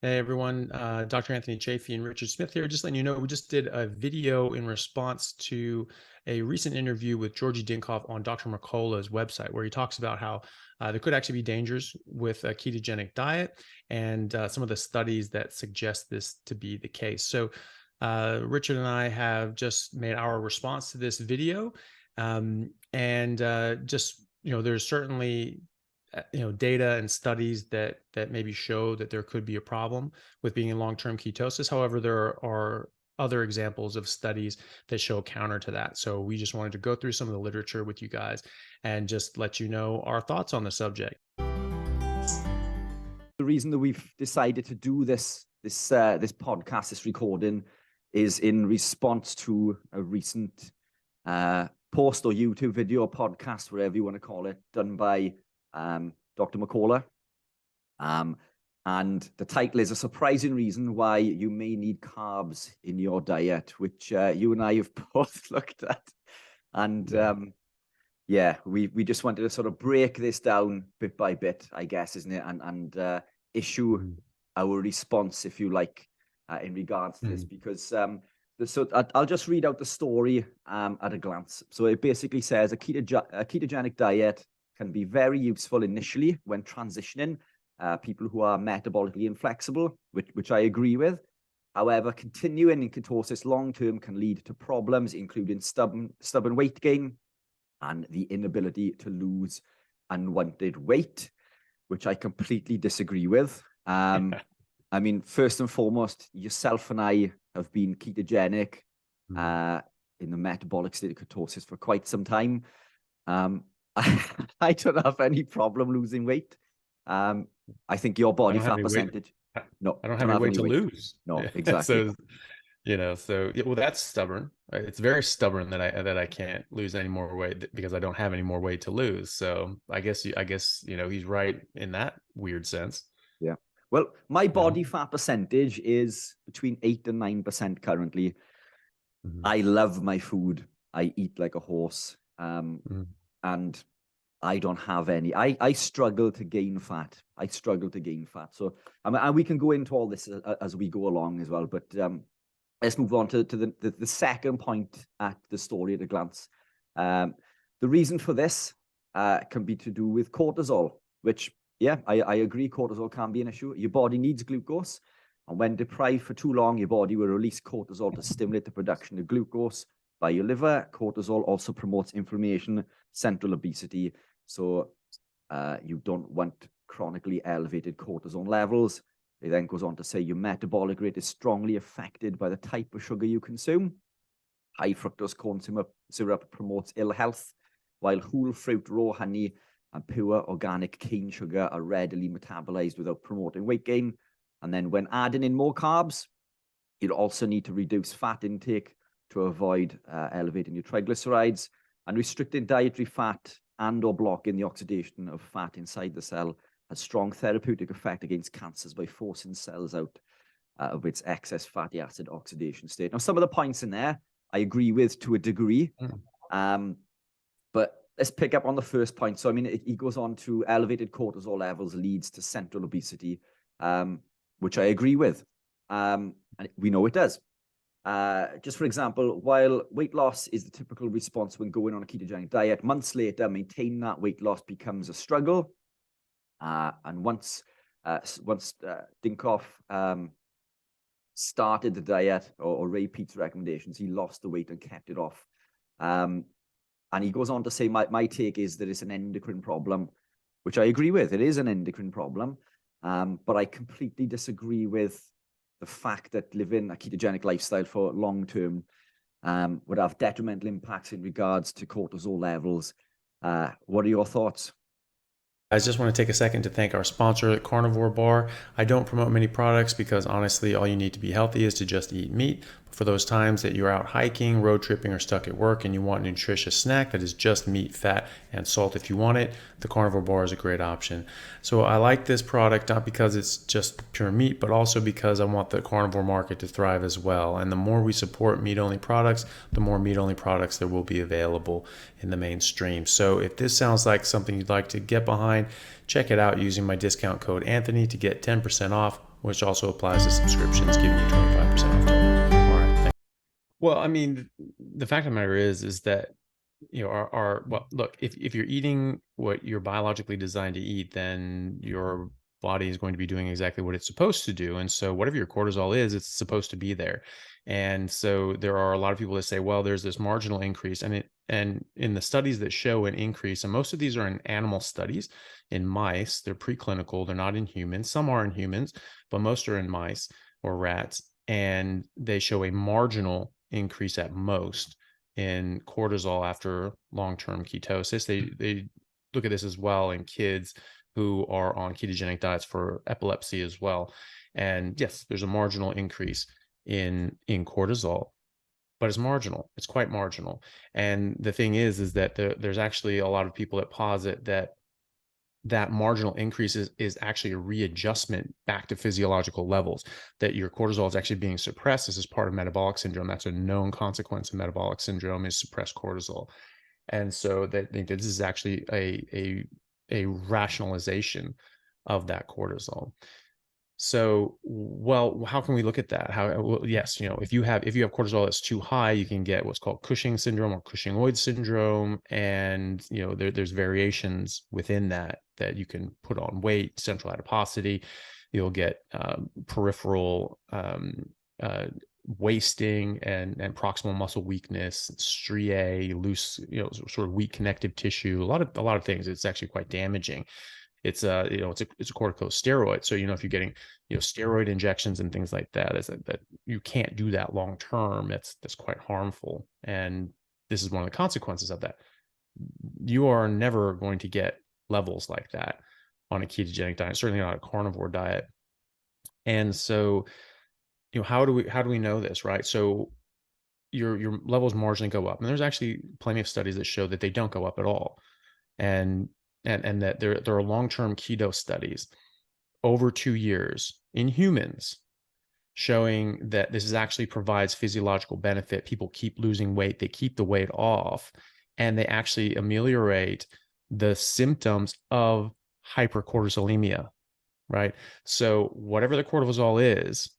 Hey everyone, Dr. Anthony Chaffee and Richard Smith here. Just letting you know, we just did a video in response to a recent interview with Giorgi Dinkov on Dr. Mercola's website, where he talks about how there could actually be dangers with a ketogenic diet and some of the studies that suggest this to be the case. So, Richard and I have just made our response to this video, and just there's certainly data and studies that maybe show that there could be a problem with being in long-term ketosis. However, there are other examples of studies that show counter to that. So we just wanted to go through some of the literature with you guys and just let you know our thoughts on the subject. The reason that we've decided to do this podcast, this recording, is in response to a recent post or YouTube video or podcast, whatever you want to call it, done by Dr. Mercola. And the title is A Surprising Reason Why You May Need Carbs in Your Diet, which you and I have both looked at. And we just wanted to sort of break this down bit by bit, I guess, isn't it? And issue our response, if you like, in regards to this, because so I'll just read out the story at a glance. So it basically says a ketogenic diet can be very useful initially when transitioning people who are metabolically inflexible, which I agree with. However, continuing in ketosis long-term can lead to problems, including stubborn weight gain and the inability to lose unwanted weight, which I completely disagree with. I mean, first and foremost, yourself and I have been ketogenic in the metabolic state of ketosis for quite some time. I don't have any problem losing weight. I think your body fat percentage. No, I don't have any weight to lose. No, exactly. Well, that's stubborn. Right? It's very stubborn that I can't lose any more weight because I don't have any more weight to lose. So I guess he's right in that weird sense. Yeah. Well, my body fat percentage is between 8 and 9% currently. I love my food. I eat like a horse. And I don't have any. I struggle to gain fat. So and we can go into all this as we go along as well. But let's move on to the second point at the story at a glance. The reason for this can be to do with cortisol, which, I agree, cortisol can be an issue. Your body needs glucose. And when deprived for too long, your body will release cortisol to stimulate the production of glucose by your liver. Cortisol also promotes inflammation, central obesity. So you don't want chronically elevated cortisol levels. It then goes on to say your metabolic rate is strongly affected by the type of sugar you consume. High fructose corn syrup promotes ill health, while whole fruit, raw honey, and pure organic cane sugar are readily metabolized without promoting weight gain. And then when adding in more carbs, you also need to reduce fat intake to avoid elevating your triglycerides, and restricting dietary fat and or blocking the oxidation of fat inside the cell has strong therapeutic effect against cancers by forcing cells out of its excess fatty acid oxidation state. Now, some of the points in there I agree with to a degree, but let's pick up on the first point. So, I mean, he goes on to elevated cortisol levels leads to central obesity, which I agree with. And we know it does. Just for example, while weight loss is the typical response when going on a ketogenic diet, months later, maintaining that weight loss becomes a struggle. And once Dinkov started the diet or Ray Peat's recommendations, he lost the weight and kept it off. And he goes on to say, my take is that it's an endocrine problem, which I agree with. It is an endocrine problem. But I completely disagree with the fact that living a ketogenic lifestyle for long term would have detrimental impacts in regards to cortisol levels. What are your thoughts? I just want to take a second to thank our sponsor, Carnivore Bar. I don't promote many products because honestly, all you need to be healthy is to just eat meat. But for those times that you're out hiking, road tripping, or stuck at work and you want a nutritious snack that is just meat, fat, and salt if you want it, the Carnivore Bar is a great option. So I like this product not because it's just pure meat, but also because I want the carnivore market to thrive as well. And the more we support meat-only products, the more meat-only products there will be available in the mainstream. So if this sounds like something you'd like to get behind, check it out using my discount code Anthony to get 10% off which also applies to subscriptions, giving you 25% off total. All right. Thanks. Well, I mean, the fact of the matter is that, you know, well, look, if you're eating what you're biologically designed to eat, then your body is going to be doing exactly what it's supposed to do. And so whatever your cortisol is, it's supposed to be there. And so there are a lot of people that say, well, there's this marginal increase, and in the studies that show an increase, and most of these are in animal studies, in mice, they're preclinical, they're not in humans. Some are in humans, but most are in mice or rats, and they show a marginal increase at most in cortisol after long-term ketosis. They look at this as well in kids who are on ketogenic diets for epilepsy as well. And yes, there's a marginal increase in cortisol, but it's marginal. It's quite marginal. And the thing is that there's actually a lot of people that posit that marginal increase is actually a readjustment back to physiological levels, that your cortisol is actually being suppressed. This is part of metabolic syndrome. That's a known consequence of metabolic syndrome, is suppressed cortisol. And so that this is actually a rationalization of that cortisol. So, well, how can we look at that? Well, yes, you know, if you have cortisol that's too high, you can get what's called Cushing syndrome or Cushingoid syndrome, and you know there's variations within that you can put on weight, central adiposity. You'll get peripheral wasting and proximal muscle weakness, striae, loose, you know, sort of weak connective tissue. A lot of things. It's actually quite damaging. It's a corticosteroid. So, you know, if you're getting, you know, steroid injections and things like that, that you can't do that long term. That's quite harmful. And this is one of the consequences of that. You are never going to get levels like that on a ketogenic diet, certainly not a carnivore diet. And so, you know, how do we know this, right? So your levels marginally go up, and there's actually plenty of studies that show that they don't go up at all. And that there are long-term keto studies over 2 years in humans showing that this actually provides physiological benefit. People keep losing weight, they keep the weight off, and they actually ameliorate the symptoms of hypercortisolemia, right? So whatever the cortisol is,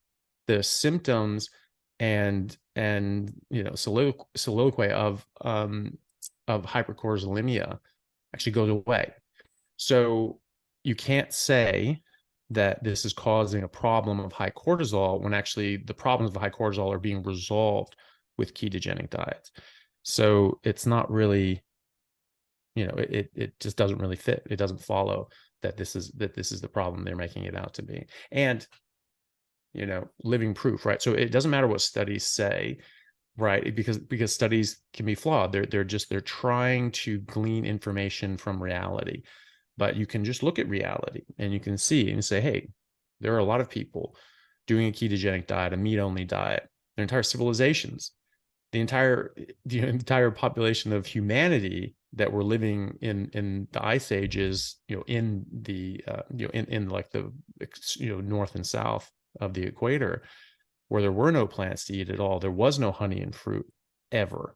the symptoms and you know soliloquy of hypercortisolemia actually goes away. So you can't say that this is causing a problem of high cortisol when actually the problems of high cortisol are being resolved with ketogenic diets. So it's not really, you know, it just doesn't really fit. It doesn't follow that this is the problem they're making it out to be. And, you know, living proof, right? So it doesn't matter what studies say, right? Because studies can be flawed. They're trying to glean information from reality. But you can just look at reality and you can see and say, hey, there are a lot of people doing a ketogenic diet, a meat-only diet, their entire civilizations, the entire population of humanity that were living in the ice ages, you know, in the in like the, you know, north and south of the equator, where there were no plants to eat at all. There was no honey and fruit ever.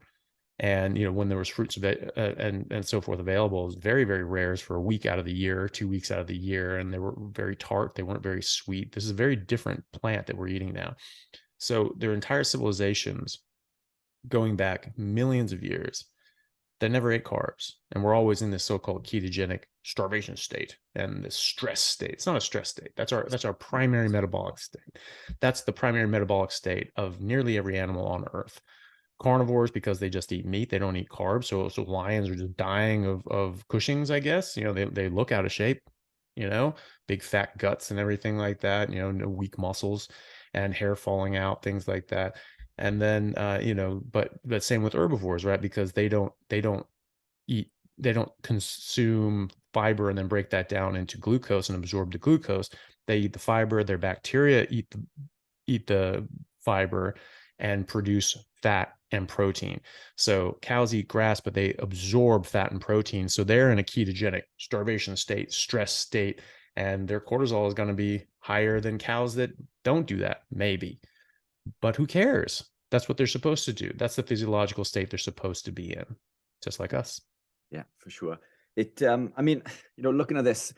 And, you know, when there was fruits and so forth available, it was very, very rare for a week out of the year, 2 weeks out of the year. And they were very tart. They weren't very sweet. This is a very different plant that we're eating now. So their entire civilizations going back millions of years that never ate carbs. And we're always in this so-called ketogenic starvation state and this stress state. It's not a stress state. That's our primary metabolic state. That's the primary metabolic state of nearly every animal on Earth. Carnivores, because they just eat meat, they don't eat carbs. So lions are just dying of Cushing's, I guess. You know, they look out of shape, you know, big fat guts and everything like that, you know, no weak muscles and hair falling out, things like that. And then you know, but same with herbivores, right? Because they don't consume fiber and then break that down into glucose and absorb the glucose. They eat the fiber. Their bacteria eat the fiber and produce fat and protein. So cows eat grass, but they absorb fat and protein. So they're in a ketogenic starvation state, stress state, and their cortisol is going to be higher than cows that don't do that, maybe. But who cares? That's what they're supposed to do. That's the physiological state they're supposed to be in, just like us. Yeah, for sure. I mean, you know, looking at this,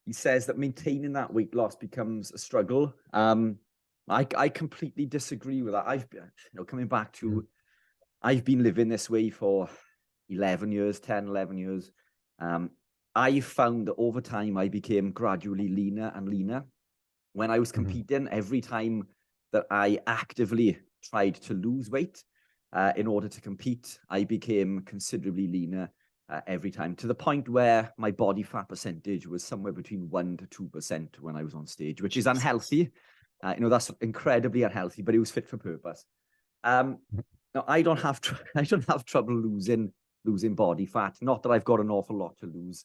he says that maintaining that weight loss becomes a struggle. I completely disagree with that. I've been, coming back to, I've been living this way for 11 years, 10, 11 years. I found that over time, I became gradually leaner and leaner. When I was competing, every time that I actively tried to lose weight in order to compete, I became considerably leaner every time, to the point where my body fat percentage was somewhere between 1% to 2% when I was on stage, which is unhealthy. That's incredibly unhealthy, but it was fit for purpose. Now I don't have trouble losing body fat. Not that I've got an awful lot to lose,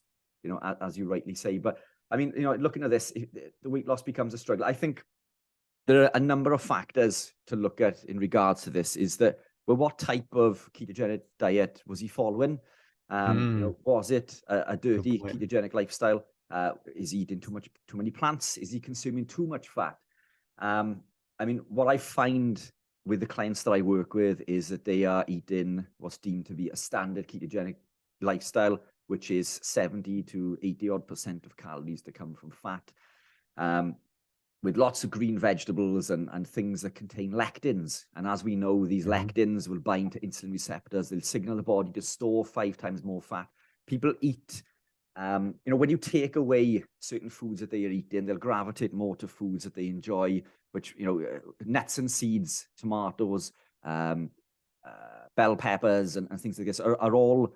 as you rightly say. But I mean, looking at this, the weight loss becomes a struggle. I think there are a number of factors to look at in regards to this. Is that, well, what type of ketogenic diet was he following? Was it a dirty ketogenic lifestyle? Is he eating too many plants? Is he consuming too much fat? I mean, what I find with the clients that I work with is that they are eating what's deemed to be a standard ketogenic lifestyle, which is 70 to 80% of calories that come from fat, with lots of green vegetables and things that contain lectins. And as we know, these lectins will bind to insulin receptors. They'll signal the body to store 5 times more fat. People eat, when you take away certain foods that they are eating, they'll gravitate more to foods that they enjoy, which, nuts and seeds, tomatoes, bell peppers, and things like this are all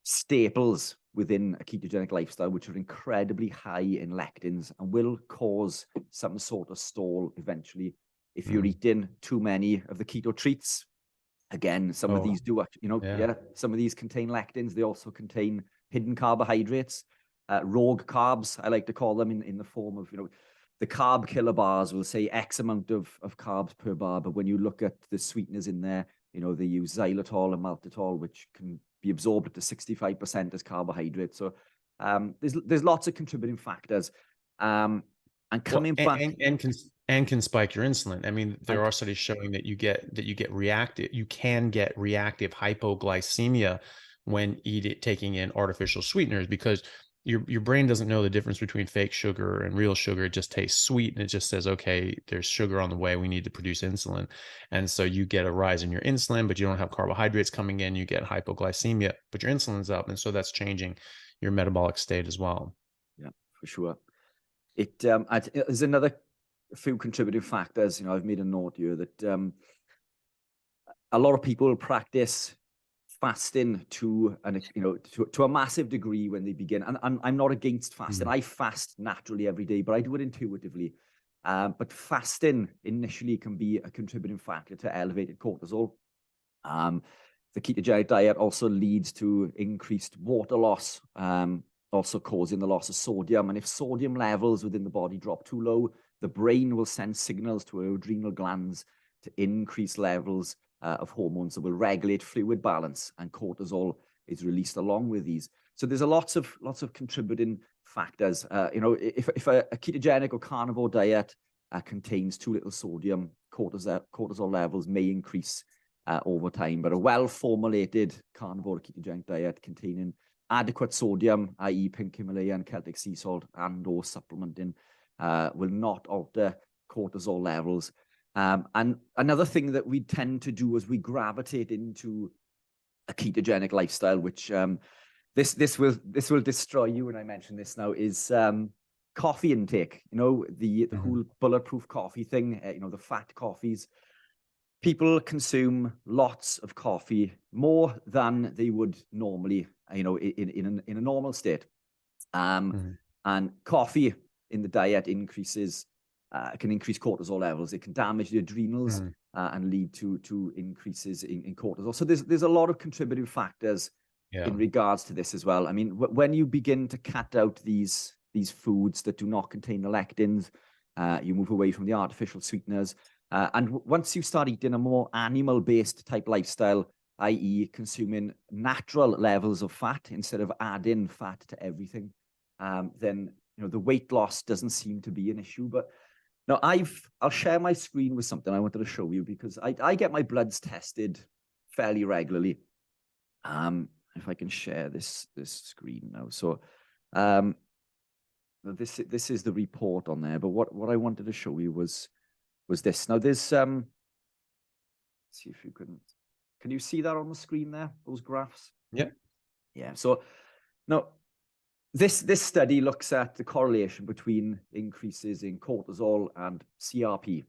staples within a ketogenic lifestyle, which are incredibly high in lectins and will cause some sort of stall eventually if you're eating too many of the keto treats. Again, some of these do, some of these contain lectins. They also contain hidden carbohydrates, rogue carbs, I like to call them, in the form of, the carb killer bars will say X amount of carbs per bar, but when you look at the sweeteners in there, they use xylitol and maltitol, which can be absorbed up to 65% as carbohydrates. So there's lots of contributing factors. And coming back, and can spike your insulin. I mean, there are studies showing that you can get reactive hypoglycemia when taking in artificial sweeteners, because your brain doesn't know the difference between fake sugar and real sugar. It just tastes sweet, and it just says, okay, there's sugar on the way, we need to produce insulin. And so you get a rise in your insulin, but you don't have carbohydrates coming in. You get hypoglycemia, but your insulin's up, and so that's changing your metabolic state as well. Yeah, for sure. There's another few contributing factors. I've made a note here that a lot of people practice fasting to a massive degree when they begin. And I'm not against fasting. I fast naturally every day, but I do it intuitively. But fasting initially can be a contributing factor to elevated cortisol. The ketogenic diet also leads to increased water loss, also causing the loss of sodium. And if sodium levels within the body drop too low, the brain will send signals to our adrenal glands to increase levels of hormones that will regulate fluid balance, and cortisol is released along with these. So there's lots of contributing factors. If a ketogenic or carnivore diet contains too little sodium, cortisol levels may increase over time. But a well-formulated carnivore or ketogenic diet containing adequate sodium, i.e. pink Himalayan, Celtic sea salt, and/or supplementing, will not alter cortisol levels. And another thing that we tend to do as we gravitate into a ketogenic lifestyle, which this will destroy you when I mention this now, is coffee intake. The whole bulletproof coffee thing. The fat coffees. People consume lots of coffee, more than they would normally, in a normal state. And coffee in the diet can increase cortisol levels. It can damage the adrenals and lead to increases in cortisol. So there's a lot of contributing factors in regards to this as well. I mean, when you begin to cut out these foods that do not contain the lectins, you move away from the artificial sweeteners. And once you start eating a more animal-based type lifestyle, i.e. consuming natural levels of fat instead of adding fat to everything, then the weight loss doesn't seem to be an issue. But now I'll share my screen with something I wanted to show you, because I get my bloods tested fairly regularly. If I can share this screen now. So this is the report on there. But what I wanted to show you was this. Now there's let's see if you can you see that on the screen there? Those graphs. Yeah. Yeah. So now this study looks at the correlation between increases in cortisol and CRP.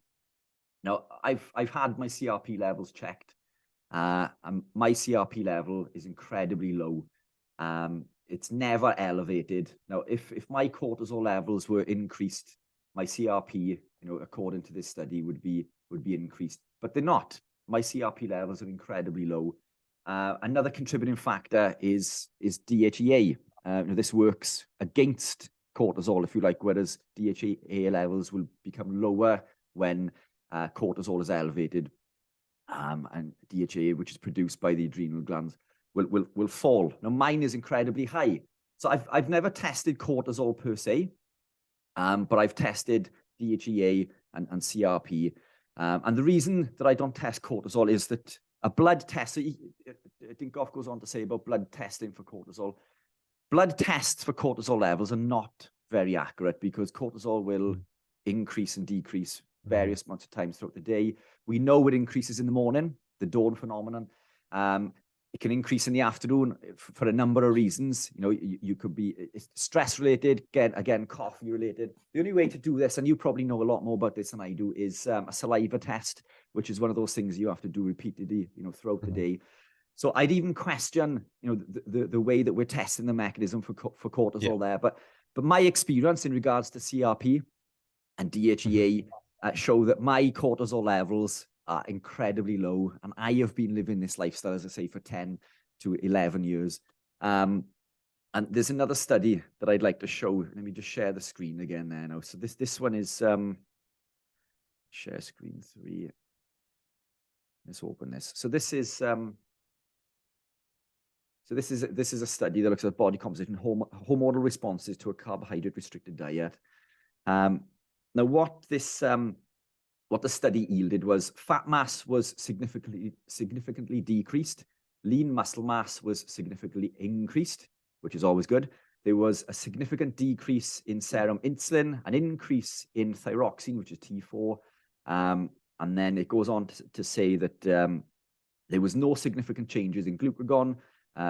Now I've had my CRP levels checked. And my CRP level is incredibly low. It's never elevated. Now, if my cortisol levels were increased, my CRP, according to this study, would be increased, but they're not. My CRP levels are incredibly low. Another contributing factor is DHEA. This works against cortisol, if you like, whereas DHEA levels will become lower when cortisol is elevated. And DHEA, which is produced by the adrenal glands, will fall. Now, mine is incredibly high. So I've never tested cortisol per se, but I've tested DHEA and CRP. And the reason that I don't test cortisol is that a blood test, Dinkov goes on to say about blood testing for cortisol. Blood tests for cortisol levels are not very accurate because cortisol will increase and decrease various amounts of times throughout the day. We know it increases in the morning, the dawn phenomenon. It can increase in the afternoon for a number of reasons. You could be stress related, again, coffee related. The only way to do this, and you probably know a lot more about this than I do, is a saliva test, which is one of those things you have to do repeatedly, throughout the day. So I'd even question, the way that we're testing the mechanism for cortisol there. But my experience in regards to CRP and DHEA show that my cortisol levels are incredibly low, and I have been living this lifestyle, as I say, for 10 to 11 years. And there's another study that I'd like to show. Let me just share the screen again there now. So this one is share screen 3. Let's open this. So this is a study that looks at body composition, hormonal responses to a carbohydrate restricted diet. Now, what the study yielded was fat mass was significantly decreased. Lean muscle mass was significantly increased, which is always good. There was a significant decrease in serum insulin, an increase in thyroxine, which is T4. And then it goes on to say that there was no significant changes in glucagon,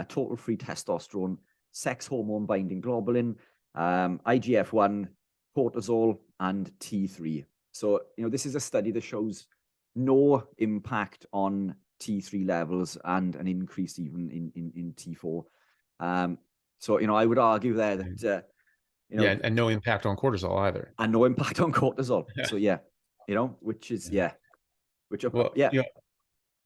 total free testosterone, sex hormone binding globulin, IGF-1, cortisol, and T3. So, this is a study that shows no impact on T3 levels and an increase even in T4. So, I would argue there that, and no impact on cortisol either. And no impact on cortisol. So, which is,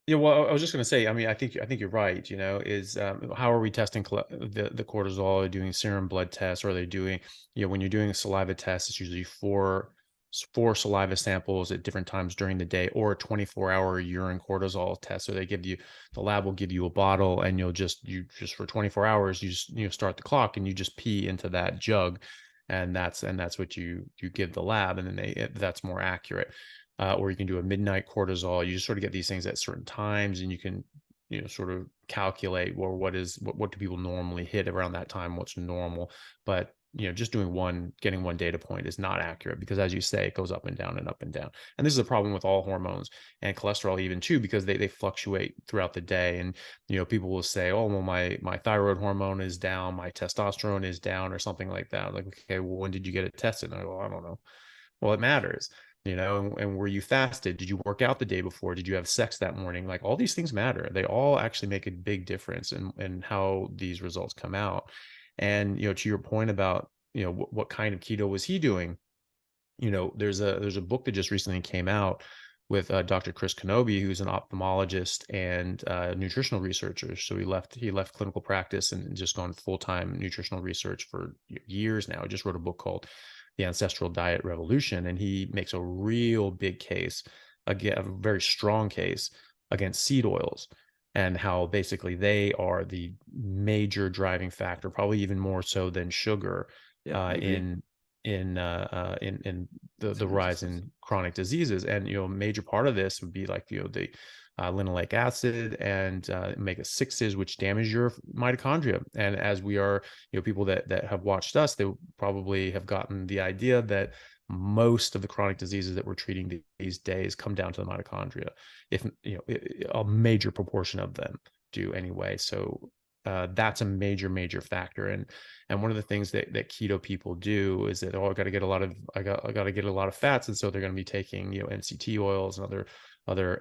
well, I was just going to say, I think you're right, is how are we testing the cortisol? Are they doing serum blood tests? Or are they doing, when you're doing a saliva test, it's usually four saliva samples at different times during the day, or a 24-hour urine cortisol test. So the lab will give you a bottle, and you just for 24 hours, you start the clock and you just pee into that jug. And that's what you give the lab, and then that's more accurate. Or you can do a midnight cortisol. You just sort of get these things at certain times, and you can, sort of calculate, well, what do people normally hit around that time? What's normal? But, just getting one data point is not accurate, because as you say, it goes up and down and up and down. And this is a problem with all hormones and cholesterol even too, because they fluctuate throughout the day. And, people will say, oh, well, my thyroid hormone is down, my testosterone is down, or something like that. Like, okay, well, when did you get it tested? And I go, I don't know. Well, it matters. And were you fasted? Did you work out the day before? Did you have sex that morning? Like, all these things matter. They all actually make a big difference in how these results come out. And, to your point about, what kind of keto was he doing? There's a book that just recently came out with Dr. Chris Kenobi, who's an ophthalmologist and nutritional researcher. So he left clinical practice and just gone full-time nutritional research for years now. He just wrote a book called The Ancestral Diet Revolution, and he makes a real big case, again, a very strong case against seed oils, and how basically they are the major driving factor, probably even more so than sugar, in in the rise in chronic diseases. And a major part of this would be like the linoleic acid and omega-6s, which damage your mitochondria. And as we are, people that have watched us, they probably have gotten the idea that most of the chronic diseases that we're treating these days come down to the mitochondria. If a major proportion of them do anyway. So that's a major factor. And one of the things that keto people do is that, I got to get a lot of fats, and so they're going to be taking NCT oils and other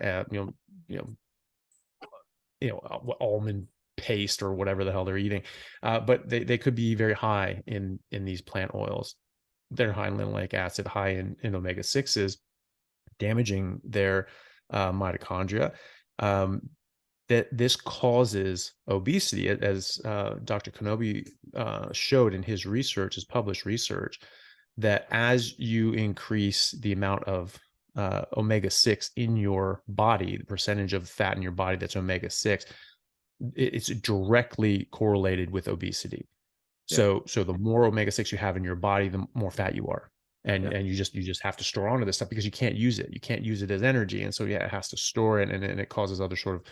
almond paste or whatever the hell they're eating, but they could be very high in these plant oils. They're high in linoleic acid, high in omega-6s, damaging their mitochondria. That this causes obesity, as Dr. Kenobi showed in his research, his published research, that as you increase the amount of omega-6 in your body, the percentage of fat in your body that's omega-6, it's directly correlated with obesity. So the more omega-6 you have in your body, the more fat you are. And you just have to store onto this stuff because you can't use it. You can't use it as energy. And so it has to store it, and it causes other sort of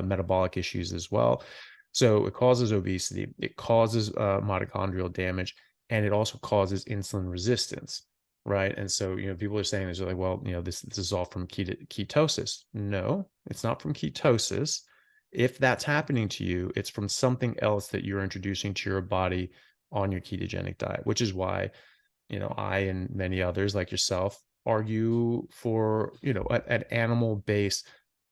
metabolic issues as well. So it causes obesity, it causes mitochondrial damage, and it also causes insulin resistance, right? And so people are saying this, like, well, this is all from ketosis. No, it's not from ketosis. If that's happening to you, it's from something else that you're introducing to your body on your ketogenic diet, which is why I and many others like yourself argue for an animal-based,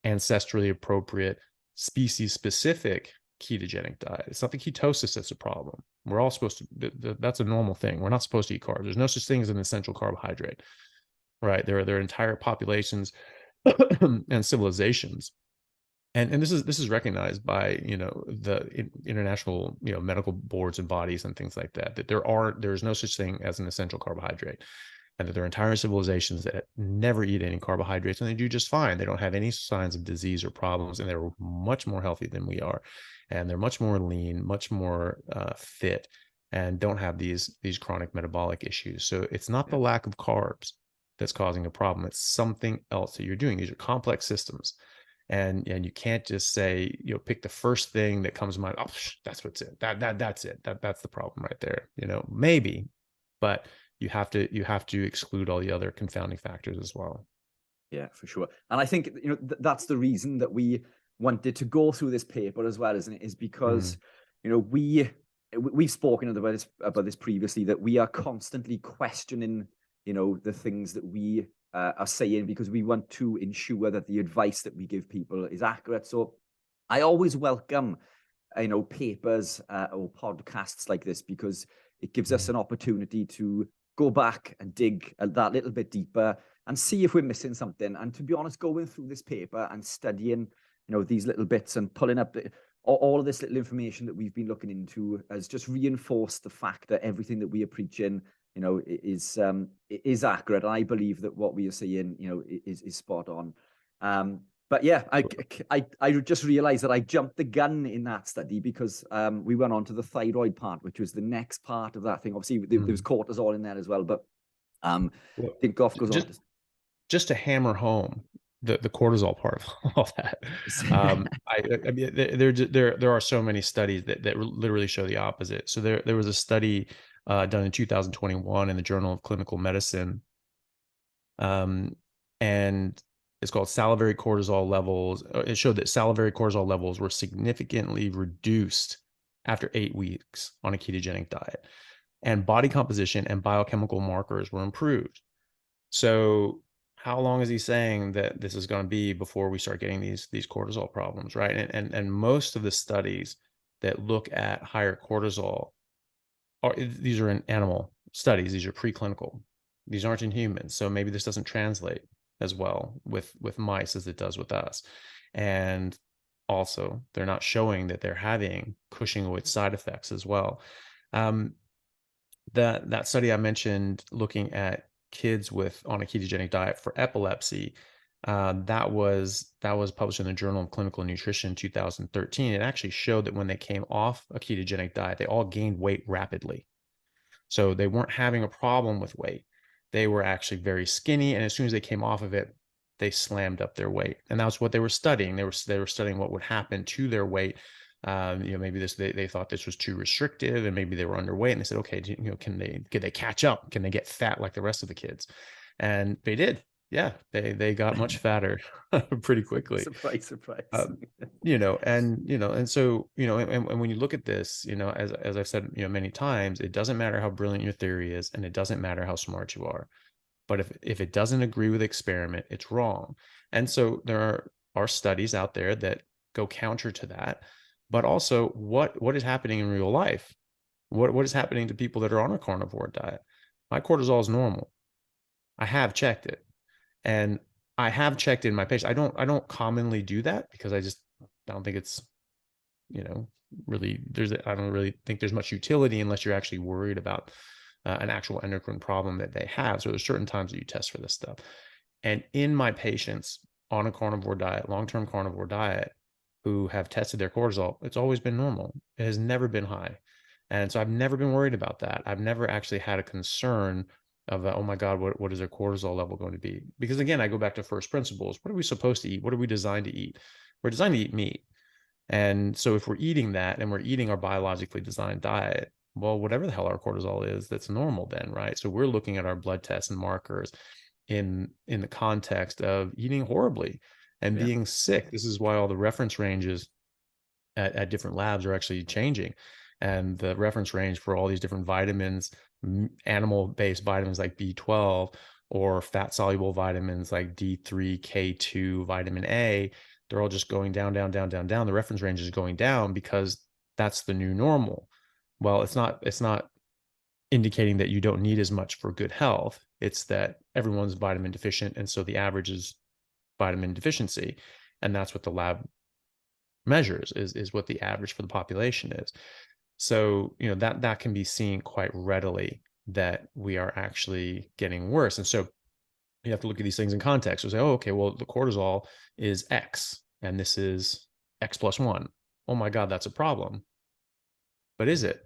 ancestrally appropriate, species-specific ketogenic diet. It's not the ketosis that's a problem. We're all supposed to, that's a normal thing. We're not supposed to eat carbs. There's no such thing as an essential carbohydrate, right? There are entire populations and civilizations. And this is recognized by the international medical boards and bodies and things like that, that there's no such thing as an essential carbohydrate, and that there are entire civilizations that never eat any carbohydrates, and they do just fine. They don't have any signs of disease or problems, and they're much more healthy than we are, and they're much more lean, much more fit, and don't have these chronic metabolic issues. So it's not the lack of carbs that's causing a problem. It's something else that you're doing. These are complex systems. And you can't just say, pick the first thing that comes to mind. Oh, that's what's it. That's it. That's the problem right there. Maybe, but you have to exclude all the other confounding factors as well. Yeah, for sure. And I think that's the reason that we wanted to go through this paper as well, isn't it? Is because we've spoken about this previously, that we are constantly questioning the things that we are saying, because we want to ensure that the advice that we give people is accurate. So I always welcome, papers or podcasts like this, because it gives us an opportunity to go back and dig that little bit deeper and see if we're missing something. And to be honest, going through this paper and studying, these little bits and pulling up all of this little information that we've been looking into has just reinforced the fact that everything that we are preaching is accurate. And I believe that what we are saying, is spot on. But yeah, I just realized that I jumped the gun in that study, because we went on to the thyroid part, which was the next part of that thing. Obviously, there was cortisol in there as well, but Dinkov goes on. Just to hammer home the cortisol part of all that. I mean, there are so many studies that literally show the opposite. So there was a study done in 2021 in the Journal of Clinical Medicine, and it's called Salivary Cortisol Levels. It showed that salivary cortisol levels were significantly reduced after 8 weeks on a ketogenic diet, and body composition and biochemical markers were improved. So how long is he saying that this is going to be before we start getting these cortisol problems, right? And most of the studies that look at higher cortisol these are in animal studies. These are preclinical. These aren't in humans. So maybe this doesn't translate as well with mice as it does with us. And also, they're not showing that they're having Cushing-White side effects as well. That study I mentioned, looking at kids on a ketogenic diet for epilepsy, that was published in the Journal of Clinical Nutrition in 2013. It actually showed that when they came off a ketogenic diet, they all gained weight rapidly. So they weren't having a problem with weight. They were actually very skinny. And as soon as they came off of it, they slammed up their weight. And that's what they were studying. They were studying what would happen to their weight. Maybe they thought this was too restrictive, and maybe they were underweight, and they said, okay, can they catch up? Can they get fat like the rest of the kids? And they did. Yeah, they got much fatter pretty quickly. Surprise. And so, and when you look at this, as I've said, many times, it doesn't matter how brilliant your theory is, and it doesn't matter how smart you are. But if it doesn't agree with the experiment, it's wrong. And so there are studies out there that go counter to that. But also, what is happening in real life? What is happening to people that are on a carnivore diet? My cortisol is normal. I have checked it. And I have checked in my patients. I don't commonly do that because I don't think it's, really, I don't really think there's much utility unless you're actually worried about an actual endocrine problem that they have. So there's certain times that you test for this stuff. And in my patients on a carnivore diet, long-term carnivore diet, who have tested their cortisol, it's always been normal. It has never been high. And so I've never been worried about that. I've never actually had a concern of, oh my God, what is their cortisol level going to be? Because again, I go back to first principles. What are we supposed to eat? What are we designed to eat? We're designed to eat meat. And so if we're eating that and we're eating our biologically designed diet, well, whatever the hell our cortisol is, that's normal then, right? So we're looking at our blood tests and markers in the context of eating horribly and being sick. This is why all the reference ranges at different labs are actually changing. And the reference range for all these different vitamins, animal-based vitamins like B12, or fat-soluble vitamins like D3, K2, vitamin A, they're all just going down, down, down, down, down. The reference range is going down because that's the new normal. Well, it's not indicating that you don't need as much for good health. It's that everyone's vitamin deficient, and so the average is vitamin deficiency. And that's what the lab measures, is what the average for the population is. So, that can be seen quite readily that we are actually getting worse. And so you have to look at these things in context. So say, oh, okay, well, the cortisol is X and this is X plus 1. Oh my God, that's a problem. But is it?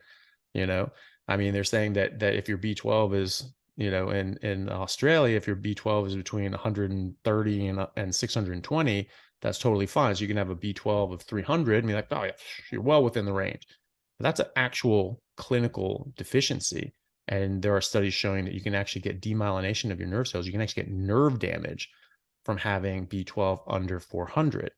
I mean, they're saying that if your B12 is, in Australia, if your B12 is between 130 and 620, that's totally fine. So you can have a B12 of 300 and be like, oh yeah, you're well within the range. But that's an actual clinical deficiency. And there are studies showing that you can actually get demyelination of your nerve cells. You can actually get nerve damage from having B12 under 400.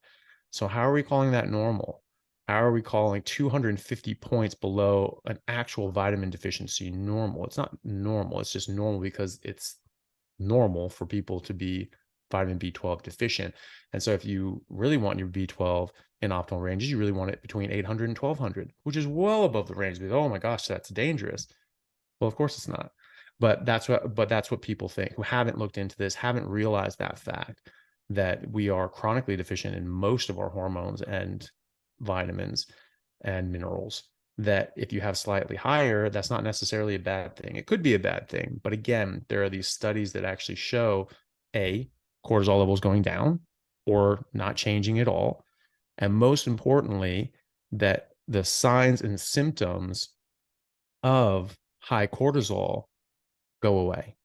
So how are we calling that normal? How are we calling 250 points below an actual vitamin deficiency normal? It's not normal. It's just normal because it's normal for people to be vitamin B12 deficient. And so if you really want your B12 in optimal ranges, you really want it between 800 and 1200, which is well above the range. Oh my gosh, that's dangerous. Well, of course it's not. But that's what people think who haven't looked into this, haven't realized that fact that we are chronically deficient in most of our hormones and vitamins and minerals, that if you have slightly higher, that's not necessarily a bad thing. It could be a bad thing. But again, there are these studies that actually show cortisol levels going down or not changing at all. And most importantly, that the signs and symptoms of high cortisol go away.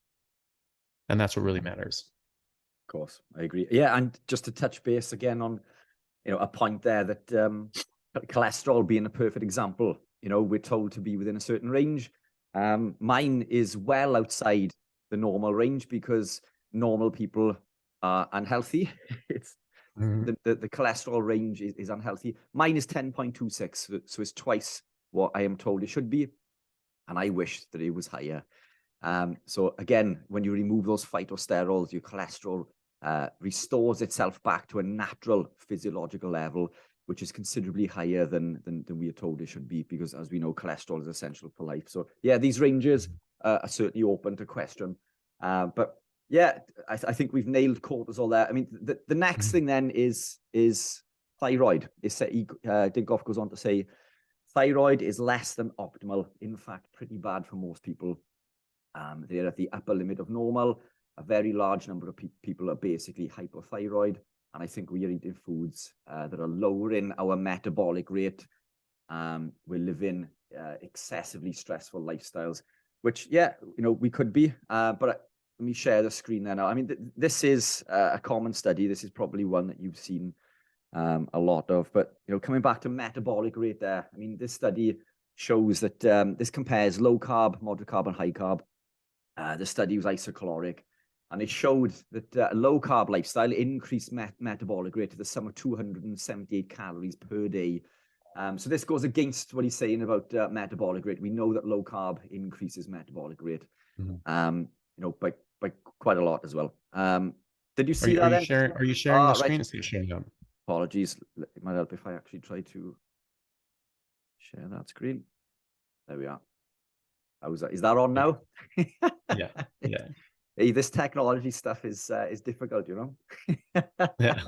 And that's what really matters. Of course, I agree. Yeah, and just to touch base again on, a point there that cholesterol being a perfect example, we're told to be within a certain range. Mine is well outside the normal range because normal people are unhealthy. It's the cholesterol range is unhealthy. Mine is 10.26, so it's twice what I am told it should be. And I wish that it was higher. So again, when you remove those phytosterols, your cholesterol restores itself back to a natural physiological level, which is considerably higher than we are told it should be, because as we know, cholesterol is essential for life. So yeah, these ranges are certainly open to question. But yeah, I think we've nailed cortisol there. I mean, the next thing then is thyroid. Dinkov goes on to say, thyroid is less than optimal. In fact, pretty bad for most people. They're at the upper limit of normal. A very large number of people are basically hypothyroid. And I think we are eating foods that are lowering our metabolic rate. We're living excessively stressful lifestyles. which, yeah, we could be, but let me share the screen there now. I mean, this is a common study. This is probably one that you've seen a lot of, but, coming back to metabolic rate there, I mean, this study shows that this compares low carb, moderate carb, and high carb. The study was isocaloric, and it showed that a low carb lifestyle increased metabolic rate to the sum of 278 calories per day. So this goes against what he's saying about metabolic rate. We know that low carb increases metabolic rate, by quite a lot as well. Did you see that? Are you sharing the screen? Right. Sharing up. Apologies. It might help if I actually try to share that screen. There we are. Is that on now? Yeah. Hey, this technology stuff is difficult, Yeah.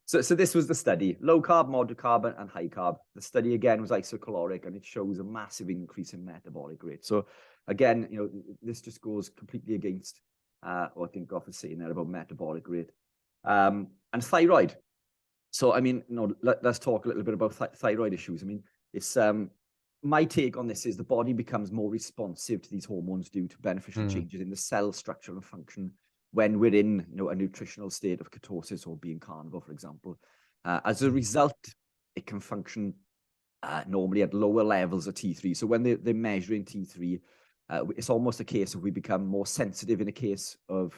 So this was the study: low carb, moderate carb, and high carb. The study again was isocaloric, and it shows a massive increase in metabolic rate. So again, this just goes completely against what Dinkov is saying there about metabolic rate, and thyroid. So I mean, let's talk a little bit about thyroid issues. I mean, it's my take on this is the body becomes more responsive to these hormones due to beneficial changes in the cell structure and function when we're in a nutritional state of ketosis or being carnivore, for example. As a result, it can function normally at lower levels of T3. So when they're measuring T3, it's almost a case of we become more sensitive in a case of,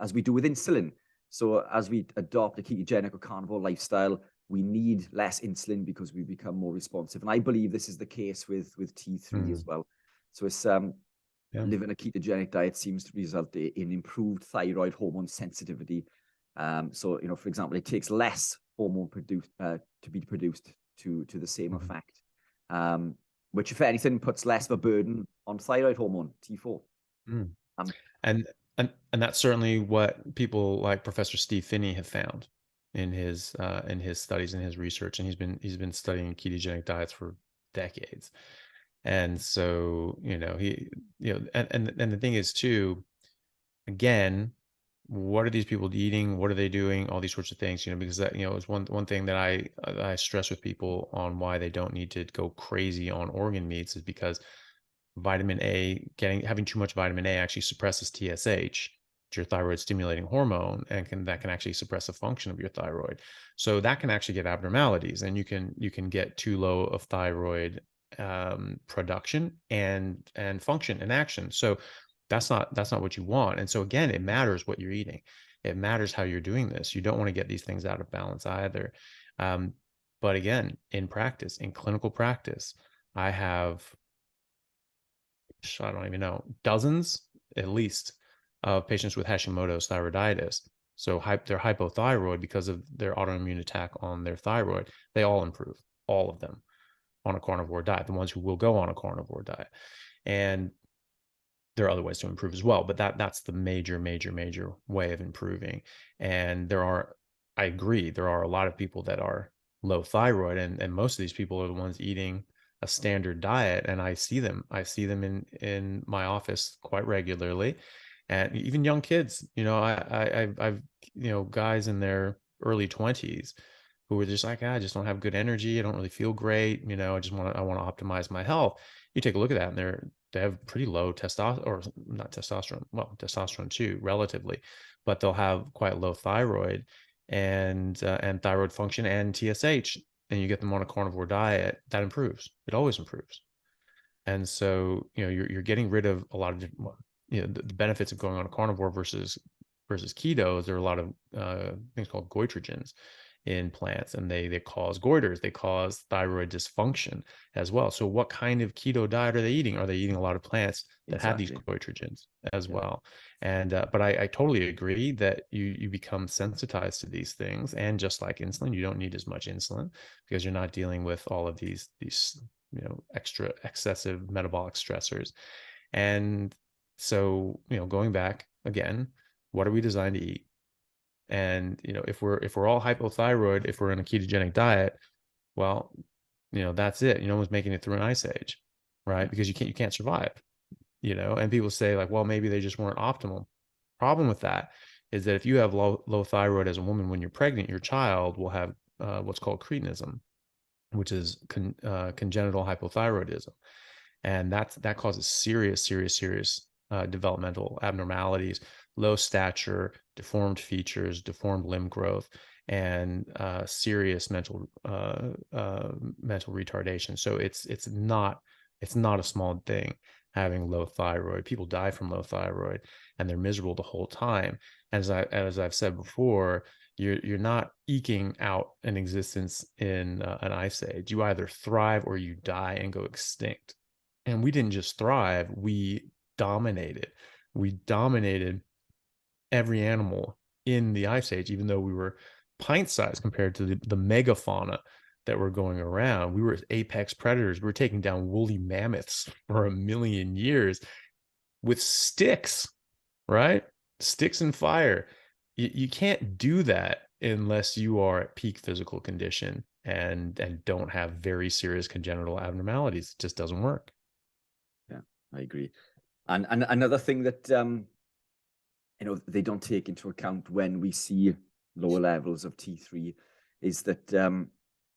as we do with insulin. So as we adopt a ketogenic or carnivore lifestyle, we need less insulin because we become more responsive. And I believe this is the case with T3 as well. So it's living a ketogenic diet seems to result in improved thyroid hormone sensitivity. So, for example, it takes less hormone to be produced to the same effect, which, if anything, puts less of a burden on thyroid hormone, T4. And that's certainly what people like Professor Steve Phinney have found in his studies and his research, and he's been studying ketogenic diets for decades. And so, and the thing is too, again, what are these people eating? What are they doing? All these sorts of things, because that, is one thing that I stress with people on why they don't need to go crazy on organ meats is because vitamin A, having too much vitamin A actually suppresses TSH, your thyroid stimulating hormone, and that can actually suppress the function of your thyroid. So that can actually get abnormalities, and you can get too low of thyroid production and function and action. So that's not what you want. And so again, it matters what you're eating. It matters how you're doing this. You don't want to get these things out of balance either. But again, in practice, in clinical practice, I have, I don't even know, dozens at least of patients with Hashimoto's thyroiditis. So they're hypothyroid because of their autoimmune attack on their thyroid. They all improve, all of them, on a carnivore diet, the ones who will go on a carnivore diet. And there are other ways to improve as well, but that's the major way of improving. And I agree, there are a lot of people that are low thyroid, and most of these people are the ones eating a standard diet. And I see them in my office quite regularly. And even young kids, I've guys in their early 20s who are just like, I just don't have good energy. I don't really feel great. I want to optimize my health. You take a look at that, and they have pretty low testosterone, or not testosterone, well, testosterone too, relatively, but they'll have quite low thyroid and thyroid function and TSH. And you get them on a carnivore diet, that improves. It always improves. And so, you're getting rid of a lot of different, the benefits of going on a carnivore versus keto. There are a lot of things called goitrogens in plants, and they cause goiters, they cause thyroid dysfunction as well. So what kind of keto diet are they eating? Are they eating a lot of plants that have these goitrogens as well? And but I totally agree that you become sensitized to these things, and just like insulin, you don't need as much insulin because you're not dealing with all of these excessive metabolic stressors. And so, going back again, what are we designed to eat? And, if we're all hypothyroid, if we're in a ketogenic diet, well, that's it. No one's making it through an ice age, right? Because you can't survive, and people say like, well, maybe they just weren't optimal. Problem with that is that if you have low thyroid as a woman, when you're pregnant, your child will have what's called cretinism, which is congenital hypothyroidism. And that causes serious developmental abnormalities, low stature, deformed features, deformed limb growth, and serious mental retardation. So it's not a small thing having low thyroid. People die from low thyroid, and they're miserable the whole time. As I've said before, you're not eking out an existence in an ice age. You either thrive or you die and go extinct. And we didn't just thrive, we dominated. We dominated every animal in the ice age, even though we were pint sized compared to the megafauna that were going around. We were apex predators. We were taking down woolly mammoths for 1,000,000 years with sticks, right? Sticks and fire. You can't do that unless you are at peak physical condition and don't have very serious congenital abnormalities. It just doesn't work. Yeah, I agree. And another thing that they don't take into account when we see lower levels of T3 is that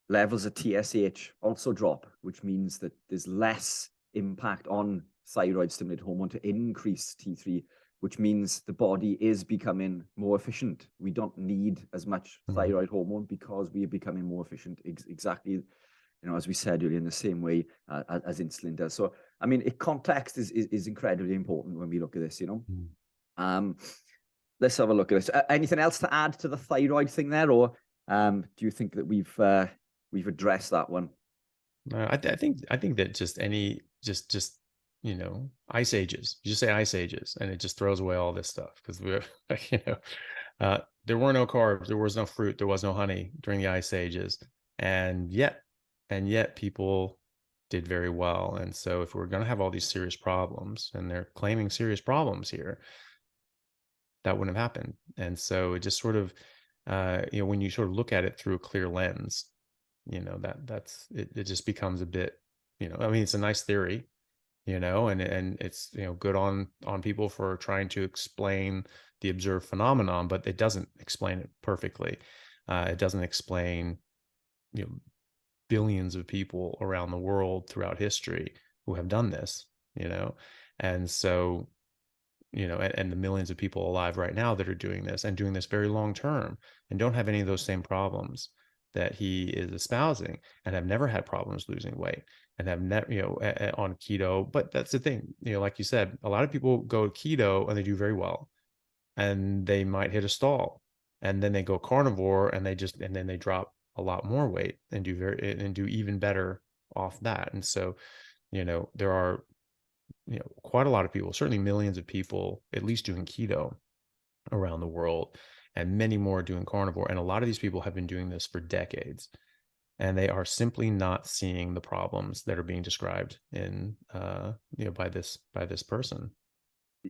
levels of TSH also drop, which means that there's less impact on thyroid stimulated hormone to increase T3, which means the body is becoming more efficient. We don't need as much thyroid hormone because we are becoming more efficient. Exactly, as we said earlier, in the same way as insulin does. So, I mean, context is incredibly important when we look at this, Let's have a look at this. Anything else to add to the thyroid thing there, or do you think that we've addressed that one? I think that just ice ages. You just say ice ages, and it just throws away all this stuff because we're there were no carbs, there was no fruit, there was no honey during the ice ages, and yet people did very well. And so if we're going to have all these serious problems, and they're claiming serious problems here, that wouldn't have happened. And so it just sort of when you sort of look at it through a clear lens, that's it just becomes a bit, I mean, it's a nice theory, and it's good on people for trying to explain the observed phenomenon, but it doesn't explain it perfectly. It doesn't explain billions of people around the world throughout history who have done this, and so and the millions of people alive right now that are doing this, and doing this very long term, and don't have any of those same problems that he is espousing, and have never had problems losing weight, and have never, on keto. But that's the thing, like you said, a lot of people go keto and they do very well, and they might hit a stall, and then they go carnivore and then they drop a lot more weight and do even better off that. And so, there are quite a lot of people, certainly millions of people, at least doing keto around the world, and many more doing carnivore. And a lot of these people have been doing this for decades, and they are simply not seeing the problems that are being described in, by this person.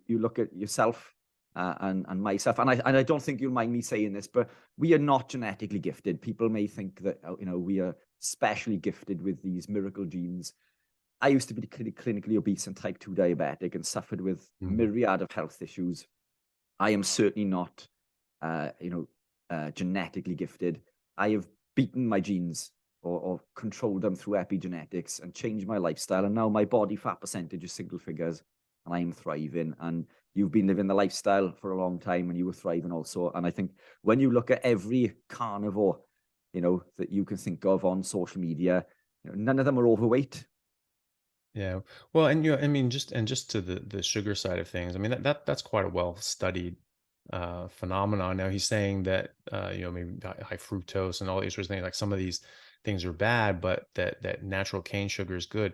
You look at yourself and myself, and I don't think you'll mind me saying this, but we are not genetically gifted. People may think that, we are specially gifted with these miracle genes. I used to be clinically obese and type 2 diabetic and suffered with a myriad of health issues. I am certainly not, genetically gifted. I have beaten my genes or controlled them through epigenetics and changed my lifestyle. And now my body fat percentage is single figures, and I am thriving. And you've been living the lifestyle for a long time, and you were thriving also. And I think when you look at every carnivore, that you can think of on social media, none of them are overweight. Yeah. Well, and I mean, just to the sugar side of things, I mean, that's quite a well-studied phenomenon. Now he's saying that maybe high fructose and all these sorts of things, like some of these things are bad, but that natural cane sugar is good.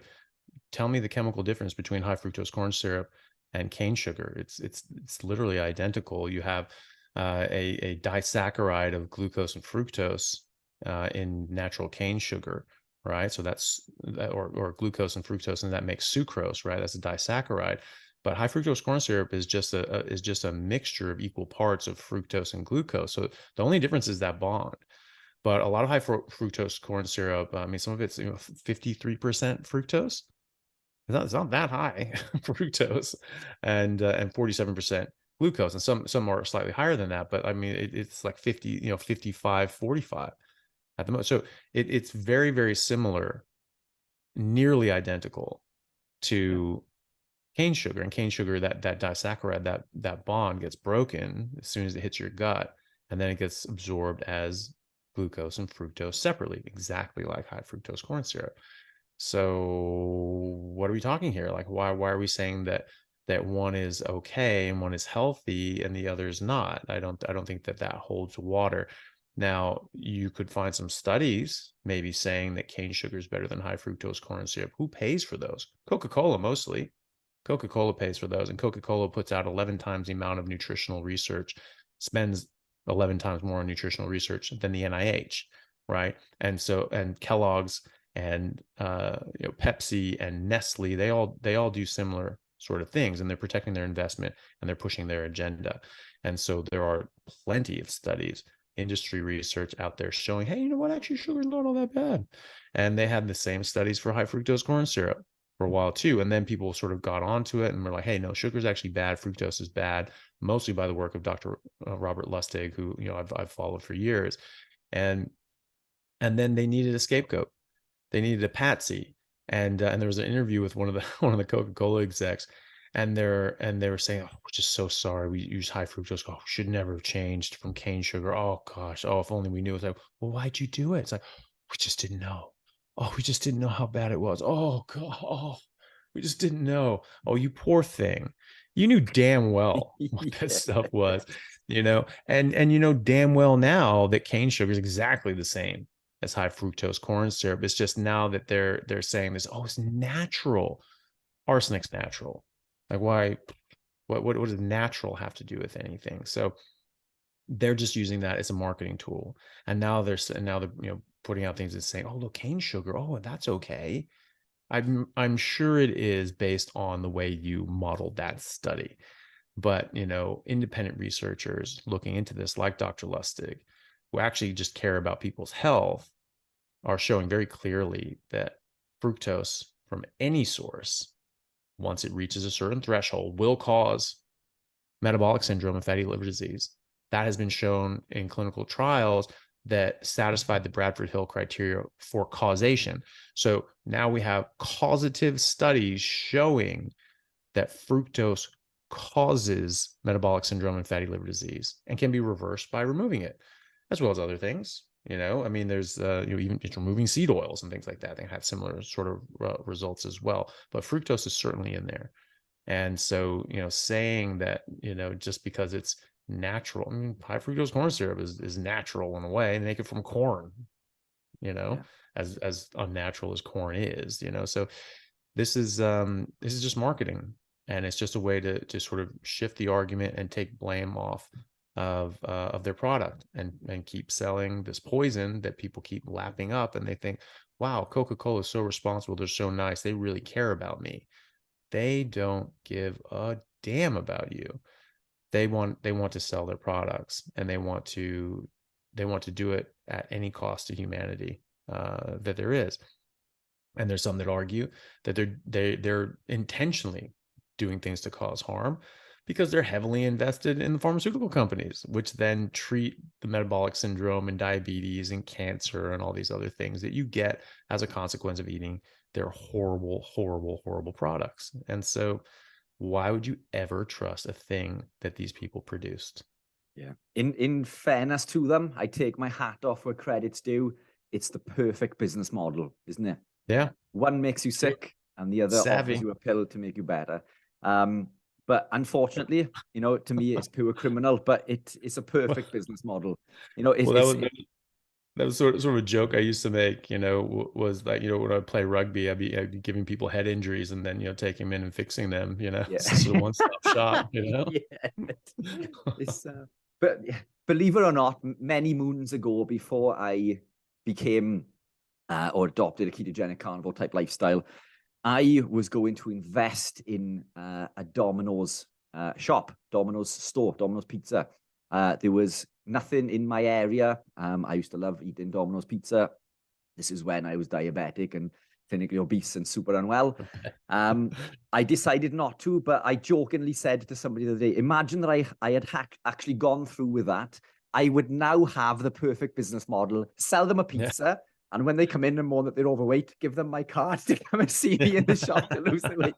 Tell me the chemical difference between high fructose corn syrup and cane sugar. It's literally identical. You have a disaccharide of glucose and fructose in natural cane sugar, right? So or glucose and fructose, and that makes sucrose, right? That's a disaccharide. But high fructose corn syrup is just a mixture of equal parts of fructose and glucose. So the only difference is that bond. But a lot of high fructose corn syrup, I mean, some of it's 53% fructose. It's not that high fructose, and 47% glucose, and some are slightly higher than that. But I mean, it's like 50, 55, 45 at the most. So it's very, very similar, nearly identical to cane sugar, and cane sugar, that disaccharide, that bond gets broken as soon as it hits your gut, and then it gets absorbed as glucose and fructose separately, exactly like high fructose corn syrup. So what are we talking here? Like, why are we saying that one is okay and one is healthy and the other is not? I don't think that holds water. Now, you could find some studies maybe saying that cane sugar is better than high fructose corn syrup. Who pays for those? Coca-Cola mostly. Coca-Cola pays for those, and Coca-Cola puts out 11 times the amount of nutritional research, spends 11 times more on nutritional research than the NIH, right? And Kellogg's and Pepsi and Nestle, they all do similar sort of things, and they're protecting their investment and they're pushing their agenda. And so there are plenty of studies, industry research out there showing, hey, you know what, actually sugar's not all that bad. And they had the same studies for high fructose corn syrup for a while too. And then people sort of got onto it and were like, hey, no, sugar's actually bad. Fructose is bad, mostly by the work of Dr. Robert Lustig, who, I've followed for years. And then they needed a scapegoat. They needed a patsy. And there was an interview with one of the Coca-Cola execs, and they were saying, oh, we're just so sorry. We use high fructose. Oh, should never have changed from cane sugar. Oh gosh. Oh, if only we knew. It's like, well, why'd you do it? It's like, we just didn't know. Oh, we just didn't know how bad it was. Oh God. Oh, we just didn't know. Oh, you poor thing. You knew damn well what that stuff was, and you know damn well now that cane sugar is exactly the same as high fructose corn syrup. It's just now that they're saying this, oh, it's natural. Arsenic's natural. Like, why? What does natural have to do with anything? So they're just using that as a marketing tool. And now they're putting out things and saying, oh, look, cane sugar. Oh, that's okay. I'm sure it is based on the way you modeled that study. But, independent researchers looking into this, like Dr. Lustig, who actually just care about people's health, are showing very clearly that fructose from any source, once it reaches a certain threshold, will cause metabolic syndrome and fatty liver disease. That has been shown in clinical trials that satisfied the Bradford Hill criteria for causation. So now we have causative studies showing that fructose causes metabolic syndrome and fatty liver disease and can be reversed by removing it, as well as other things. I mean, there's even just removing seed oils and things like that. They have similar sort of results as well. But fructose is certainly in there. And so, saying that, just because it's natural, I mean, high fructose corn syrup is natural in a way, and make it from corn, as unnatural as corn is, So this is just marketing, and it's just a way to sort of shift the argument and take blame off of their product, and keep selling this poison that people keep lapping up, and they think, wow, Coca-Cola is so responsible, they're so nice, they really care about me. They don't give a damn about you. They want to sell their products, and they want to do it at any cost to humanity that there is. And there's some that argue that they're intentionally doing things to cause harm, because they're heavily invested in the pharmaceutical companies, which then treat the metabolic syndrome and diabetes and cancer and all these other things that you get as a consequence of eating their horrible, horrible, horrible products. And so why would you ever trust a thing that these people produced? Yeah. In fairness to them, I take my hat off where credit's due. It's the perfect business model, isn't it? Yeah. One makes you sick and the other offers you a pill to make you better. But unfortunately, to me, it's pure criminal, but it's a perfect business model. That was sort of a joke I used to make, was that, when I play rugby, I'd be giving people head injuries and then, taking them in and fixing them, Yeah. It's a one-stop shop, Yeah. But believe it or not, many moons ago, before I became or adopted a ketogenic carnivore type lifestyle, I was going to invest in a Domino's shop, Domino's store, Domino's Pizza. There was nothing in my area. I used to love eating Domino's pizza. This is when I was diabetic and clinically obese and super unwell. I decided not to, but I jokingly said to somebody the other day, imagine that I had actually gone through with that. I would now have the perfect business model, sell them a pizza, And when they come in and moan that they're overweight, give them my card to come and see me in the shop to lose the weight.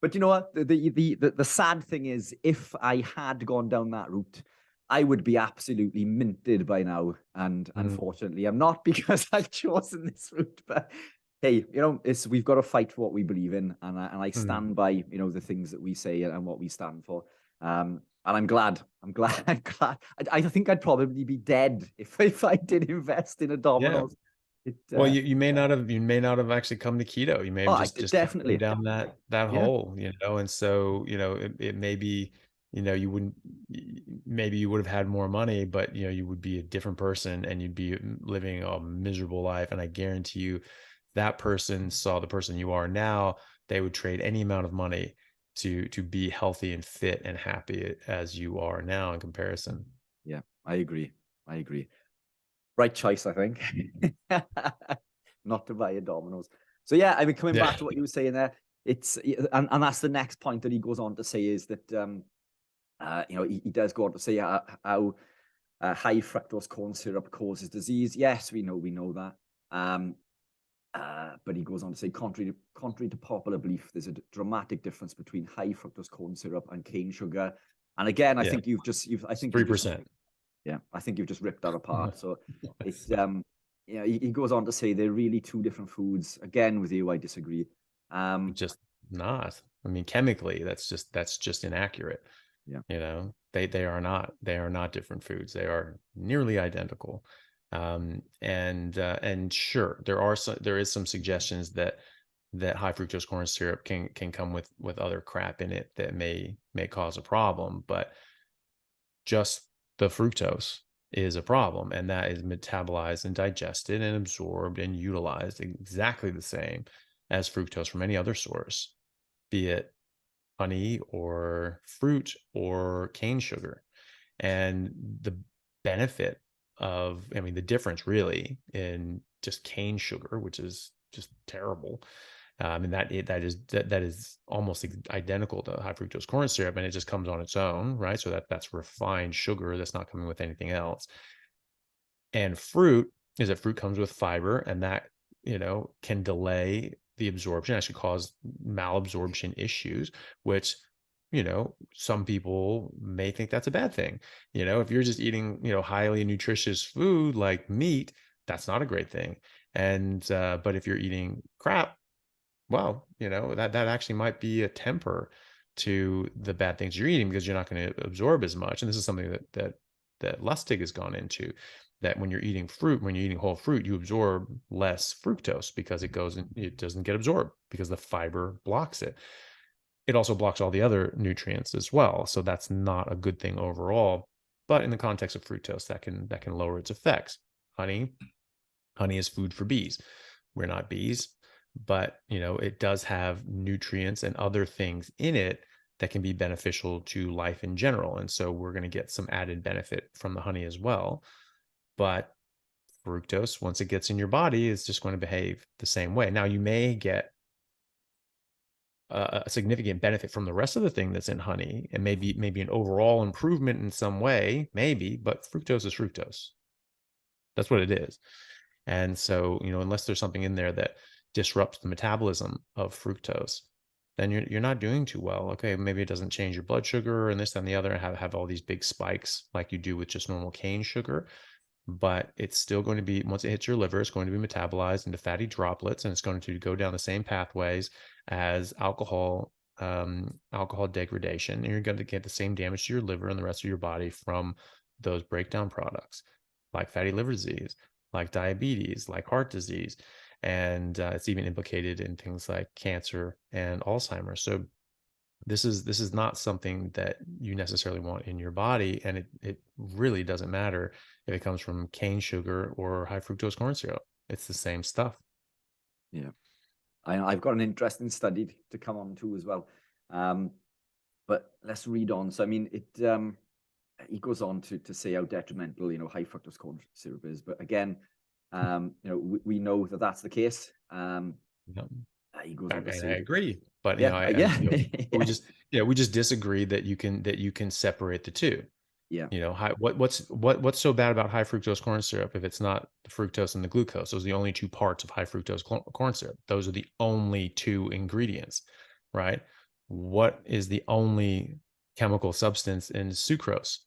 But you know what? The sad thing is, if I had gone down that route, I would be absolutely minted by now. And unfortunately, I'm not, because I've chosen this route. But hey, you know, we've got to fight for what we believe in, and I stand by, you know, the things that we say and what we stand for. And I'm glad. I think I'd probably be dead if I did invest in a Domino's. Yeah. Well, you may not have actually come to keto. You may have just definitely down that hole, you know. And so, you know, it may be, you know, maybe you would have had more money, but you know, you would be a different person and you'd be living a miserable life. And I guarantee you, that person saw the person you are now, they would trade any amount of money to be healthy and fit and happy as you are now in comparison. Yeah, I agree. Right choice, I think. Not to buy a Domino's. So yeah, I mean, coming back to what you were saying there, it's and that's the next point that he goes on to say, is that you know, he does go on to say how high fructose corn syrup causes disease. Yes, we know that. But he goes on to say, contrary to popular belief, there's a dramatic difference between high fructose corn syrup and cane sugar. And again, I think you've 3%. Yeah, I think you've just ripped that apart. So it's you know, he goes on to say they're really two different foods. Again, with you, I disagree. Just not. I mean, chemically, that's just inaccurate. Yeah, you know, they are not different foods. They are nearly identical. And sure, there is some suggestions that high fructose corn syrup can come with other crap in it that may cause a problem, but just the fructose is a problem, and that is metabolized and digested and absorbed and utilized exactly the same as fructose from any other source, be it honey or fruit or cane sugar. And the benefit I mean, the difference really in just cane sugar, which is just terrible. And that is almost identical to high fructose corn syrup, and it just comes on its own, right? So that's refined sugar that's not coming with anything else. And fruit comes with fiber, and that, you know, can delay the absorption, actually cause malabsorption issues, which, you know, some people may think that's a bad thing. You know, if you're just eating, you know, highly nutritious food like meat, that's not a great thing. And but if you're eating crap, well, you know, that actually might be a temper to the bad things you're eating, because you're not going to absorb as much. And this is something that Lustig has gone into, that when you're eating whole fruit, you absorb less fructose because it doesn't get absorbed because the fiber blocks it. It also blocks all the other nutrients as well. So that's not a good thing overall. But in the context of fructose, that can lower its effects. Honey is food for bees. We're not bees, but you know, it does have nutrients and other things in it that can be beneficial to life in general. And so we're going to get some added benefit from the honey as well. But fructose, once it gets in your body, is just going to behave the same way. Now, you may get a significant benefit from the rest of the thing that's in honey, and maybe an overall improvement in some way, maybe, but fructose is fructose. That's what it is. And so, you know, unless there's something in there that disrupts the metabolism of fructose, then you're not doing too well. Okay, maybe it doesn't change your blood sugar and this, that, and the other, and have all these big spikes like you do with just normal cane sugar. But it's still going to be, once it hits your liver, it's going to be metabolized into fatty droplets, and it's going to go down the same pathways as alcohol degradation. And you're going to get the same damage to your liver and the rest of your body from those breakdown products, like fatty liver disease, like diabetes, like heart disease. And it's even implicated in things like cancer and Alzheimer's. So this is not something that you necessarily want in your body. And it really doesn't matter if it comes from cane sugar or high fructose corn syrup. It's the same stuff. Yeah. I've got an interesting study to come on to as well. But let's read on. So, I mean, he goes on to say how detrimental, you know, high fructose corn syrup is. But again, you know, we know that that's the case. He goes on to say, I agree, but yeah, you know, we just disagree that you can separate the two. Yeah. You know, what's so bad about high fructose corn syrup if it's not the fructose and the glucose? Those are the only two parts of high fructose corn syrup. Those are the only two ingredients, right? What is the only chemical substance in sucrose?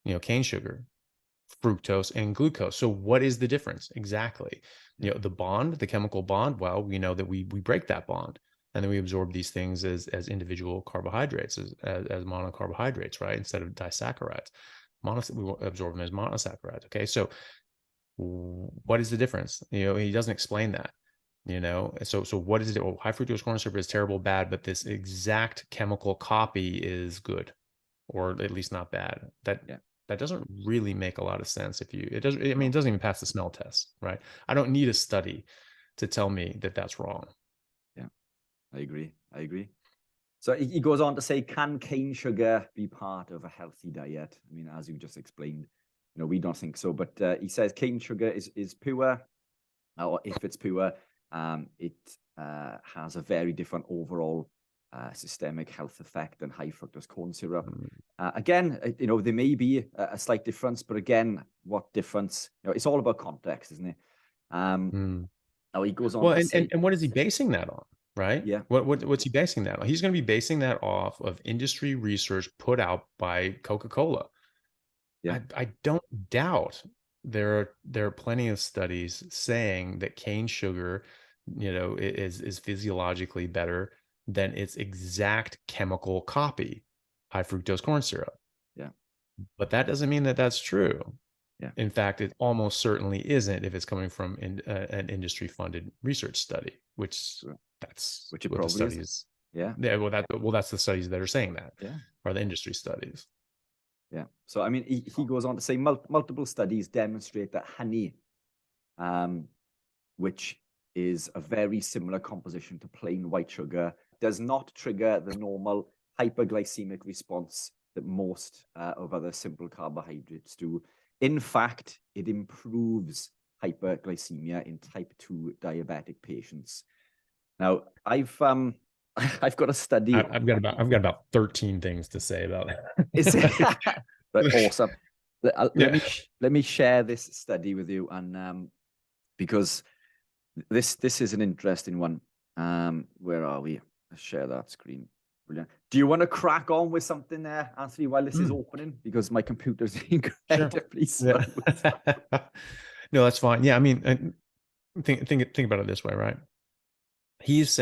You know, cane sugar, fructose, and glucose. So what is the difference exactly? You know, the bond, the chemical bond. Well, we know that we break that bond, and then we absorb these things as individual carbohydrates, as monocarbohydrates, right? Instead of disaccharides, we absorb them as monosaccharides. Okay, so what is the difference? You know, he doesn't explain that. You know, so what is it? Well, high fructose corn syrup is terrible, bad, but this exact chemical copy is good, or at least not bad. That doesn't really make a lot of sense. It doesn't even pass the smell test, right? I don't need a study to tell me that that's wrong. Yeah, I agree. So he goes on to say, can cane sugar be part of a healthy diet? I mean, as you just explained, you know, we don't think so, but he says cane sugar is pure, or if it's pure, it has a very different overall systemic health effect than high fructose corn syrup. Again, you know, there may be a slight difference, but again, what difference? You know, it's all about context, isn't it? Now he goes on to say, and what is he basing that on? Right? Yeah. What's he basing that on? He's going to be basing that off of industry research put out by Coca-Cola. Yeah. I don't doubt there are plenty of studies saying that cane sugar, you know, is physiologically better than its exact chemical copy, high fructose corn syrup. Yeah. But that doesn't mean that that's true. Yeah. In fact, it almost certainly isn't if it's coming from an industry-funded research study, which it what the studies is. Yeah. Well, that's the studies that are saying that. Yeah. Are the industry studies. Yeah. So, I mean, he goes on to say multiple studies demonstrate that honey, which is a very similar composition to plain white sugar, does not trigger the normal hyperglycemic response that most of other simple carbohydrates do. In fact, it improves hyperglycemia in type 2 diabetic patients. Now, I've got a study. I've got about 13 things to say about that. Is it? But awesome. Let me share this study with you, and because this is an interesting one. Where are we? Let's share that screen. Brilliant. Do you want to crack on with something there, Anthony, while this is opening? Because my computer's incredibly slow. No, that's fine. Yeah, I mean, think about it this way, right? He's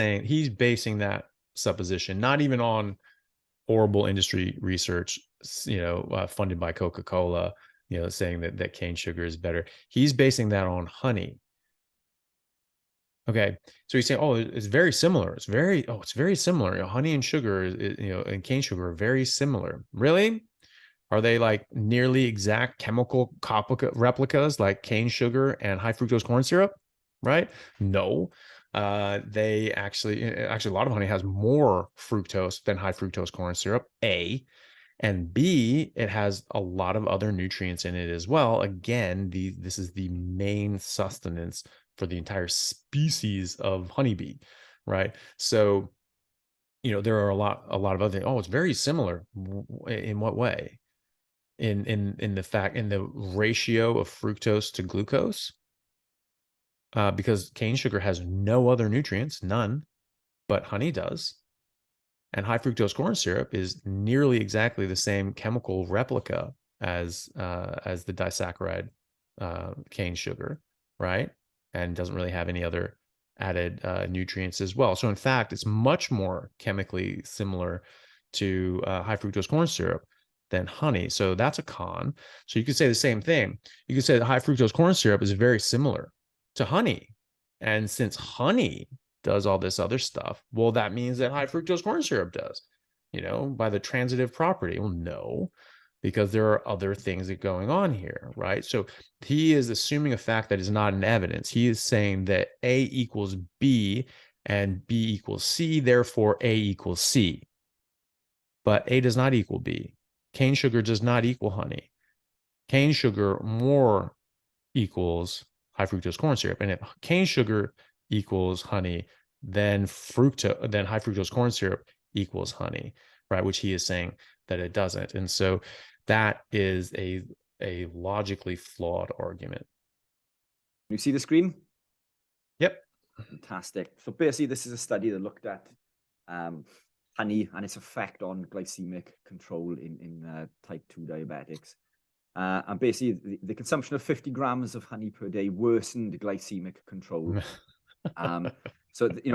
basing that supposition not even on horrible industry research, you know, funded by Coca-Cola, you know, saying that cane sugar is better. He's basing that on honey. Okay, so he's saying, oh, it's very similar. It's very similar. You know, honey and sugar, you know, and cane sugar are very similar. Really? Are they like nearly exact chemical replicas like cane sugar and high fructose corn syrup? Right? No. They actually a lot of honey has more fructose than high fructose corn syrup, A. And B, it has a lot of other nutrients in it as well. Again, this is the main sustenance for the entire species of honeybee, right? So, you know, there are a lot of other things. Oh, it's very similar. In what way? In the ratio of fructose to glucose, because cane sugar has no other nutrients, none, but honey does. And high fructose corn syrup is nearly exactly the same chemical replica as the disaccharide cane sugar, right? And doesn't really have any other added nutrients as well. So in fact, it's much more chemically similar to high fructose corn syrup than honey. So that's a con. So you could say the same thing. You could say that high fructose corn syrup is very similar to honey. And since honey does all this other stuff, well, that means that high fructose corn syrup does, you know, by the transitive property. Well, no, because there are other things that are going on here, right? So he is assuming a fact that is not in evidence. He is saying that A equals B and B equals C, therefore A equals C. But A does not equal B. Cane sugar does not equal honey. Cane sugar more equals high fructose corn syrup. And if cane sugar equals honey, then high fructose corn syrup equals honey, right? Which he is saying that it doesn't. And so that is a logically flawed argument. You see the screen? Yep. Fantastic. So basically, this is a study that looked at honey and its effect on glycemic control in type 2 diabetics. And basically, the consumption of 50 grams of honey per day worsened glycemic control. So this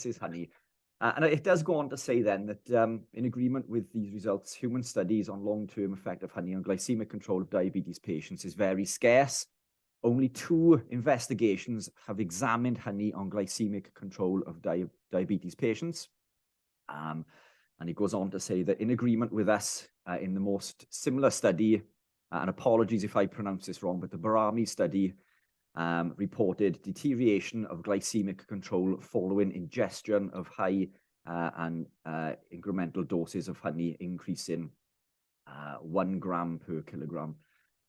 is honey, and it does go on to say then that in agreement with these results, human studies on long-term effect of honey on glycemic control of diabetes patients is very scarce. Only 2 investigations have examined honey on glycemic control of diabetes patients. And it goes on to say that in agreement with us in the most similar study, and apologies if I pronounce this wrong, but the Barami study reported deterioration of glycemic control following ingestion of high and incremental doses of honey, increasing 1 gram per kilogram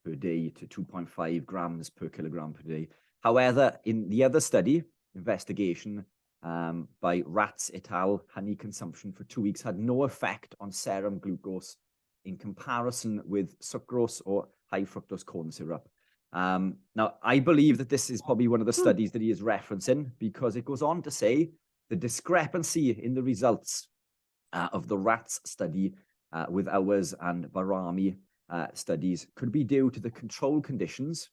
per day to 2.5 grams per kilogram per day. However, in the other study, investigation by Rats et al., honey consumption for 2 weeks had no effect on serum glucose in comparison with sucrose or high fructose corn syrup. Now, I believe that this is probably one of the studies that he is referencing, because it goes on to say the discrepancy in the results of the rats study with ours and Barami studies could be due to the control conditions.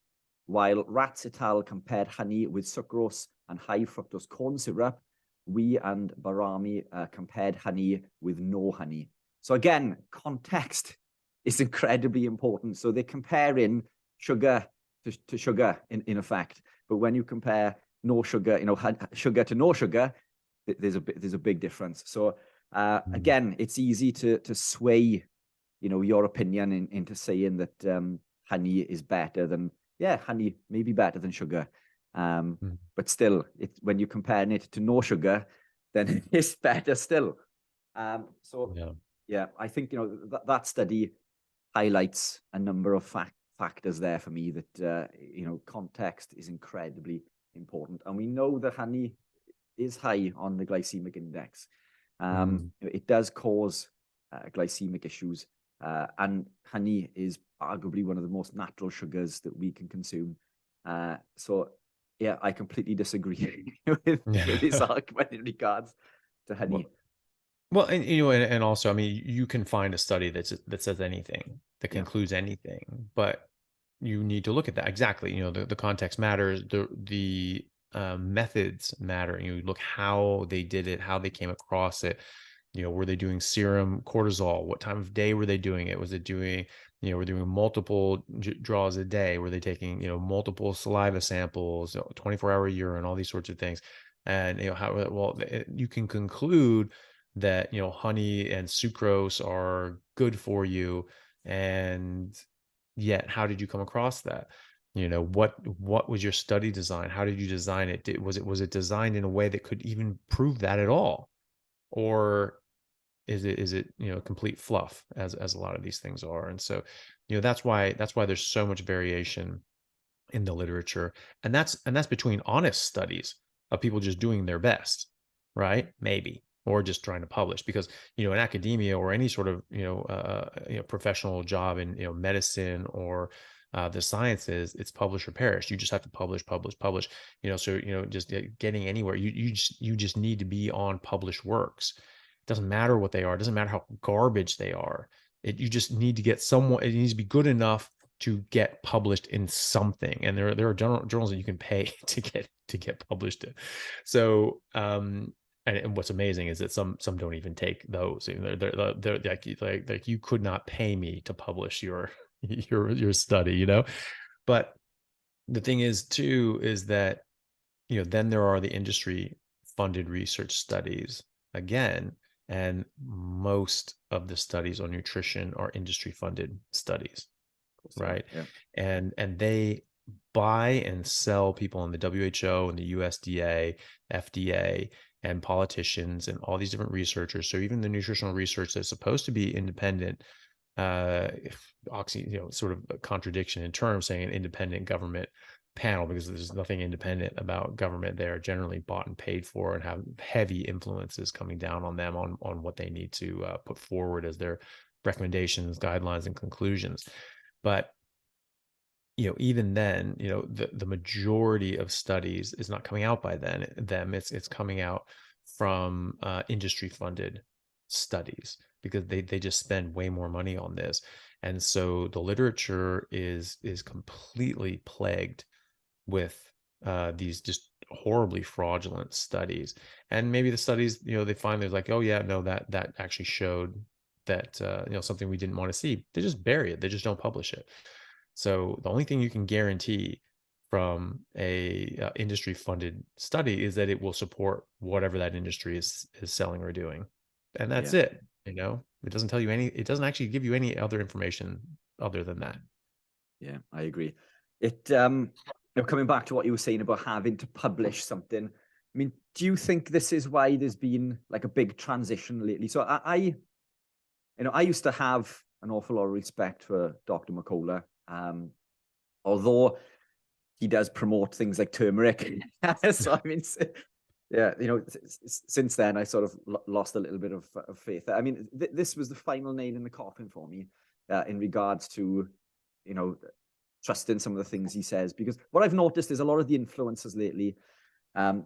While Rats et al. Compared honey with sucrose and high fructose corn syrup, we and Barami compared honey with no honey. So again, context is incredibly important. So they're comparing sugar to sugar in effect. But when you compare no sugar, sugar to no sugar, there's a big difference. So again, it's easy to sway your opinion into saying that honey is better than, honey may be better than sugar. But still, when you're comparing it to no sugar, then it's better still. I think, that study highlights a number of factors there for me that, context is incredibly important. And we know that honey is high on the glycemic index. It does cause glycemic issues. And honey is arguably one of the most natural sugars that we can consume. I completely disagree with this argument in regards to honey. Well, and also, I mean, you can find a study that says anything, that concludes anything, but you need to look at that. Exactly. The context matters. The methods matter. You look how they did it, how they came across it. Were they doing serum cortisol? What time of day were they doing it? Was it doing, were they doing multiple draws a day? Were they taking, multiple saliva samples, 24-hour urine, all these sorts of things? And, you can conclude that, honey and sucrose are good for you. And yet, how did you come across that? What was your study design? How did you design it? Was it designed in a way that could even prove that at all? Or is it complete fluff, as a lot of these things are? And so that's why there's so much variation in the literature, and that's between honest studies of people just doing their best, right? Maybe, or just trying to publish, because in academia or any sort of professional job in medicine or the sciences, it's publish or perish. You just have to publish. So just getting anywhere, you just need to be on published works. It doesn't matter what they are. It doesn't matter how garbage they are. You just need to get someone. It needs to be good enough to get published in something. And there are journals that you can pay to get published in. So and what's amazing is that some don't even take those. They're like you could not pay me to publish your study, But the thing is too, is that, then there are the industry funded research studies again, and most of the studies on nutrition are industry funded studies, right? Yeah. And they buy and sell people in the WHO and the USDA, FDA, and politicians and all these different researchers. So even the nutritional research that's supposed to be independent, sort of a contradiction in terms, saying an independent government panel, because there's nothing independent about government. They're generally bought and paid for and have heavy influences coming down on them on what they need to put forward as their recommendations, guidelines, and conclusions. But even then, the majority of studies is not coming out by them. It's coming out from industry funded studies, because they just spend way more money on this. And so the literature is completely plagued with these just horribly fraudulent studies. And maybe the studies, they find there's like, oh yeah, no, that actually showed that something we didn't want to see. They just bury it. They just don't publish it. So the only thing you can guarantee from a industry funded study is that it will support whatever that industry is selling or doing. And that's it. It doesn't tell you it doesn't actually give you any other information other than that. Yeah, I agree. Coming back to what you were saying about having to publish something, I mean, do you think this is why there's been like a big transition lately? So I used to have an awful lot of respect for Dr. Mercola, although he does promote things like turmeric. So I mean, yeah, since then I sort of lost a little bit of faith. I mean, this was the final nail in the coffin for me in regards to, trusting some of the things he says, because what I've noticed is a lot of the influencers lately,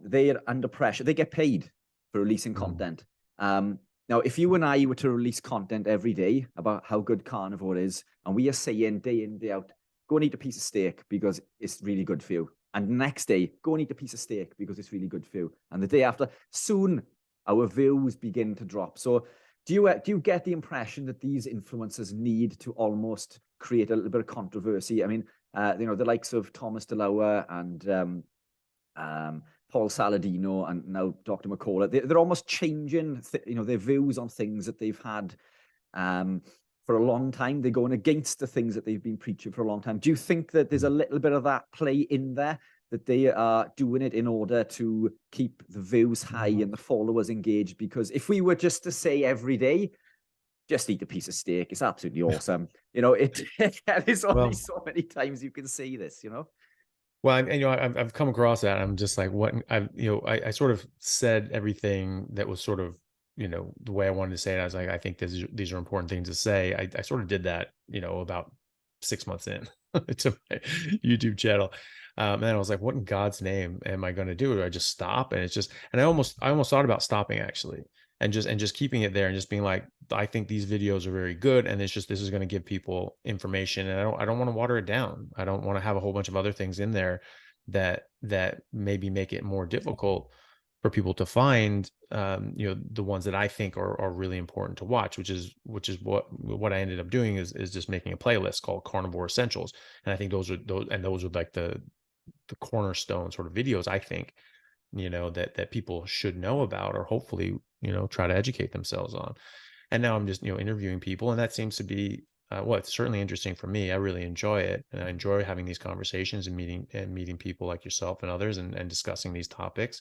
they're under pressure. They get paid for releasing content. Now, if you and I were to release content every day about how good carnivore is, and we are saying day in, day out, go and eat a piece of steak because it's really good for you. And the next day, go and eat a piece of steak because it's really good for you. And the day after, soon our views begin to drop. So do you get the impression that these influencers need to almost create a little bit of controversy? I mean, the likes of Thomas DeLauer and Paul Saladino and now Dr. Mercola, they're almost changing, their views on things that they've had for a long time. They're going against the things that they've been preaching for a long time. Do you think that there's a little bit of that play in there, that they are doing it in order to keep the views high and the followers engaged? Because if we were just to say every day, just eat a piece of steak, it's absolutely awesome. There's only so many times you can say this, Well, I've come across that. I'm just like, what I sort of said everything that was sort of, the way I wanted to say it. I was like, I think these are important things to say. I sort of did that, about 6 months in to my YouTube channel. And then I was like, what in God's name am I going to do? Do I just stop? And I almost thought about stopping actually, and just keeping it there and just being like, I think these videos are very good. And this is going to give people information. And I don't want to water it down. I don't want to have a whole bunch of other things in there that maybe make it more difficult for people to find, the ones that I think are really important to watch, which is what I ended up doing is just making a playlist called Carnivore Essentials. And I think those are like the cornerstone sort of videos, I think, that people should know about, or hopefully, try to educate themselves on. And now I'm just, interviewing people, and that seems to be, it's certainly interesting for me. I really enjoy it. And I enjoy having these conversations and meeting people like yourself and others and discussing these topics.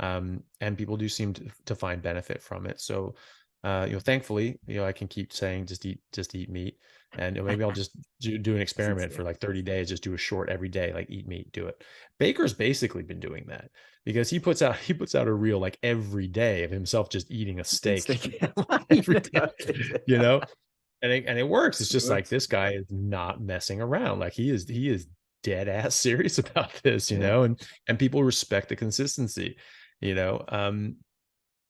And people do seem to find benefit from it. So, thankfully, I can keep saying, just eat meat. And maybe I'll just do an experiment for like 30 days, just do a short every day, like eat meat, do it. Baker's basically been doing that, because he puts out a reel like every day of himself just eating a steak every day, and it works. It's just like, this guy is not messing around. Like he is dead ass serious about this, and people respect the consistency,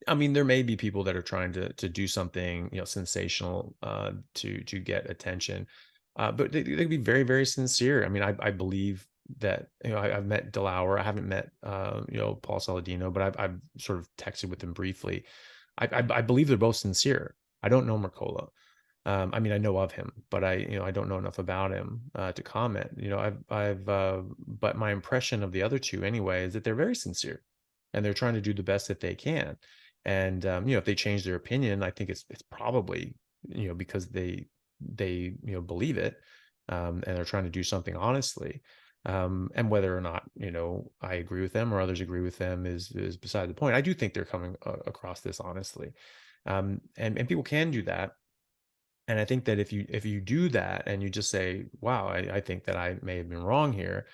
I mean, there may be people that are trying to do something, sensational, to get attention, but they can be very, very sincere. I mean, I believe that, I've met DeLauer. I haven't met, Paul Saladino, but I've sort of texted with him briefly. I believe they're both sincere. I don't know Mercola. I mean, I know of him, but I don't know enough about him to comment. But my impression of the other two anyway is that they're very sincere, and they're trying to do the best that they can. And if they change their opinion, I think it's probably because they believe it, and they're trying to do something honestly. And whether or not I agree with them or others agree with them is beside the point. I do think they're coming across this honestly, and people can do that. And I think that if you do that and you just say, wow, I think that I may have been wrong here,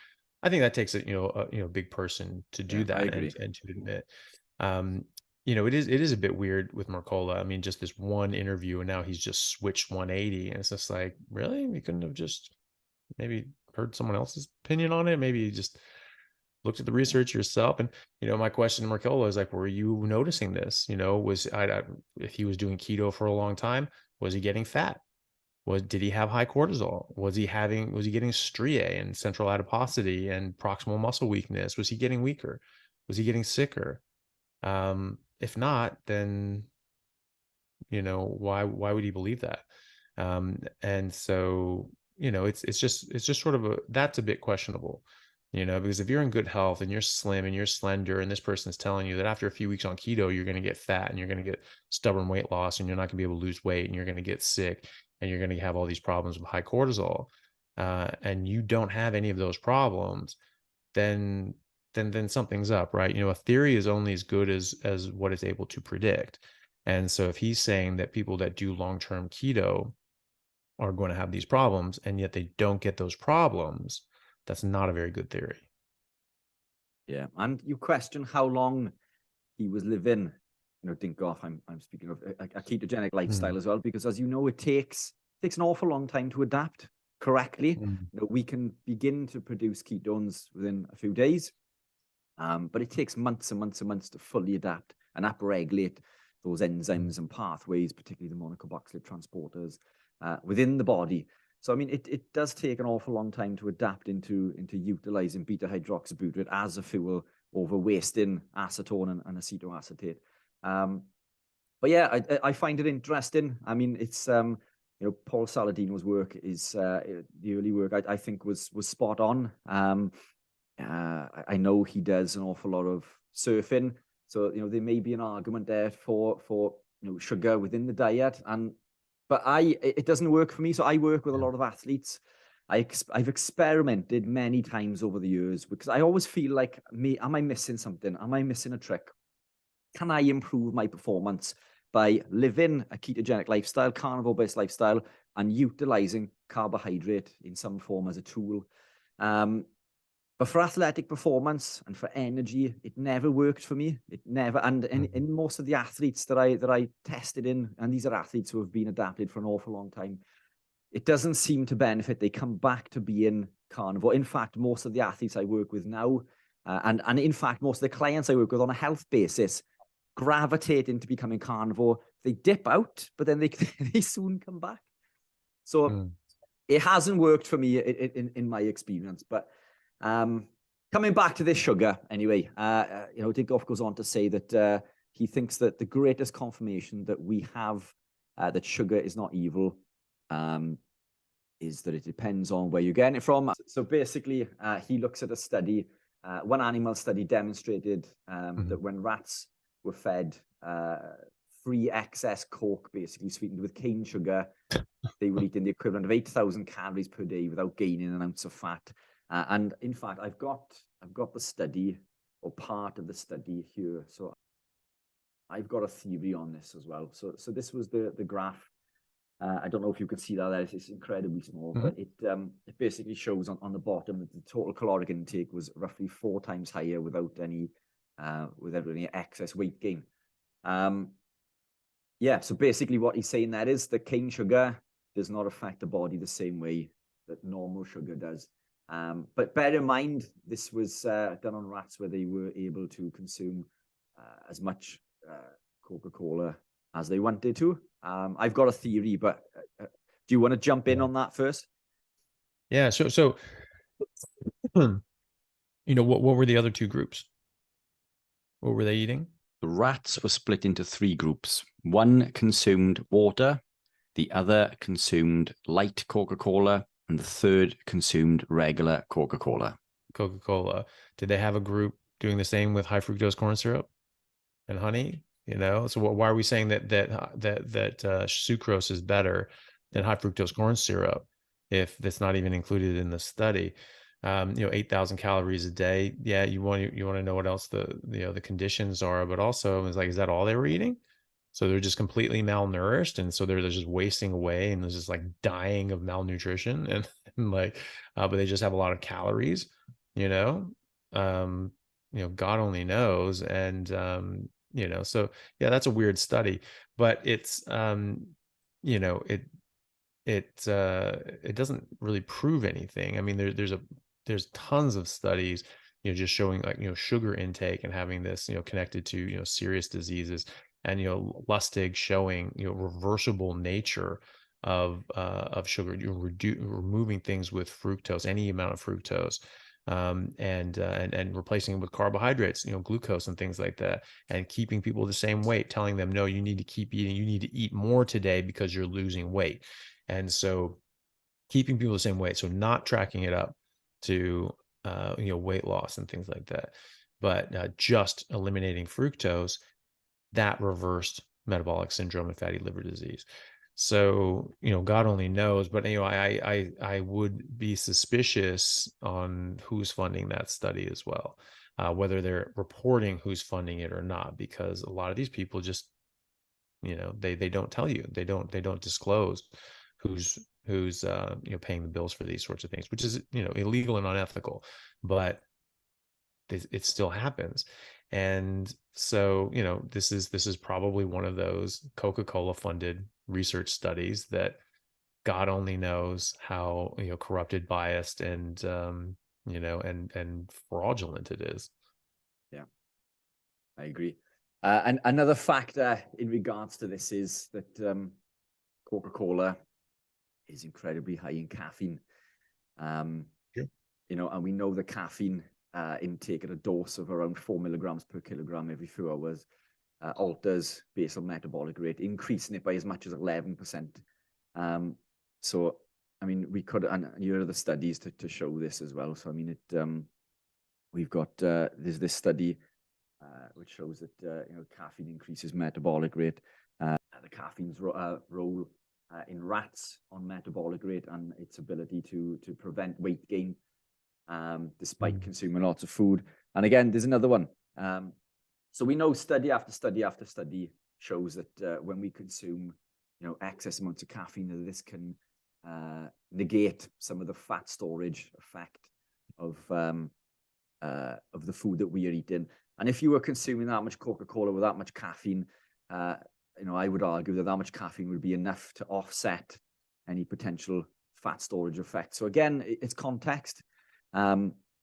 I think that takes a big person to do that, and to admit. it is a bit weird with Mercola. I mean, just this one interview and now he's just switched 180, and it's just like, really? We couldn't have just maybe heard someone else's opinion on it? Maybe you just looked at the research yourself. And, my question to Mercola is like, were you noticing this? If he was doing keto for a long time, was he getting fat? Did he have high cortisol? Was he getting striae and central adiposity and proximal muscle weakness? Was he getting weaker? Was he getting sicker? If not, then, why would he believe that? And so, it's just sort of that's a bit questionable, because if you're in good health and you're slim and you're slender, and this person is telling you that after a few weeks on keto, you're going to get fat and you're going to get stubborn weight loss and you're not going to be able to lose weight and you're going to get sick and you're going to have all these problems with high cortisol, and you don't have any of those problems, then something's up, right? A theory is only as good as what it's able to predict. And so if he's saying that people that do long-term keto are going to have these problems, and yet they don't get those problems, that's not a very good theory. Yeah. And you question how long he was living, Dinkov, I'm speaking of a ketogenic lifestyle as well, because as you know, it takes an awful long time to adapt correctly. We can begin to produce ketones within a few days, but it takes months and months and months to fully adapt and upregulate those enzymes and pathways, particularly the monocarboxylate transporters within the body. So, I mean, it does take an awful long time to adapt into utilizing beta hydroxybutyrate as a fuel over wasting acetone and acetoacetate. But yeah, I find it interesting. I mean, it's Paul Saladino's work is the early work I think was spot on. I know he does an awful lot of surfing, so there may be an argument there for sugar within the diet, but it doesn't work for me. So I work with a lot of athletes. I've experimented many times over the years because I always feel like, am I missing something? Am I missing a trick? Can I improve my performance by living a ketogenic lifestyle, carnivore-based lifestyle, and utilizing carbohydrate in some form as a tool? But for athletic performance and for energy, it never worked for me. It never. And in most of the athletes that I tested in, and these are athletes who have been adapted for an awful long time, it doesn't seem to benefit. They come back to being carnivore. In fact, most of the athletes I work with now, and in fact, most of the clients I work with on a health basis, gravitate into becoming carnivore. They dip out, but then they soon come back. So it hasn't worked for me in my experience. But coming back to this sugar, anyway, Dinkov goes on to say that he thinks that the greatest confirmation that we have that sugar is not evil is that it depends on where you're getting it from. So basically, he looks at a study. One animal study demonstrated that when rats were fed free excess Coke, basically sweetened with cane sugar, they were eating the equivalent of 8,000 calories per day without gaining an ounce of fat. And in fact, I've got the study, or part of the study here. So I've got a theory on this as well. So this was the graph. I don't know if you can see that there. It's incredibly small, but it basically shows on the bottom that the total caloric intake was roughly 4 times higher without any excess weight gain. So basically what he's saying there is that cane sugar does not affect the body the same way that normal sugar does. But bear in mind, this was done on rats where they were able to consume as much Coca-Cola as they wanted to. I've got a theory, but do you want to jump in on that first? Yeah. So what were the other 2 groups? What were they eating? The rats were split into 3 groups. One consumed water, the other consumed light Coca-Cola, and the third consumed regular Coca-Cola. Coca-Cola. Did they have a group doing the same with high fructose corn syrup and honey? So why are we saying that sucrose is better than high fructose corn syrup if that's not even included in the study? 8,000 calories a day. Yeah, you want to know what else the conditions are, but also it's like, is that all they were eating? So they're just completely malnourished, and so they're just wasting away, and they're just like dying of malnutrition, and but they just have a lot of calories. God only knows, and you know, so yeah, that's a weird study, but it's, you know, it doesn't really prove anything. I mean, there's tons of studies, you know, just showing like, you know, sugar intake and having this, you know, connected to, you know, serious diseases, and, you know, Lustig showing, you know, reversible nature of sugar. You're removing things with fructose, any amount of fructose, and replacing it with carbohydrates, you know, glucose and things like that, and keeping people the same weight, telling them, no, you need to keep eating, you need to eat more today because you're losing weight. And so keeping people the same weight, so not tracking it up to, you know, weight loss and things like that, but just eliminating fructose, that reversed metabolic syndrome and fatty liver disease. So, you know, God only knows, but, you know, I would be suspicious on who's funding that study as well, whether they're reporting who's funding it or not, because a lot of these people just, you know, they don't tell you, they don't disclose who's you know, paying the bills for these sorts of things, which is, you know, illegal and unethical, but it still happens. And so, you know, this is probably one of those Coca-Cola funded research studies that God only knows how, you know, corrupted, biased, and, you know, and fraudulent it is. Yeah, I agree. And another factor in regards to this is that Coca-Cola is incredibly high in caffeine. Yeah. You know, and we know the caffeine intake at a dose of around 4 milligrams per kilogram every few hours alters basal metabolic rate, increasing it by as much as 11%. So, I mean, we could, and here are the studies to show this as well. So, I mean, we've got there's this study which shows that you know, caffeine increases metabolic rate. The caffeine's role in rats on metabolic rate and its ability to prevent weight gain despite consuming lots of food. And again, there's another one. So we know study after study after study shows that when we consume, you know, excess amounts of caffeine, this can negate some of the fat storage effect of the food that we are eating. And if you were consuming that much Coca-Cola with that much caffeine, you know, I would argue that much caffeine would be enough to offset any potential fat storage effect. So again, it's context.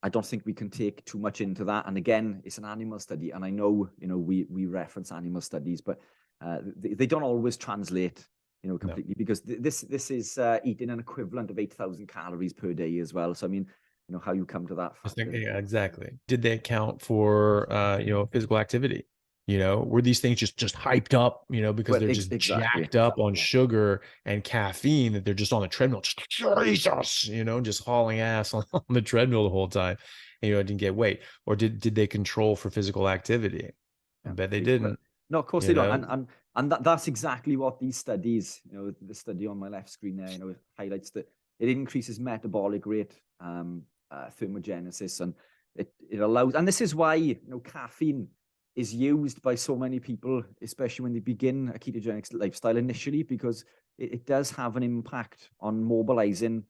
I don't think we can take too much into that. And again, it's an animal study. And I know, you know, we reference animal studies, but they don't always translate, you know, completely, because this is eating an equivalent of 8,000 calories per day as well. So, I mean, you know, how you come to that. Yeah, exactly. Did they account for, you know, physical activity? You know, were these things just hyped up, you know, because they're just jacked up on sugar and caffeine, that they're just on the treadmill, just Jesus, you know, just hauling ass on the treadmill the whole time, and, you know, didn't get weight? Or did they control for physical activity? I bet they didn't. No, of course they don't. And that's exactly what these studies, you know, the study on my left screen there, you know, it highlights that it increases metabolic rate, thermogenesis, and it allows, and this is why, you know, caffeine is used by so many people, especially when they begin a ketogenic lifestyle initially, because it does have an impact on mobilizing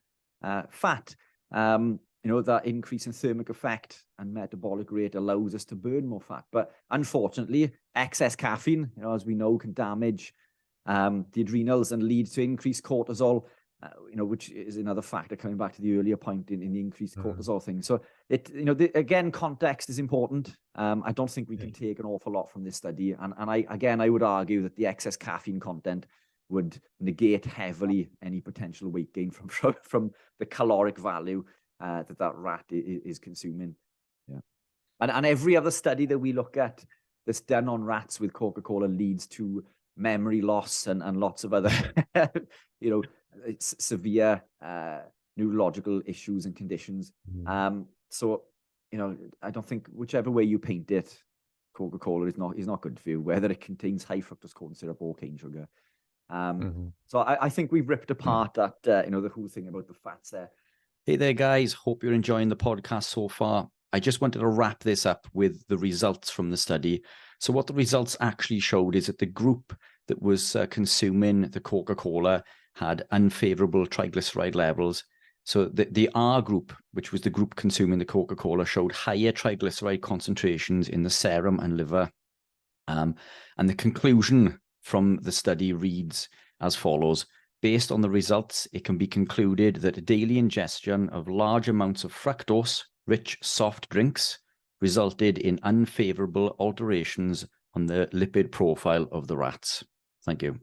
fat. You know, that increase in thermic effect and metabolic rate allows us to burn more fat. But unfortunately, excess caffeine, you know, as we know, can damage the adrenals and lead to increased cortisol, you know, which is another factor coming back to the earlier point in the increased cortisol thing. So you know, again, context is important. I don't think we can take an awful lot from this study. And I would argue that the excess caffeine content would negate heavily any potential weight gain from the caloric value that rat is consuming. Yeah. And every other study that we look at that's done on rats with Coca-Cola leads to memory loss and lots of other, you know, severe neurological issues and conditions. So, you know, I don't think, whichever way you paint it, Coca-Cola is not good for you, whether it contains high fructose corn syrup or cane sugar. So I think we've ripped apart that, you know, the whole thing about the fats there. Hey there, guys. Hope you're enjoying the podcast so far. I just wanted to wrap this up with the results from the study. So what the results actually showed is that the group that was consuming the Coca-Cola had unfavorable triglyceride levels. So the R group, which was the group consuming the Coca-Cola, showed higher triglyceride concentrations in the serum and liver. And the conclusion from the study reads as follows. Based on the results, it can be concluded that daily ingestion of large amounts of fructose-rich soft drinks resulted in unfavorable alterations on the lipid profile of the rats. Thank you.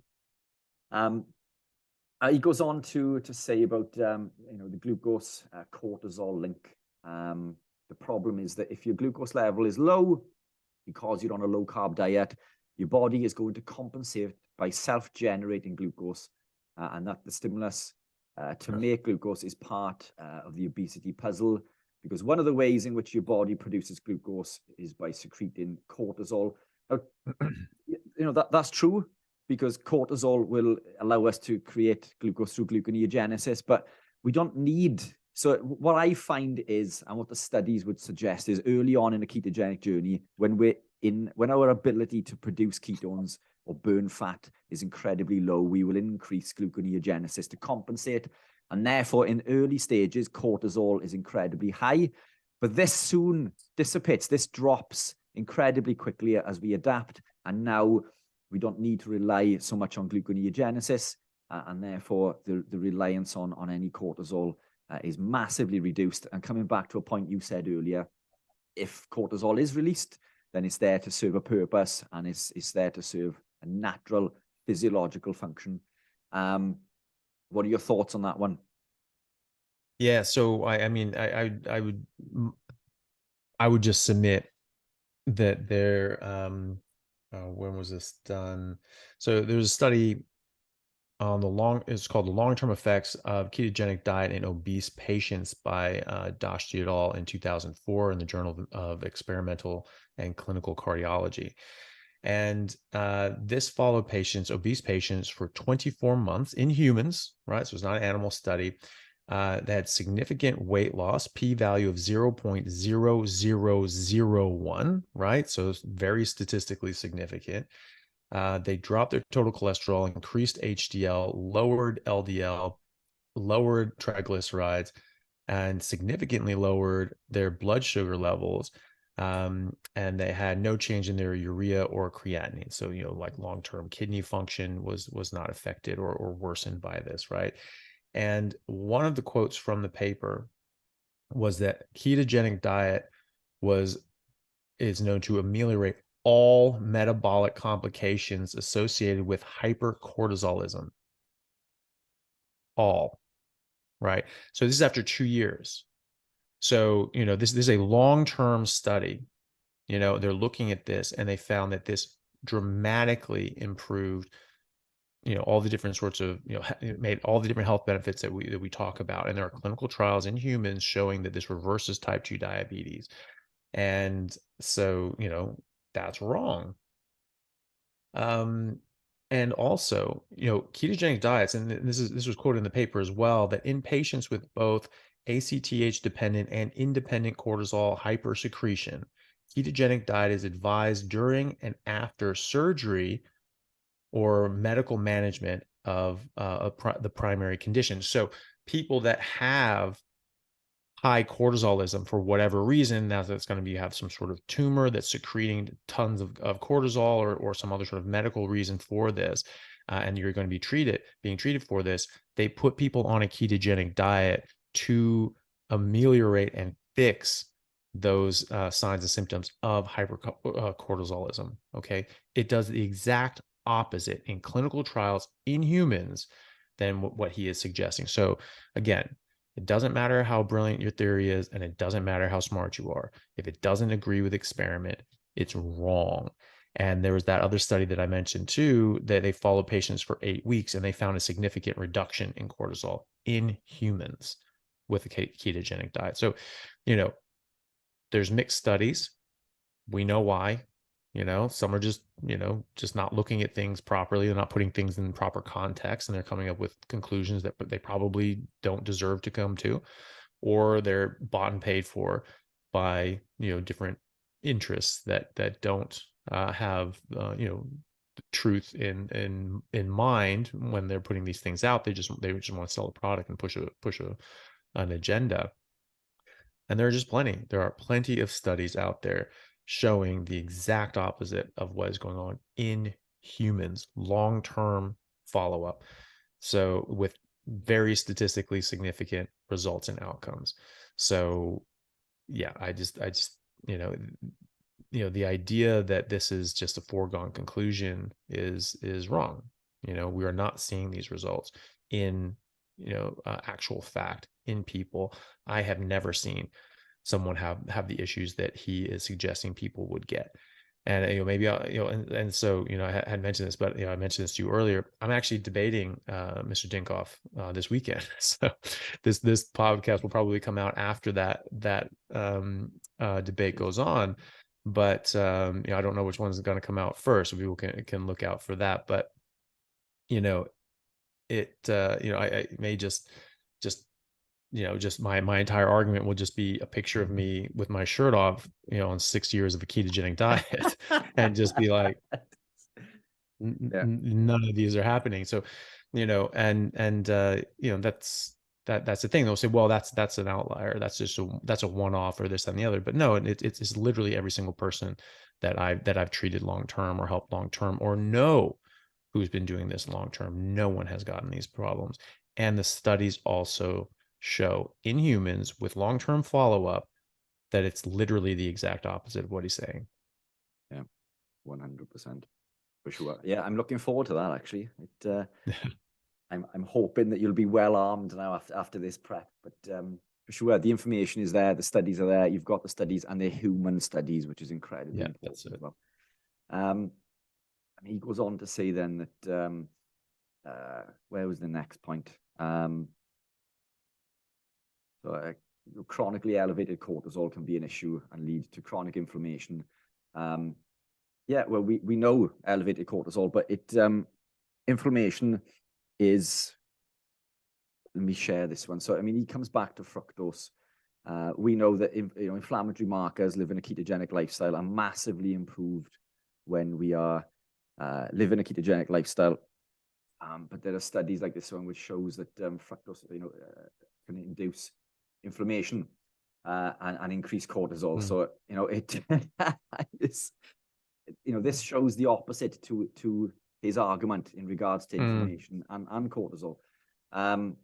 He goes on to say about the glucose cortisol link. The problem is that if your glucose level is low, because you're on a low carb diet, your body is going to compensate by self-generating glucose, and that the stimulus to make glucose is part of the obesity puzzle, because one of the ways in which your body produces glucose is by secreting cortisol. Now, that's true, because cortisol will allow us to create glucose through gluconeogenesis, but we don't need. So what I find is, and what the studies would suggest is, early on in a ketogenic journey, when our ability to produce ketones or burn fat is incredibly low, we will increase gluconeogenesis to compensate. And therefore, in early stages, cortisol is incredibly high, but this soon dissipates. This drops incredibly quickly as we adapt. And now we don't need to rely so much on gluconeogenesis, and therefore the reliance on any cortisol is massively reduced. And coming back to a point you said earlier, if cortisol is released, then it's there to serve a purpose, and it's there to serve a natural physiological function. What are your thoughts on that one? Yeah, so I would just submit that there, when was this done? So there's a study on it's called The Long-Term Effects of Ketogenic Diet in Obese Patients by Doshti et al. In 2004 in the Journal of Experimental and Clinical Cardiology. And this followed obese patients for 24 months in humans, right? So it's not an animal study. They had significant weight loss, p-value of 0.0001, right? So it's very statistically significant. They dropped their total cholesterol, increased HDL, lowered LDL, lowered triglycerides, and significantly lowered their blood sugar levels. And they had no change in their urea or creatinine. So, like long-term kidney function was not affected or worsened by this, right? And one of the quotes from the paper was that ketogenic diet is known to ameliorate all metabolic complications associated with hypercortisolism. All, right? So this is after 2 years. So, this is a long-term study. They're looking at this, and they found that this dramatically improved, all the different sorts of, made all the different health benefits that we talk about. And there are clinical trials in humans showing that this reverses type 2 diabetes. And so, that's wrong. And also, ketogenic diets, and this was quoted in the paper as well, that in patients with both ACTH dependent and independent cortisol hypersecretion, ketogenic diet is advised during and after surgery or medical management of the primary condition. So people that have high cortisolism for whatever reason, now that's going to have some sort of tumor that's secreting tons of cortisol, or some other sort of medical reason for this, and you're going to be being treated for this, they put people on a ketogenic diet to ameliorate and fix those signs and symptoms of hypercortisolism. Okay, it does the exact opposite in clinical trials in humans than what he is suggesting. So again, it doesn't matter how brilliant your theory is, and it doesn't matter how smart you are. If it doesn't agree with experiment, it's wrong. And there was that other study that I mentioned too, that they followed patients for 8 weeks, and they found a significant reduction in cortisol in humans with a ketogenic diet. So, there's mixed studies. We know why. Some are just not looking at things properly. They're not putting things in proper context, and they're coming up with conclusions that they probably don't deserve to come to, or they're bought and paid for by, different interests that don't have, the truth in mind when they're putting these things out. They just want to sell a product and push an agenda. And there are plenty of studies out there showing the exact opposite of what is going on in humans, long-term follow-up. So with very statistically significant results and outcomes. So yeah, I just, the idea that this is just a foregone conclusion is wrong. We are not seeing these results in, actual fact in people. I have never seen someone have the issues that he is suggesting people would get. And maybe and so I had mentioned this, but I mentioned this to you earlier. I'm actually debating Mr. Dinkov this weekend. So this podcast will probably come out after that debate goes on. But I don't know which one's going to come out first. So people can look out for that. But I may just my entire argument will just be a picture of me with my shirt off, on 6 years of a ketogenic diet, and just be like, none of these are happening. So, that's the thing. They'll say, well, that's an outlier. That's a one-off, or this and the other. But no, it's literally every single person that I've treated long-term or helped long-term or know who's been doing this long-term. No one has gotten these problems. And the studies also show in humans with long-term follow-up that it's literally the exact opposite of what he's saying. Yeah, 100%. For sure. Yeah, I'm looking forward to that, actually. I'm hoping that you'll be well armed now after this prep. But for sure, the information is there. The studies are there. You've got the studies, and they're human studies, which is incredibly important. That's it. As well. He goes on to say then that where was the next point? Chronically elevated cortisol can be an issue and lead to chronic inflammation. We know elevated cortisol, but inflammation is, let me share this one. So, he comes back to fructose. We know that inflammatory markers living a ketogenic lifestyle are massively improved when we are living a ketogenic lifestyle. But there are studies like this one which shows that fructose, can induce inflammation and increase cortisol. So this shows the opposite to his argument in regards to inflammation and cortisol. And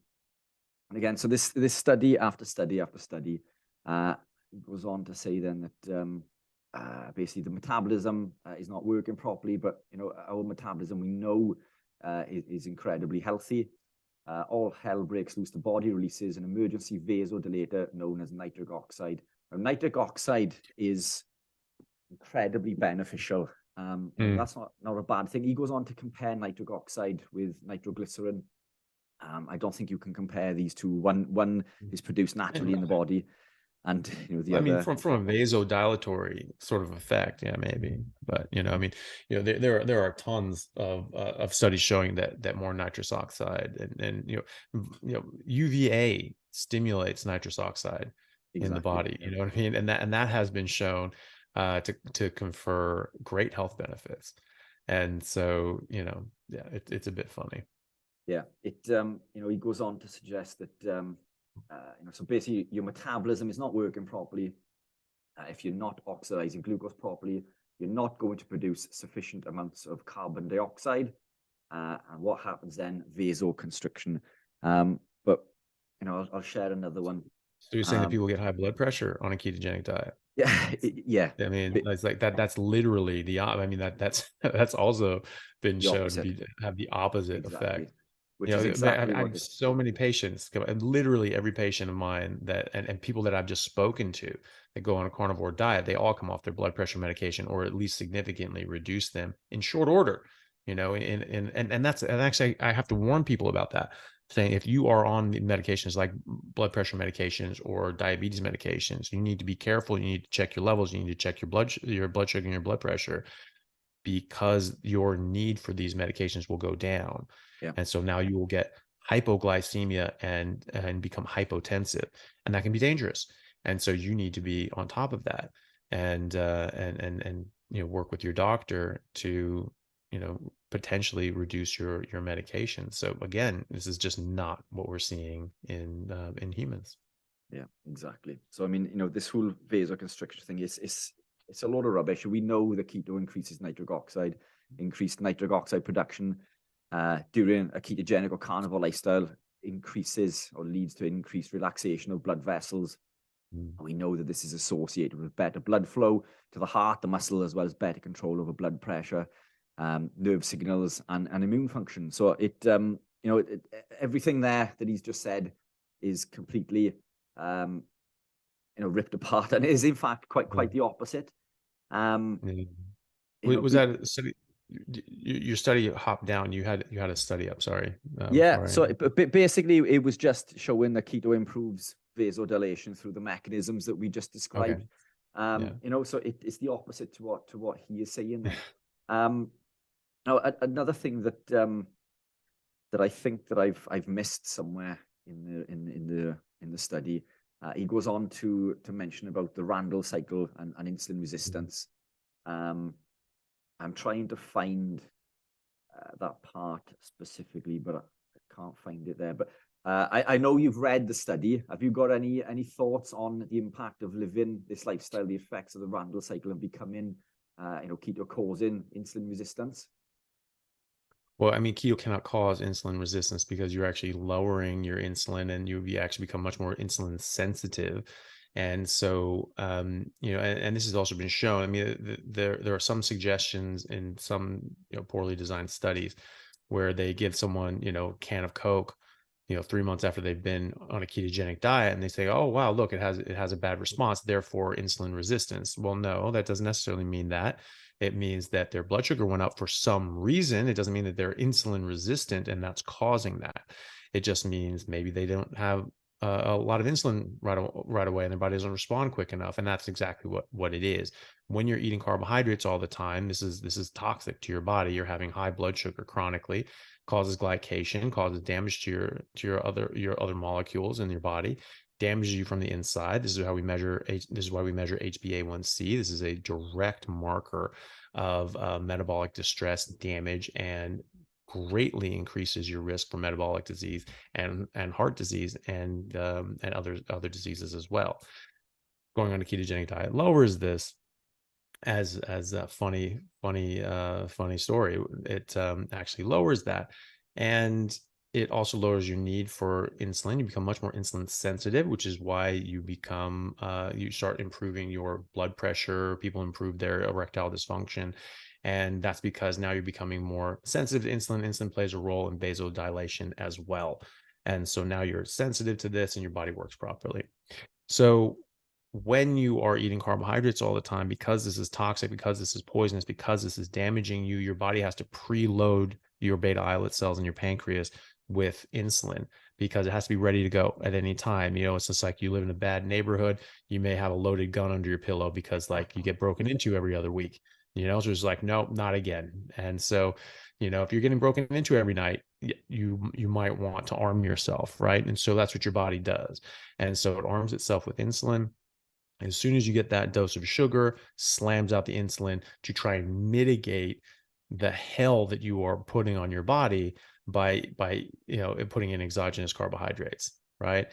again, so this study after study after study goes on to say then that basically the metabolism is not working properly, but our metabolism we know is incredibly healthy. All hell breaks loose. The body releases an emergency vasodilator known as nitric oxide. Now, nitric oxide is incredibly beneficial. That's not a bad thing. He goes on to compare nitric oxide with nitroglycerin. I don't think you can compare these two. One is produced naturally in the body, and the other. From a vasodilatory sort of effect, yeah, maybe. But there are tons of studies showing that more nitrous oxide and UVA stimulates nitrous oxide in the body. You know what I mean? And that has been shown to confer great health benefits. And so it's a bit funny. Yeah, he goes on to suggest that so basically your metabolism is not working properly. If you're not oxidizing glucose properly, you're not going to produce sufficient amounts of carbon dioxide. And what happens then? Vasoconstriction. But I'll share another one. So you're saying that people get high blood pressure on a ketogenic diet? Yeah. It's like that. That's literally that's also been shown to have the opposite effect. Which is exactly I have so many patients, and literally every patient of mine and people that I've just spoken to that go on a carnivore diet, they all come off their blood pressure medication or at least significantly reduce them in short order. And actually I have to warn people about that, saying if you are on medications like blood pressure medications or diabetes medications, you need to be careful. You need to check your levels. You need to check your blood sugar and your blood pressure, because your need for these medications will go down. Yeah. And so now you will get hypoglycemia and become hypotensive, and that can be dangerous. And so you need to be on top of that and work with your doctor to potentially reduce your medication. So again, this is just not what we're seeing in humans. Yeah, exactly. So this whole vasoconstriction thing is it's a lot of rubbish. We know that keto increases nitric oxide, increased nitric oxide production during a ketogenic or carnivore lifestyle increases or leads to increased relaxation of blood vessels. We know that this is associated with better blood flow to the heart, the muscle, as well as better control over blood pressure, nerve signals, and immune function. So everything there that he's just said is completely, ripped apart, and is in fact quite the opposite. Was that a study? Your study hopped down. You had a study up. Sorry. So basically, it was just showing that keto improves vasodilation through the mechanisms that we just described. So it's the opposite to what he is saying. Now, another thing that I think that I've missed somewhere in the study, he goes on to mention about the Randall cycle and insulin resistance. I'm trying to find that part specifically, but I can't find it there. But I know you've read the study. Have you got any thoughts on the impact of living this lifestyle, the effects of the Randall cycle, and becoming, keto causing insulin resistance? Well, I mean, keto cannot cause insulin resistance because you're actually lowering your insulin, and you actually become much more insulin sensitive. And so, and this has also been shown. I mean, there are some suggestions in some poorly designed studies where they give someone a can of Coke 3 months after they've been on a ketogenic diet, and they say, oh wow, look, it has a bad response, therefore insulin resistance. Well, no, that doesn't necessarily mean that. It means that their blood sugar went up for some reason. It doesn't mean that they're insulin resistant and that's causing that. It just means maybe they don't have a lot of insulin right away, and their body doesn't respond quick enough. And that's exactly what it is. When you're eating carbohydrates all the time, this is toxic to your body. You're having high blood sugar chronically, causes glycation, causes damage to your other molecules in your body, damages you from the inside. This is how we measure. This is why we measure HbA1c. This is a direct marker of metabolic distress, damage, and greatly increases your risk for metabolic disease and heart disease and other diseases as well. Going on a ketogenic diet lowers this. As a funny story, it actually lowers that, and it also lowers your need for insulin. You become much more insulin sensitive, which is why you become you start improving your blood pressure. People improve their erectile dysfunction. And that's because now you're becoming more sensitive to insulin. Insulin plays a role in vasodilation as well. And so now you're sensitive to this and your body works properly. So when you are eating carbohydrates all the time, because this is toxic, because this is poisonous, because this is damaging you, your body has to preload your beta islet cells in your pancreas with insulin because it has to be ready to go at any time. It's just like you live in a bad neighborhood, you may have a loaded gun under your pillow because you get broken into every other week. So it's like, no, not again. And so, if you're getting broken into every night, you might want to arm yourself, right? And so that's what your body does. And so it arms itself with insulin. As soon as you get that dose of sugar, slams out the insulin to try and mitigate the hell that you are putting on your body by putting in exogenous carbohydrates, right?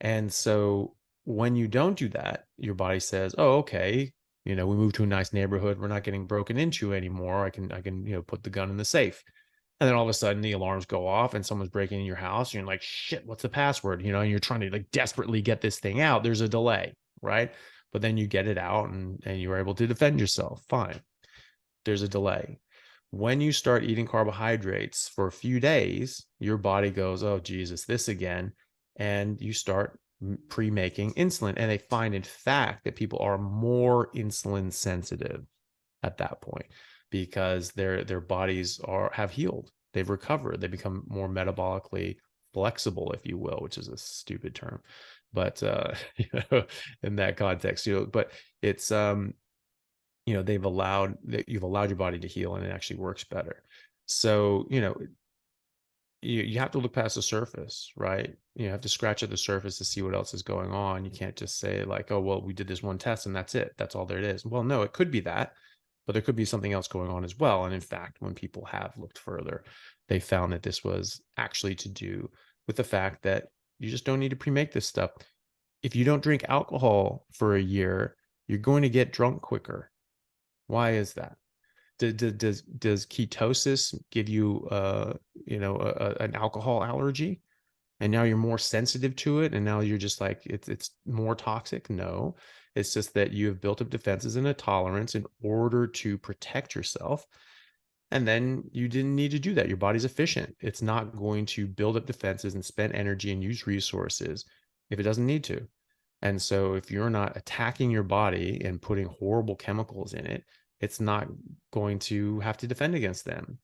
And so when you don't do that, your body says, oh, okay, we moved to a nice neighborhood, we're not getting broken into anymore. I can put the gun in the safe. And then all of a sudden the alarms go off and someone's breaking in your house. And you're like, shit, what's the password? And you're trying to desperately get this thing out. There's a delay, right? But then you get it out and you're able to defend yourself. Fine. There's a delay. When you start eating carbohydrates for a few days, your body goes, oh, Jesus, this again. And you start pre-making insulin. And they find, in fact, that people are more insulin sensitive at that point because their bodies have healed. They've recovered. They become more metabolically flexible, if you will, which is a stupid term. But in that context, but it's you've allowed your body to heal, and it actually works better. So you have to look past the surface, right? You have to scratch at the surface to see what else is going on. You can't just say like, oh, well, we did this one test and that's it. That's all there is. Well, no, it could be that, but there could be something else going on as well. And in fact, when people have looked further, they found that this was actually to do with the fact that you just don't need to pre-make this stuff. If you don't drink alcohol for a year, you're going to get drunk quicker. Why is that? Does ketosis give you an alcohol allergy, and now you're more sensitive to it, and now you're just like it's more toxic? No, it's just that you have built up defenses and a tolerance in order to protect yourself, and then you didn't need to do that. Your body's efficient. It's not going to build up defenses and spend energy and use resources if it doesn't need to. And so if you're not attacking your body and putting horrible chemicals in it, it's not going to have to defend against them,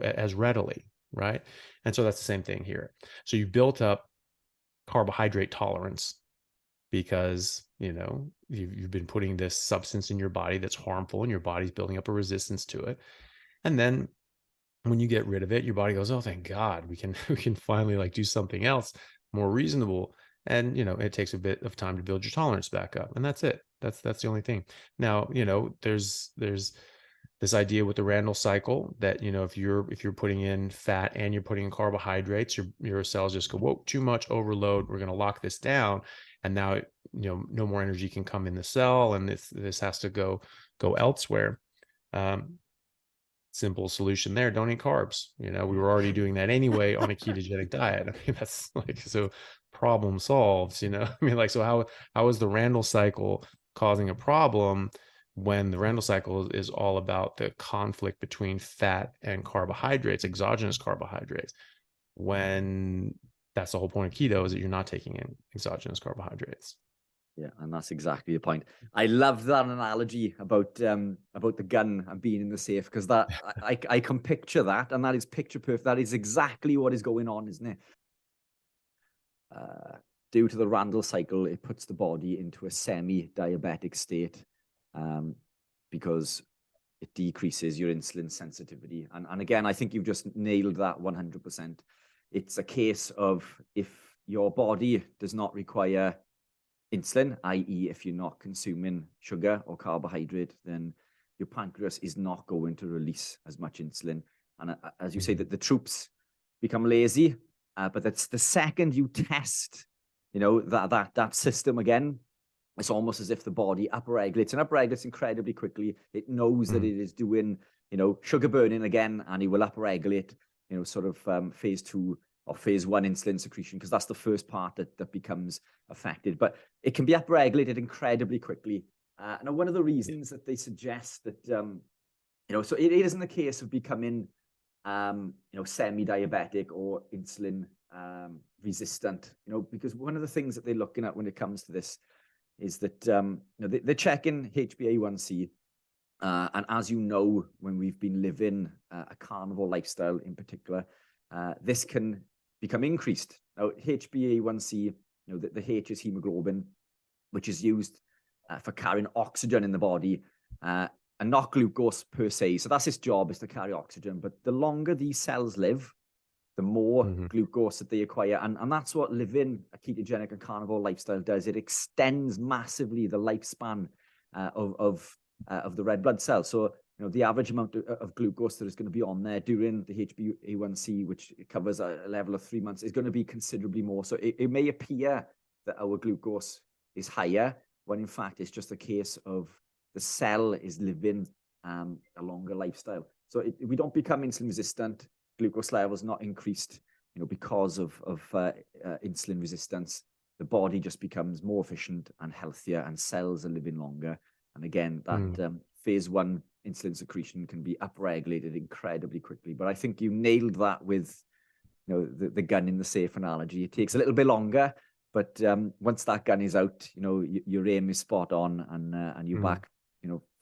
as readily, right? And so that's the same thing here. So you built up carbohydrate tolerance because, you've been putting this substance in your body that's harmful, and your body's building up a resistance to it. And then when you get rid of it, your body goes, oh, thank God, we can finally like do something else more reasonable. And, it takes a bit of time to build your tolerance back up. And that's it. That's the only thing. Now, there's this idea with the Randall cycle that, if you're putting in fat and you're putting in carbohydrates, your cells just go, whoa, too much overload. We're going to lock this down. And now, no more energy can come in the cell, and this has to go elsewhere. Simple solution there: don't eat carbs. We were already doing that anyway on a ketogenic diet. I mean, that's like, so problem solved. I mean, like, so how is the Randall cycle causing a problem when the Randall cycle is all about the conflict between fat and carbohydrates, exogenous carbohydrates, when that's the whole point of keto, is that you're not taking in exogenous carbohydrates? Yeah, and that's exactly the point. I love that analogy about the gun and being in the safe, because that I can picture that, and that is picture perfect. That is exactly what is going on, isn't it? Due to the Randall cycle, it puts the body into a semi-diabetic state, because it decreases your insulin sensitivity. And again, I think you've just nailed that 100%. It's a case of, if your body does not require insulin, i.e. if you're not consuming sugar or carbohydrate, then your pancreas is not going to release as much insulin. And as you say, that the troops become lazy, but that's the second you test, that system again, it's almost as if the body upregulates incredibly quickly. It knows that it is doing, sugar burning again, and it will upregulate, sort of phase 2 or phase 1 insulin secretion, because that's the first part that becomes affected. But it can be upregulated incredibly quickly. Now, one of the reasons that they suggest that, so it isn't the case of becoming, semi-diabetic or insulin resistant, because one of the things that they're looking at when it comes to this is that, they're checking HbA1c. And as you know, when we've been living a carnivore lifestyle in particular, this can become increased. Now, HbA1c, the H is hemoglobin, which is used for carrying oxygen in the body, and not glucose per se. So that's its job, is to carry oxygen. But the longer these cells live, the more glucose that they acquire. And that's what living a ketogenic and carnivore lifestyle does. It extends massively the lifespan of the red blood cells. So, the average amount of glucose that is going to be on there during the HbA1c, which covers a level of 3 months, is going to be considerably more. So it may appear that our glucose is higher, when in fact it's just a case of the cell is living a longer lifestyle. So we don't become insulin resistant. Glucose levels not increased, because of insulin resistance. The body just becomes more efficient and healthier, and cells are living longer. And again, that phase 1 insulin secretion can be upregulated incredibly quickly. But I think you nailed that with, the gun in the safe analogy. It takes a little bit longer, but once that gun is out, your aim is spot on, and you're back,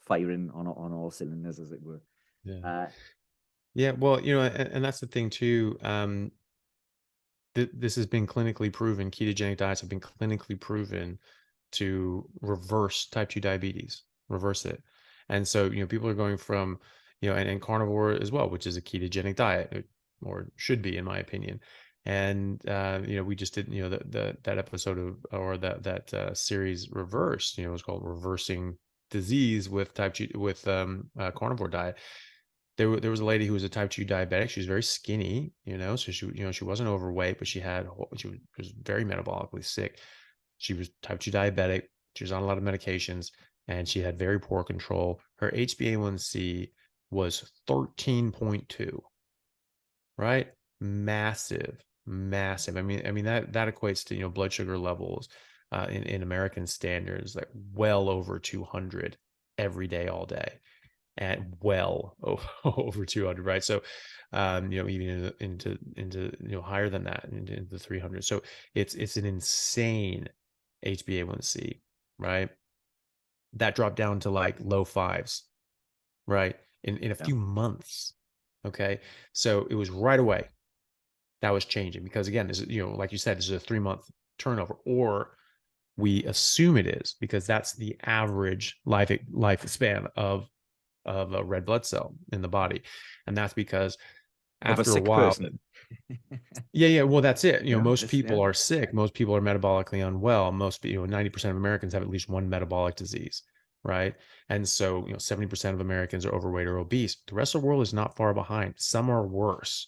firing on all cylinders, as it were. Yeah. Yeah. Well, and that's the thing too. This has been clinically proven. Ketogenic diets have been clinically proven to reverse type 2 diabetes, reverse it. And so, people are going from, and carnivore as well, which is a ketogenic diet, or should be, in my opinion. And, we just did, that episode that series Reversed, it was called Reversing Disease with type 2, with carnivore diet. There was a lady who was a type 2 diabetic. She was very skinny, so she wasn't overweight, but she was very metabolically sick. She was type 2 diabetic. She was on a lot of medications. and she had very poor control. Her HbA1c was 13.2, right? Massive, massive. I mean that equates to, blood sugar levels in American standards, like well over 200 every day, all day, and well over 200, right? So, even into higher than that, into the 300. So it's an insane HbA1c, right? That dropped down to like low fives, right? In a few months. Okay. So it was right away that was changing, because again, this is, like you said, this is a 3-month turnover, or we assume it is, because that's the average lifespan of a red blood cell in the body. And that's because after a while, yeah, well, that's it. Most people are sick. Most people are metabolically unwell. Most, 90% of Americans have at least one metabolic disease, right? And so, 70% of Americans are overweight or obese. The rest of the world is not far behind. Some are worse.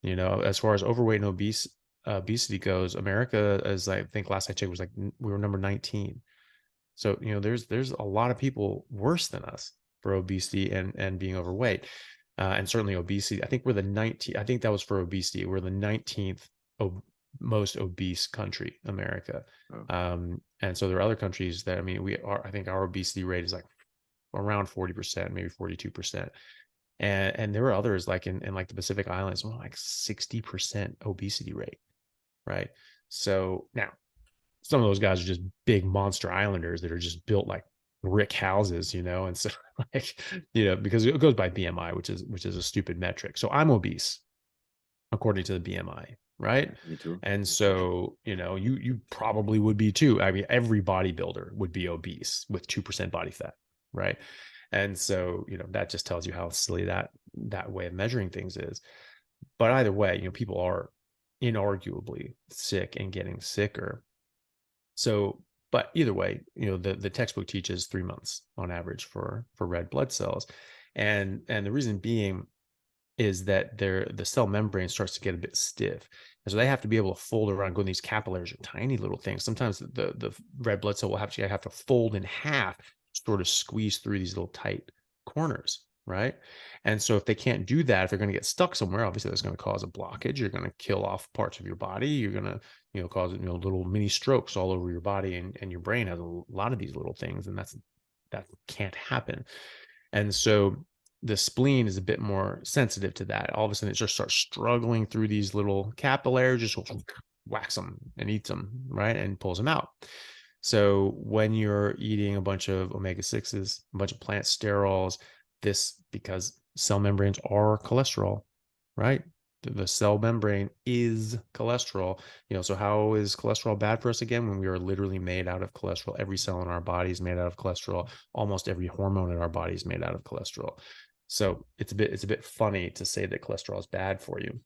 As far as overweight and obesity goes, America, as I think last I checked, was like, we were number 19. So, there's a lot of people worse than us for obesity and being overweight. And certainly obesity. I think we're the 19th. I think that was for obesity. We're the 19th most obese country, America. Oh. And so there are other countries that, I think our obesity rate is like around 40%, maybe 42%. And there are others like in like the Pacific Islands, like 60% obesity rate, right? So now some of those guys are just big monster islanders that are just built like brick houses, and so like, because it goes by BMI, which is a stupid metric. So I'm obese according to the BMI, right? Me too. And so, you probably would be too. I mean, every bodybuilder would be obese with 2% body fat, right? And so, that just tells you how silly that way of measuring things is. But either way, people are inarguably sick and getting sicker. So, but either way, the textbook teaches 3 months on average for red blood cells. And the reason being is that the cell membrane starts to get a bit stiff. And so they have to be able to fold around, go in these capillaries, are tiny little things. Sometimes the red blood cell will have to fold in half, sort of squeeze through these little tight corners, right? And so if they can't do that, if they're going to get stuck somewhere, obviously that's going to cause a blockage. You're going to kill off parts of your body. You're going to, cause, little mini strokes all over your body, and your brain has a lot of these little things, and that can't happen. And so the spleen is a bit more sensitive to that. All of a sudden it just starts struggling through these little capillaries, just whacks them and eats them, right? And pulls them out. So when you're eating a bunch of omega-6s, a bunch of plant sterols, because cell membranes are cholesterol, right? The cell membrane is cholesterol. So how is cholesterol bad for us again? When we are literally made out of cholesterol. Every cell in our body is made out of cholesterol. Almost every hormone in our body is made out of cholesterol. So it's a bit funny to say that cholesterol is bad for you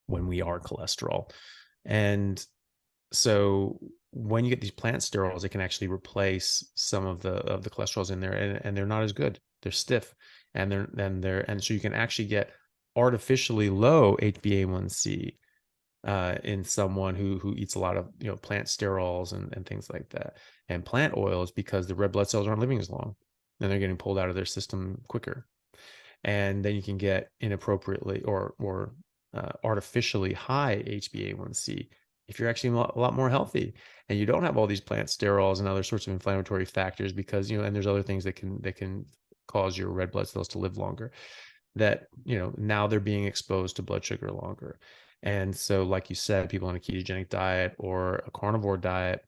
when we are cholesterol. And so when you get these plant sterols, it can actually replace some of the cholesterols in there, and they're not as good. They're stiff, and so you can actually get artificially low HbA1c in someone who eats a lot of plant sterols and things like that, and plant oils, because the red blood cells aren't living as long, and they're getting pulled out of their system quicker. And then you can get inappropriately or artificially high HbA1c if you're actually a lot more healthy, and you don't have all these plant sterols and other sorts of inflammatory factors, because and there's other things that can cause your red blood cells to live longer, that now they're being exposed to blood sugar longer. And so, like you said, people on a ketogenic diet or a carnivore diet,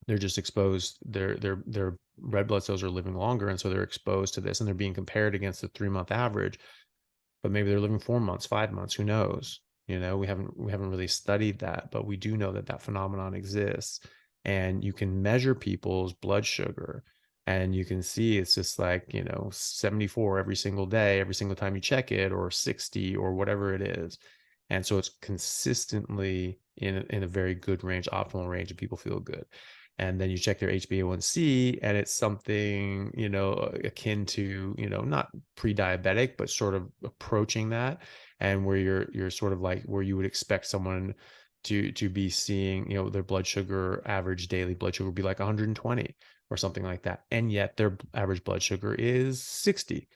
they're just exposed, their red blood cells are living longer, and so they're exposed to this, and they're being compared against the 3-month average, but maybe they're living 4 months, 5 months, who knows? We haven't really studied that, but we do know that phenomenon exists, and you can measure people's blood sugar, and you can see it's just like 74 every single day, every single time you check it, or 60, or whatever it is. And so it's consistently in a very good range, optimal range, and people feel good. And then you check their HbA1c, and it's something, akin to, not pre-diabetic, but sort of approaching that, and where you're sort of like where you would expect someone to be seeing, you know, their blood sugar, average daily blood sugar would be like 120 or something like that. And yet their average blood sugar is 60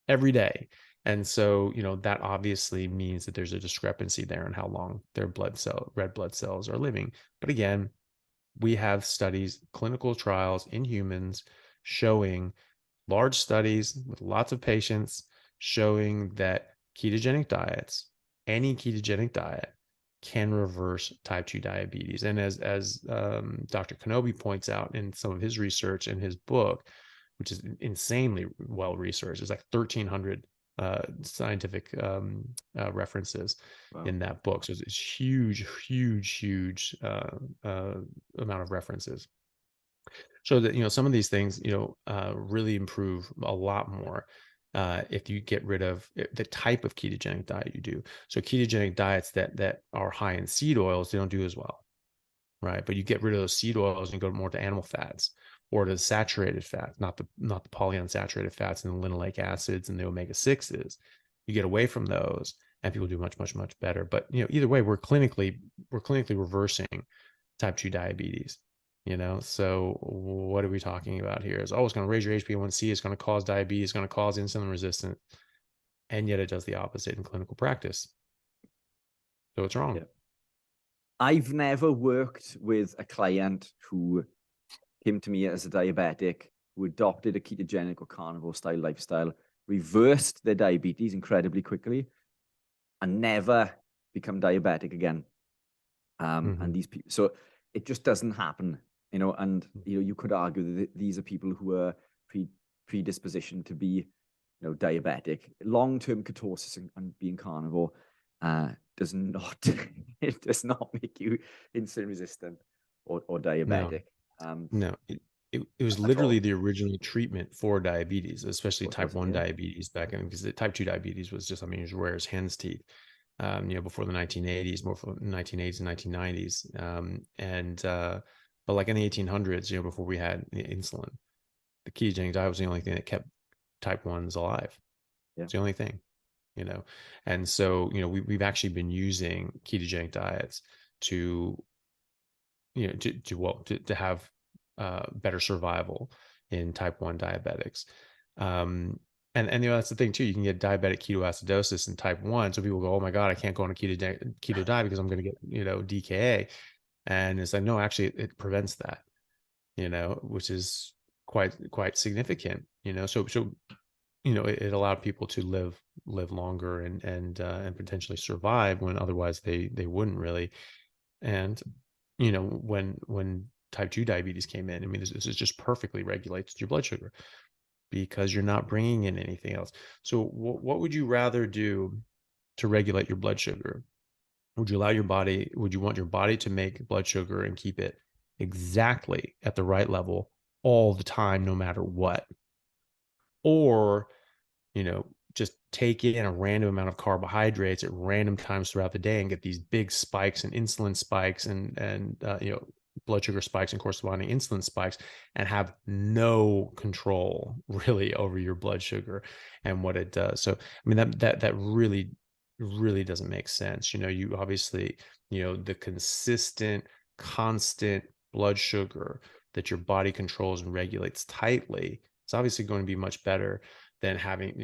every day. And so, you know, that obviously means that there's a discrepancy there in how long their red blood cells are living. But again, we have studies, clinical trials in humans showing, large studies with lots of patients showing that ketogenic diets, any ketogenic diet, can reverse type 2 diabetes. And as Dr. Kenobi points out in some of his research in his book, which is insanely well researched, there's like 1,300 scientific references in that book. So it's huge amount of references. So that, you know, some of these things, you know, really improve a lot more if you get rid of the type of ketogenic diet you do. So ketogenic diets that are high in seed oils, they don't do as well, right? But you get rid of those seed oils and go more to animal fats or to saturated fats, not the polyunsaturated fats and the linoleic acids and the omega-6s. You get away from those, and people do much better. But, you know, either way, we're clinically reversing type 2 diabetes. You know, so what are we talking about here? It's always going to raise your HbA1c. It's going to cause diabetes. It's going to cause insulin resistance, and yet it does the opposite in clinical practice. So it's wrong. Yeah. I've never worked with a client who came to me as a diabetic, who adopted a ketogenic or carnivore style lifestyle, reversed their diabetes incredibly quickly, and never become diabetic again. And these people, so it just doesn't happen. You know, and you know, you could argue that these are people who are predispositioned to be, you know, diabetic. Long-term ketosis and being carnivore does not it does not make you insulin resistant or diabetic. No, it was literally the original treatment for diabetes, especially type 1 diabetes back in, because the type 2 diabetes was just, I mean, it was rare as hen's teeth. You know, before the 1980s, more for 1980s and 1990s, but like in the 1800s, you know, before we had insulin, the ketogenic diet was the only thing that kept type 1s alive. Yeah. It's the only thing, you know. And so, you know, we've actually been using ketogenic diets to, you know, to have better survival in type 1 diabetics. And you know, that's the thing too. You can get diabetic ketoacidosis in type 1. So people go, "Oh my God, I can't go on a keto diet because I'm going to get, you know, DKA." And it's like, no, actually it prevents that, you know, which is quite significant, you know. So, you know, it allowed people to live longer and potentially survive when otherwise they wouldn't really. And, you know, when type 2 diabetes came in, I mean, this is just perfectly regulates your blood sugar because you're not bringing in anything else. So what would you rather do to regulate your blood sugar? Would you want your body to make blood sugar and keep it exactly at the right level all the time, no matter what? Or, you know, just take in a random amount of carbohydrates at random times throughout the day and get these big spikes and insulin spikes and you know, blood sugar spikes and corresponding insulin spikes, and have no control really over your blood sugar and what it does. So, I mean, that really doesn't make sense. You know, you obviously, you know, the consistent, constant blood sugar that your body controls and regulates tightly, it's obviously going to be much better than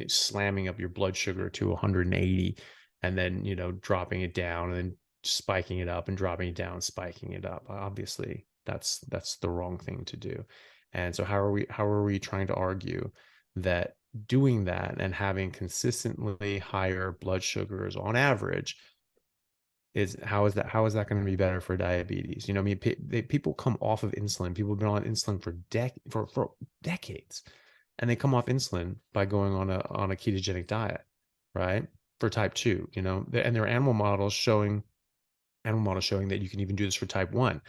slamming up your blood sugar to 180 and then, you know, dropping it down and then spiking it up and dropping it down, spiking it up. Obviously that's the wrong thing to do. And so how are we trying to argue that doing that and having consistently higher blood sugars on average how is that going to be better for diabetes? You know, I mean, people come off of insulin. People have been on insulin for decades, and they come off insulin by going on a ketogenic diet, right? For type 2, you know, and there are animal models showing that you can even do this for type 1,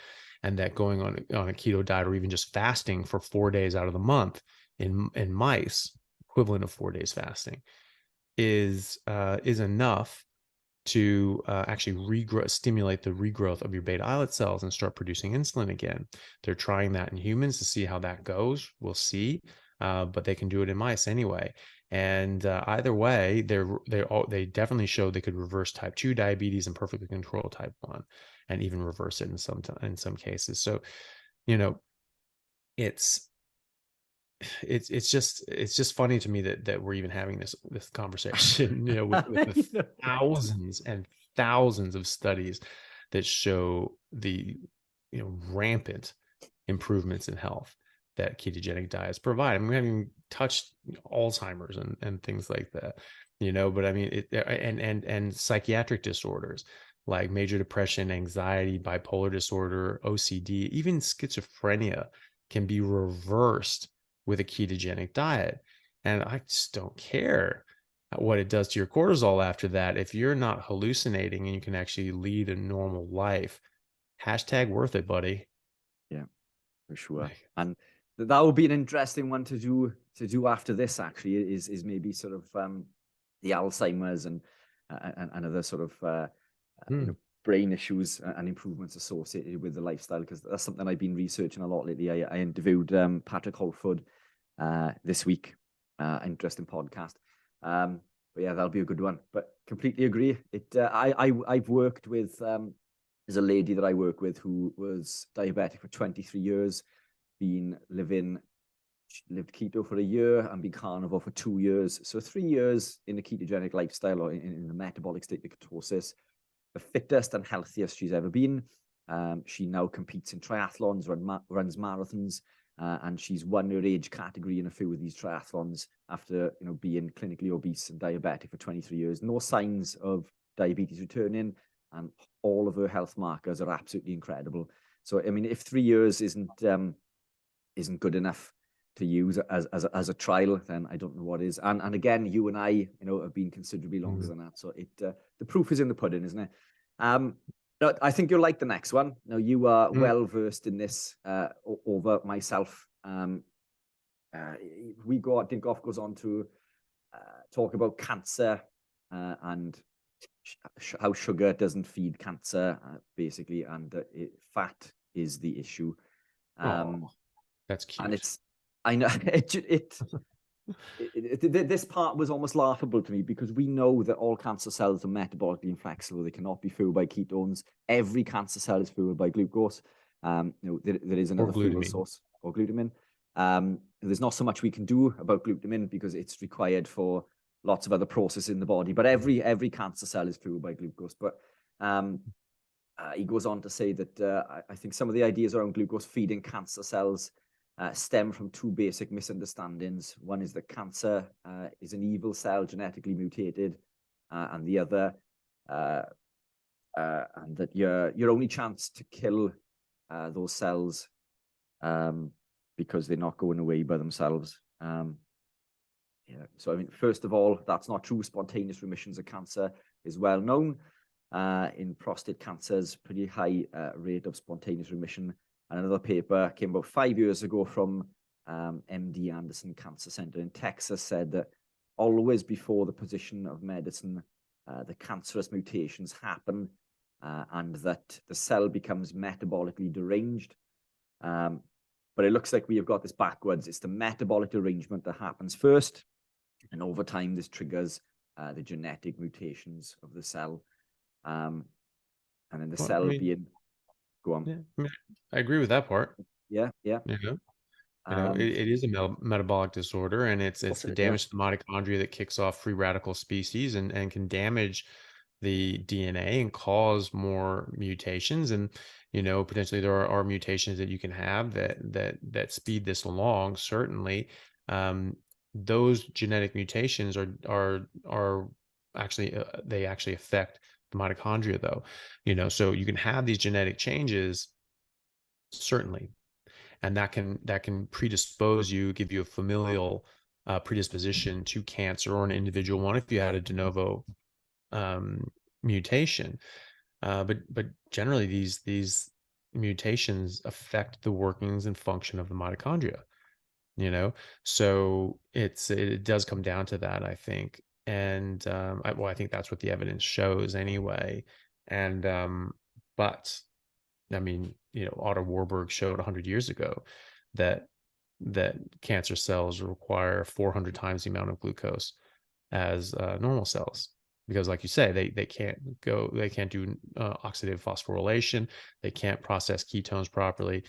and that going on a keto diet or even just fasting for 4 days out of the month in mice, equivalent of 4 days fasting, is enough to actually stimulate the regrowth of your beta islet cells and start producing insulin again. They're trying that in humans to see how that goes. We'll see, but they can do it in mice anyway. And either way, they definitely showed they could reverse type 2 diabetes and perfectly control type 1, and even reverse it in some cases. So, you know, it's just funny to me that we're even having this conversation, you know, with the thousands and thousands of studies that show the, you know, rampant improvements in health that ketogenic diets provide. I mean, we haven't even touched Alzheimer's and things like that, you know, but I mean, and psychiatric disorders like major depression, anxiety, bipolar disorder, OCD, even schizophrenia can be reversed with a ketogenic diet. And I just don't care what it does to your cortisol after that. If you're not hallucinating and you can actually lead a normal life, hashtag worth it, buddy. Yeah, for sure. And that would be an interesting one to do after this, actually, is maybe sort of the Alzheimer's and other sort of you know, brain issues and improvements associated with the lifestyle, because that's something I've been researching a lot lately. I interviewed Patrick Holford this week. Interesting podcast. But yeah, that'll be a good one. But completely agree. I've worked with there's a lady that I work with who was diabetic for 23 years, lived keto for a year and been carnivore for 2 years. So 3 years in a ketogenic lifestyle, or in the metabolic state of ketosis, the fittest and healthiest she's ever been. She now competes in triathlons, runs marathons, and she's won her age category in a few of these triathlons after, you know, being clinically obese and diabetic for 23 years. No signs of diabetes returning, and all of her health markers are absolutely incredible. So, I mean, if 3 years isn't good enough to use as a trial, then I don't know what is. And again, you and I, you know, have been considerably longer than that. So the proof is in the pudding, isn't it? I think you'll like the next one. Now, you are well versed in this over myself. Dinkov goes on to talk about cancer and how sugar doesn't feed cancer, basically, and fat is the issue. That's cute. And I know this part was almost laughable to me, because we know that all cancer cells are metabolically inflexible. They cannot be fueled by ketones. Every cancer cell is fueled by glucose. You know, there is another fuel source, or glutamine. There's not so much we can do about glutamine because it's required for lots of other processes in the body. But every cancer cell is fueled by glucose. But he goes on to say that I think some of the ideas around glucose feeding cancer cells stem from two basic misunderstandings. One is that cancer is an evil cell, genetically mutated, and the other, and that your only chance to kill those cells, because they're not going away by themselves. Yeah. So, I mean, first of all, that's not true. Spontaneous remissions of cancer is well known. In prostate cancers, pretty high rate of spontaneous remission. And another paper came about 5 years ago from MD Anderson Cancer Center in Texas, said that always before the position of medicine, the cancerous mutations happen, and that the cell becomes metabolically deranged. But it looks like we have got this backwards. It's the metabolic derangement that happens first, and over time this triggers the genetic mutations of the cell, and then the cell being... Go on. Yeah, I mean, I agree with that part. Yeah. You know, it is a metabolic disorder, and it's the damage to the mitochondria that kicks off free radical species and can damage the DNA and cause more mutations. And, you know, potentially there are mutations that you can have that speed this along. Certainly, those genetic mutations are actually they actually affect the mitochondria, though. You know, so you can have these genetic changes, certainly, and that can predispose you, give you a familial predisposition to cancer, or an individual one if you had a de novo mutation. But generally these mutations affect the workings and function of the mitochondria. You know, so it does come down to that, I think. And I think that's what the evidence shows anyway. And but I mean, you know, Otto Warburg showed 100 years ago that that cancer cells require 400 times the amount of glucose as normal cells. Because like you say, they can't do oxidative phosphorylation. They can't process ketones properly.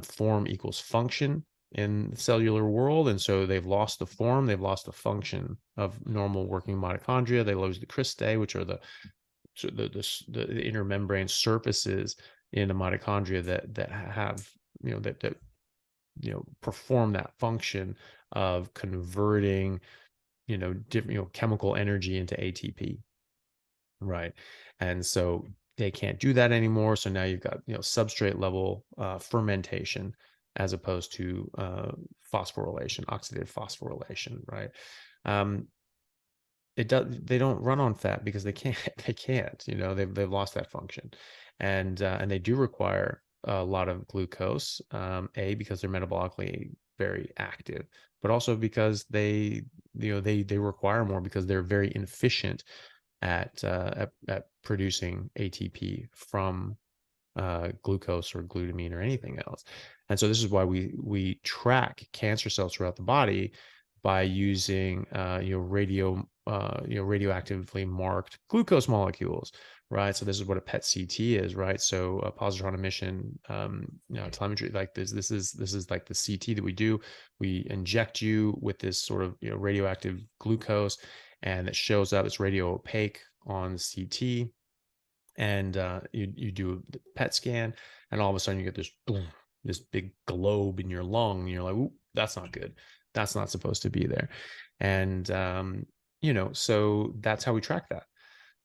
Form equals function in the cellular world. And so they've lost the form, they've lost the function of normal working mitochondria. They lose the cristae, which are the inner membrane surfaces in the mitochondria that have, that perform that function of converting, different, chemical energy into ATP. Right. And so they can't do that anymore. So now you've got, substrate level fermentation as opposed to phosphorylation, oxidative phosphorylation. Right. They don't run on fat because they can't, they've lost that function. And they do require a lot of glucose, because they're metabolically very active, but also because they require more because they're very inefficient at producing ATP from glucose or glutamine or anything else. And so this is why we track cancer cells throughout the body by using radioactively marked glucose molecules, right? So this is what a PET CT is, right? So a positron emission telemetry, like this is like the CT that we do. We inject you with this sort of radioactive glucose, and it shows up, it's radio opaque on the CT, and you do a PET scan, and all of a sudden you get this boom, this big globe in your lung, and you're like, ooh, that's not good. That's not supposed to be there. And so that's how we track that.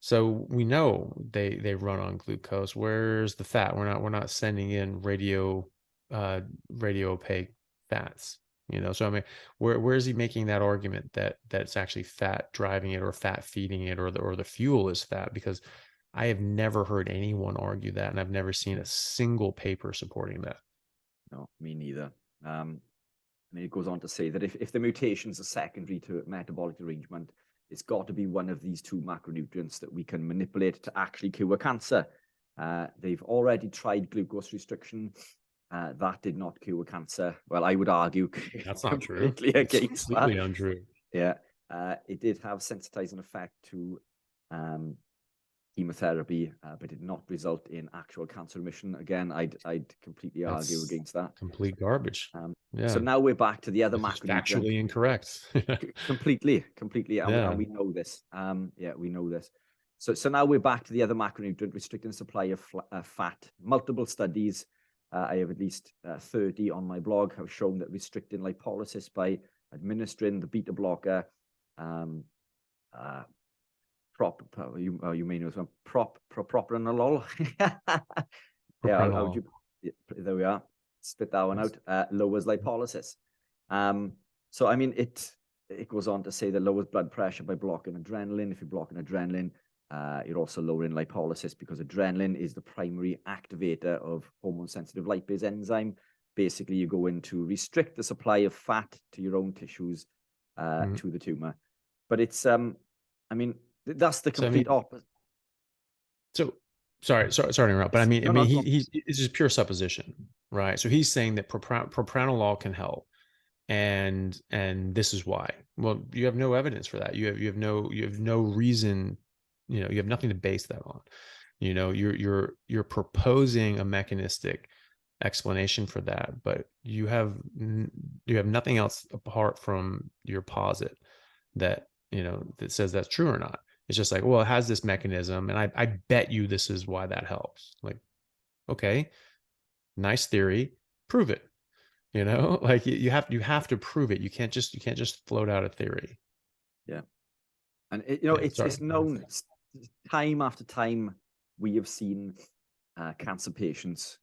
So we know they run on glucose. Where's the fat? We're not sending in radio opaque fats. So I mean, where is he making that argument that that's actually fat driving it or fat feeding it, or the fuel is fat? Because I have never heard anyone argue that, and I've never seen a single paper supporting that. No, me neither. And it goes on to say that if the mutations are secondary to metabolic derangement, it's got to be one of these two macronutrients that we can manipulate to actually cure cancer. They've already tried glucose restriction. That did not cure cancer. Well, I would argue that's not true. Completely against that. Completely untrue. Yeah, it did have sensitizing effect to chemotherapy, but did not result in actual cancer remission. Again, I'd completely argue against that. Complete garbage. Yeah. So now we're back to the other macronutrient. Factually incorrect. completely. Yeah. And we know this. We know this. So now we're back to the other macronutrient, restricting supply of fat. Multiple studies, I have at least 30 on my blog, have shown that restricting lipolysis by administering the beta blocker, you may know as well, propranolol. Yeah, there we are. Spit that one out. Lowers lipolysis. So I mean, it goes on to say that lowers blood pressure by blocking adrenaline. If you're blocking adrenaline, you're also lowering lipolysis, because adrenaline is the primary activator of hormone-sensitive lipase enzyme. Basically, you're going to restrict the supply of fat to your own tissues, to the tumor. But it's, I mean, that's the complete opposite. So sorry to interrupt, but he's just pure supposition, right? So he's saying that propranolol can help, and this is why. Well, you have no evidence for that. You have no reason. You have nothing to base that on. You're proposing a mechanistic explanation for that, but you have nothing else apart from your posit that that says that's true or not. It's just like, well, it has this mechanism, and I bet you this is why that helps. Like, okay, nice theory, prove it. Like you have to prove it. You can't just float out a theory. Yeah, and it's known time after time. We have seen cancer patients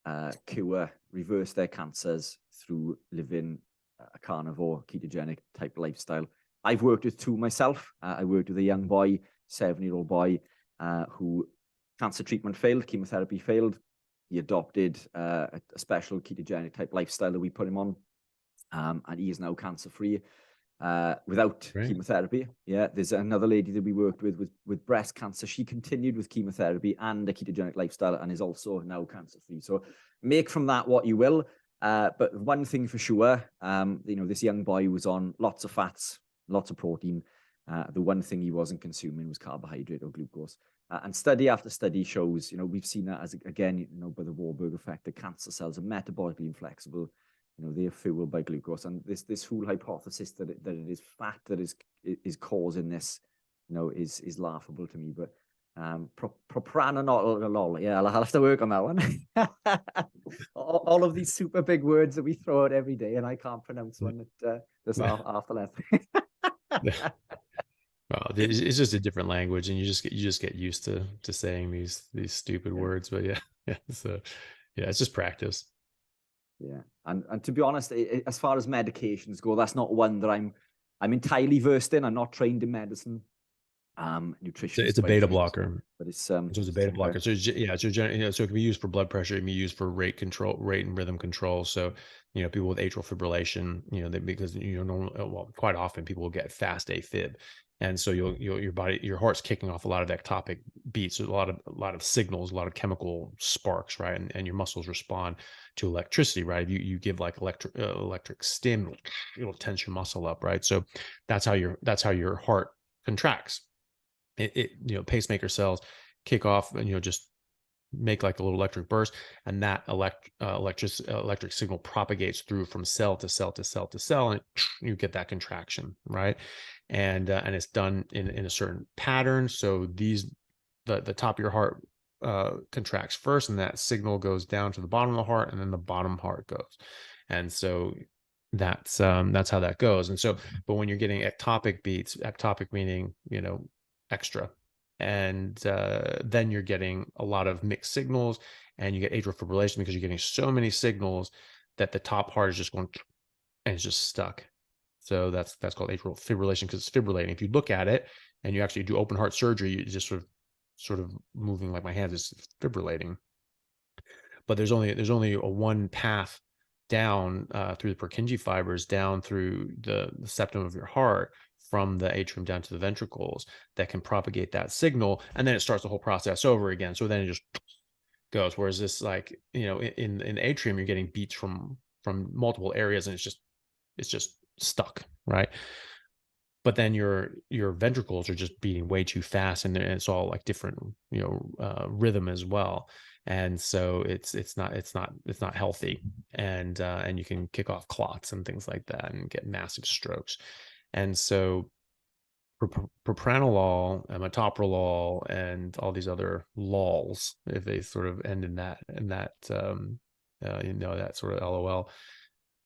reverse their cancers through living a carnivore, ketogenic type lifestyle. I've worked with two myself. I worked with a young boy, 7-year-old boy, who cancer treatment failed, chemotherapy failed. He adopted a special ketogenic type lifestyle that we put him on, and he is now cancer-free without chemotherapy. Yeah, there's another lady that we worked with breast cancer. She continued with chemotherapy and a ketogenic lifestyle and is also now cancer-free. So make from that what you will. But one thing for sure, this young boy was on lots of fats, lots of protein. The one thing he wasn't consuming was carbohydrate or glucose. And study after study shows, we've seen that as, again, by the Warburg effect, the cancer cells are metabolically inflexible. They are fueled by glucose. And this whole hypothesis that it is fat that is causing this, is laughable to me. But propranolol, yeah, I'll have to work on that one. all of these super big words that we throw out every day, and I can't pronounce one that's after left. Well, it's just a different language, and you just get used to saying these stupid words. But yeah. So yeah, it's just practice. Yeah, and to be honest, as far as medications go, that's not one that I'm entirely versed in. I'm not trained in medicine. Nutrition. It's a beta blocker, but it's so it's a beta blocker. So so it can be used for blood pressure. It can be used for rate and rhythm control. So people with atrial fibrillation, because quite often people will get fast AFib, and so your heart's kicking off a lot of ectopic beats. There's a lot of signals, a lot of chemical sparks, right? And your muscles respond to electricity, right? You give like electric stim, it'll tense your muscle up, right? So that's how your heart contracts. Pacemaker cells kick off and just make like a little electric burst, and that electric signal propagates through from cell to cell to cell to cell, and you get that contraction, right? And it's done in a certain pattern. So the top of your heart contracts first, and that signal goes down to the bottom of the heart, and then the bottom heart goes. And so that's how that goes. And so, but when you're getting ectopic beats, ectopic meaning extra, and then you're getting a lot of mixed signals, and you get atrial fibrillation because you're getting so many signals that the top heart is just going and it's just stuck. So that's called atrial fibrillation, because it's fibrillating. If you look at it and you actually do open heart surgery, you just sort of moving like my hands is fibrillating. But there's only a one path down through the Purkinje fibers down through the septum of your heart, from the atrium down to the ventricles, that can propagate that signal, and then it starts the whole process over again. So then it just goes. Whereas this, like, in the atrium, you're getting beats from multiple areas, and it's just stuck, right? But then your ventricles are just beating way too fast, and it's all like different rhythm as well. And so it's not healthy, and you can kick off clots and things like that, and get massive strokes. And so propranolol and metoprolol and all these other lols, if they sort of end in that that sort of LOL,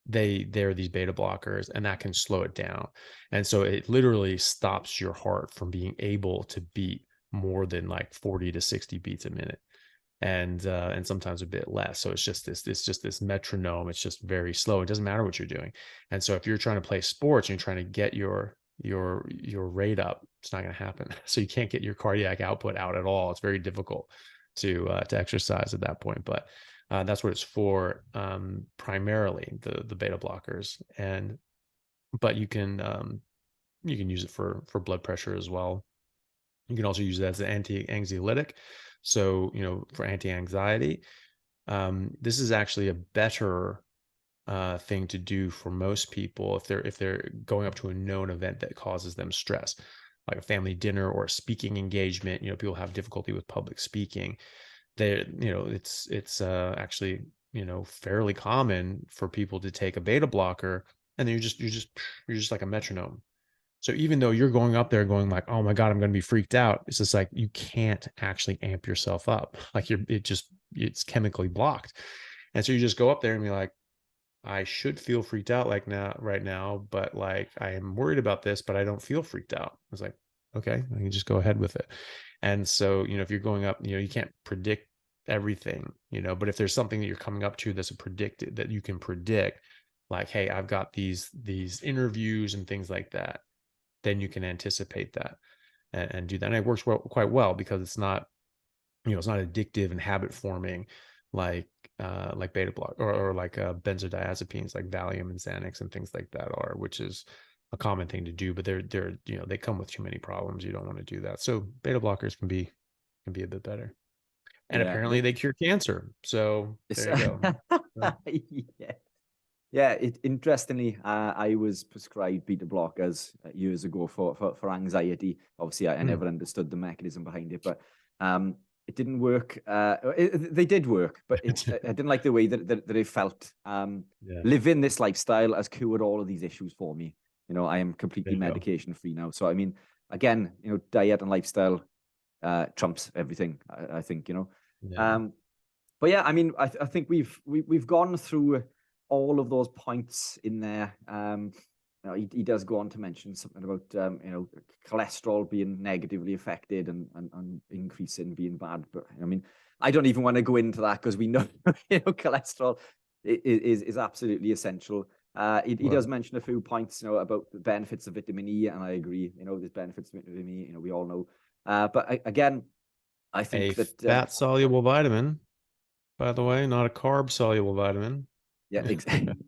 they're these beta blockers, and that can slow it down. And so it literally stops your heart from being able to beat more than like 40 to 60 beats a minute. And sometimes a bit less. So it's just this metronome. It's just very slow. It doesn't matter what you're doing. And so if you're trying to play sports and you're trying to get your rate up, it's not going to happen. So you can't get your cardiac output out at all. It's very difficult to exercise at that point. But that's what it's for, primarily the beta blockers. But you can use it for blood pressure as well. You can also use it as an anti-anxiolytic. So, for anti-anxiety, this is actually a better thing to do for most people if they're going up to a known event that causes them stress, like a family dinner or a speaking engagement. People have difficulty with public speaking. It's actually fairly common for people to take a beta blocker, and then you're just like a metronome. So even though you're going up there going like, oh my God, I'm going to be freaked out, it's just like, you can't actually amp yourself up. Like it's chemically blocked. And so you just go up there and be like, I should feel freaked out right now, but like, I am worried about this, but I don't feel freaked out. It's like, okay, I can just go ahead with it. And so, if you're going up, you can't predict everything, but if there's something that you're coming up to that's that you can predict, like, hey, I've got these interviews and things like that, then you can anticipate that and do that. And it works quite well, because it's not, it's not addictive and habit forming like beta block or like benzodiazepines like Valium and Xanax and things like that are, which is a common thing to do, but they're they come with too many problems. You don't want to do that. So beta blockers can be a bit better. And apparently they cure cancer. So there you go. Yeah, interestingly, I was prescribed beta blockers years ago for anxiety. Obviously, I never understood the mechanism behind it, but it didn't work. They did work, but I didn't like the way that it felt. Living this lifestyle has cured all of these issues for me. You know, I am completely medication free now. So, I mean, again, you know, diet and lifestyle trumps everything, I think, you know. But yeah, I mean, I think we've gone through all of those points in there. You know, he does go on to mention something about you know, cholesterol being negatively affected and increasing being bad. But I mean, I don't even want to go into that because we know, you know, cholesterol is absolutely essential. He does mention a few points, you know, about the benefits of vitamin E, and I agree. You know, there's benefits of vitamin E. You know, we all know. But again, I think that fat soluble vitamin, by the way, not a carb soluble vitamin. Yeah,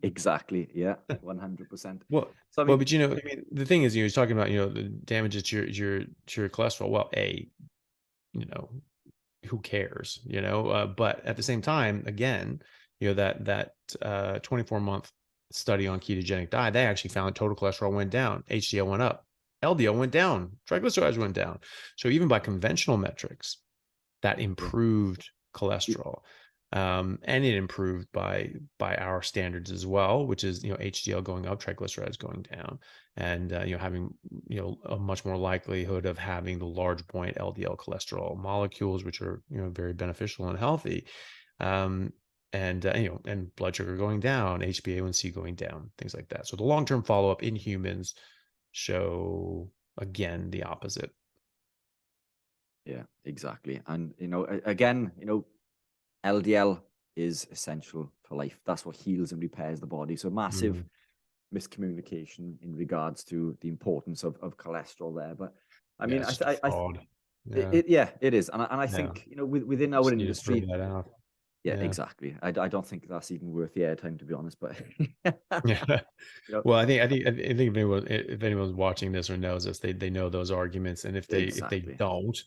exactly. Yeah, 100%. Well, so, I mean, well, but you know, I mean, the thing is, you know, he's talking about, you know, the damages to your cholesterol. Well, you know, who cares, you know? But at the same time, again, you know, that 24-month study on ketogenic diet, they actually found total cholesterol went down, HDL went up, LDL went down, triglycerides went down. So even by conventional metrics, that improved cholesterol. And it improved by our standards as well, which is, you know, HDL going up, triglycerides going down, and you know, having, you know, a much more likelihood of having the large point LDL cholesterol molecules, which are, you know, very beneficial and healthy, and you know, and blood sugar going down, HbA1c going down, things like that. So the long-term follow-up in humans show again the opposite. Yeah, exactly. And you know, again, you know, LDL is essential for life. That's what heals and repairs the body. So massive miscommunication in regards to the importance of cholesterol there. But I mean, it is. And I think, you know, within our industry, yeah, exactly. I don't think that's even worth the airtime, to be honest. But yeah. You know, Well, I think if anyone's watching this or knows this, they know those arguments. And if they don't,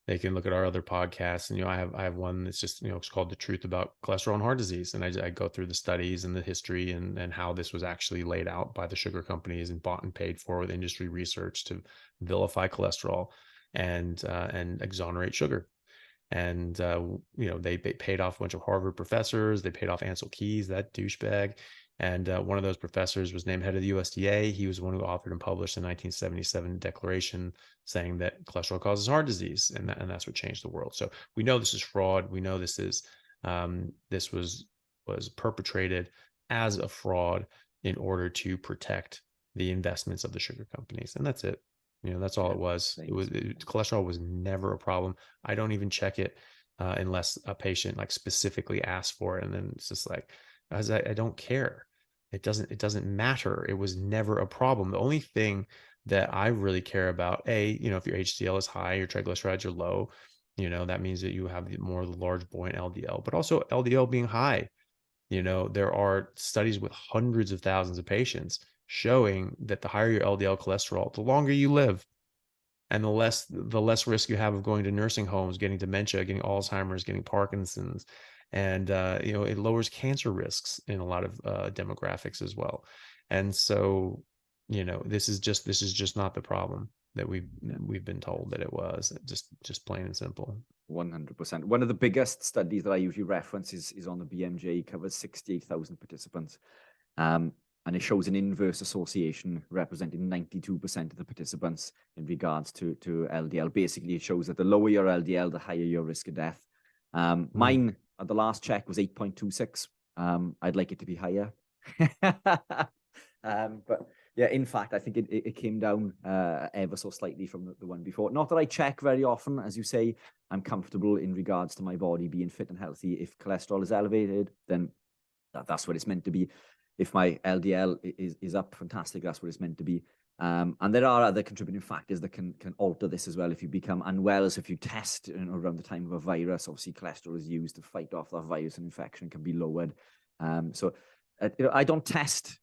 they can look at our other podcasts. And, you know, I have one that's just, you know, it's called The Truth About Cholesterol and Heart Disease. And I go through the studies and the history and how this was actually laid out by the sugar companies and bought and paid for with industry research to vilify cholesterol and exonerate sugar. And, you know, they paid off a bunch of Harvard professors. They paid off Ansel Keys, that douchebag. And one of those professors was named head of the USDA. He was the one who authored and published the 1977 declaration saying that cholesterol causes heart disease. And that's what changed the world. So we know this is fraud. We know this is, this was perpetrated as a fraud in order to protect the investments of the sugar companies. And that's it. You know, that's all it was. Cholesterol was never a problem. I don't even check it unless a patient like specifically asks for it. And then it's just like, I don't care. It doesn't matter. It was never a problem. The only thing that I really care about, you know, if your HDL is high, your triglycerides are low, you know, that means that you have more of the large buoyant LDL, but also LDL being high. You know, there are studies with hundreds of thousands of patients showing that the higher your LDL cholesterol, the longer you live, and the less risk you have of going to nursing homes, getting dementia, getting Alzheimer's, getting Parkinson's, and you know, it lowers cancer risks in a lot of demographics as well. And so, you know, this is just not the problem that we've been told that it was. Just plain and simple. 100%. One of the biggest studies that I usually reference is on the BMJ. It covers 68,000 participants. And it shows an inverse association representing 92% of the participants in regards to LDL. Basically, it shows that the lower your LDL, the higher your risk of death. Mine at the last check was 8.26. I'd like it to be higher. But yeah, in fact, I think it came down ever so slightly from the one before. Not that I check very often, as you say. I'm comfortable in regards to my body being fit and healthy. If cholesterol is elevated, then that's what it's meant to be. If my LDL is up, fantastic. That's what it's meant to be. And there are other contributing factors that can alter this as well. If you become unwell, so if you test, you know, around the time of a virus, obviously cholesterol is used to fight off that virus, and infection can be lowered. So you know, I don't test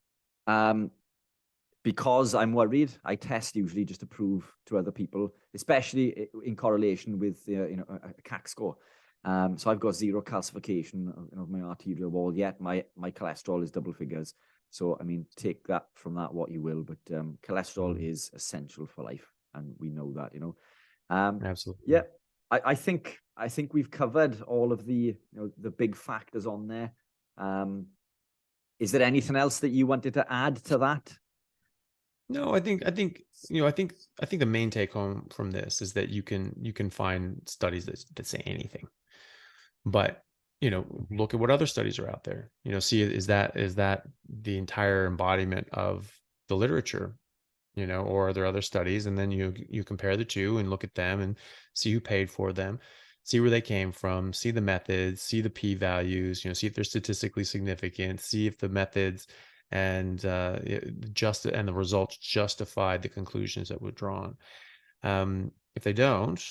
because I'm worried. I test usually just to prove to other people, especially in correlation with you know, a CAC score. So I've got zero calcification of my arterial wall, yet my cholesterol is double figures. So, I mean, take that from that what you will, but cholesterol is essential for life, and we know that, you know. Absolutely. Yeah, I think we've covered all of the, the big factors on there. Is there anything else that you wanted to add to that? No, I think the main take home from this is that you can find studies that say anything, but look at what other studies are out there. See, is that the entire embodiment of the literature? Or are there other studies? And then you compare the two and look at them and see who paid for them, see where they came from, see the methods, see the p-values, see if they're statistically significant, see if the methods and the results justify the conclusions that were drawn. If they don't,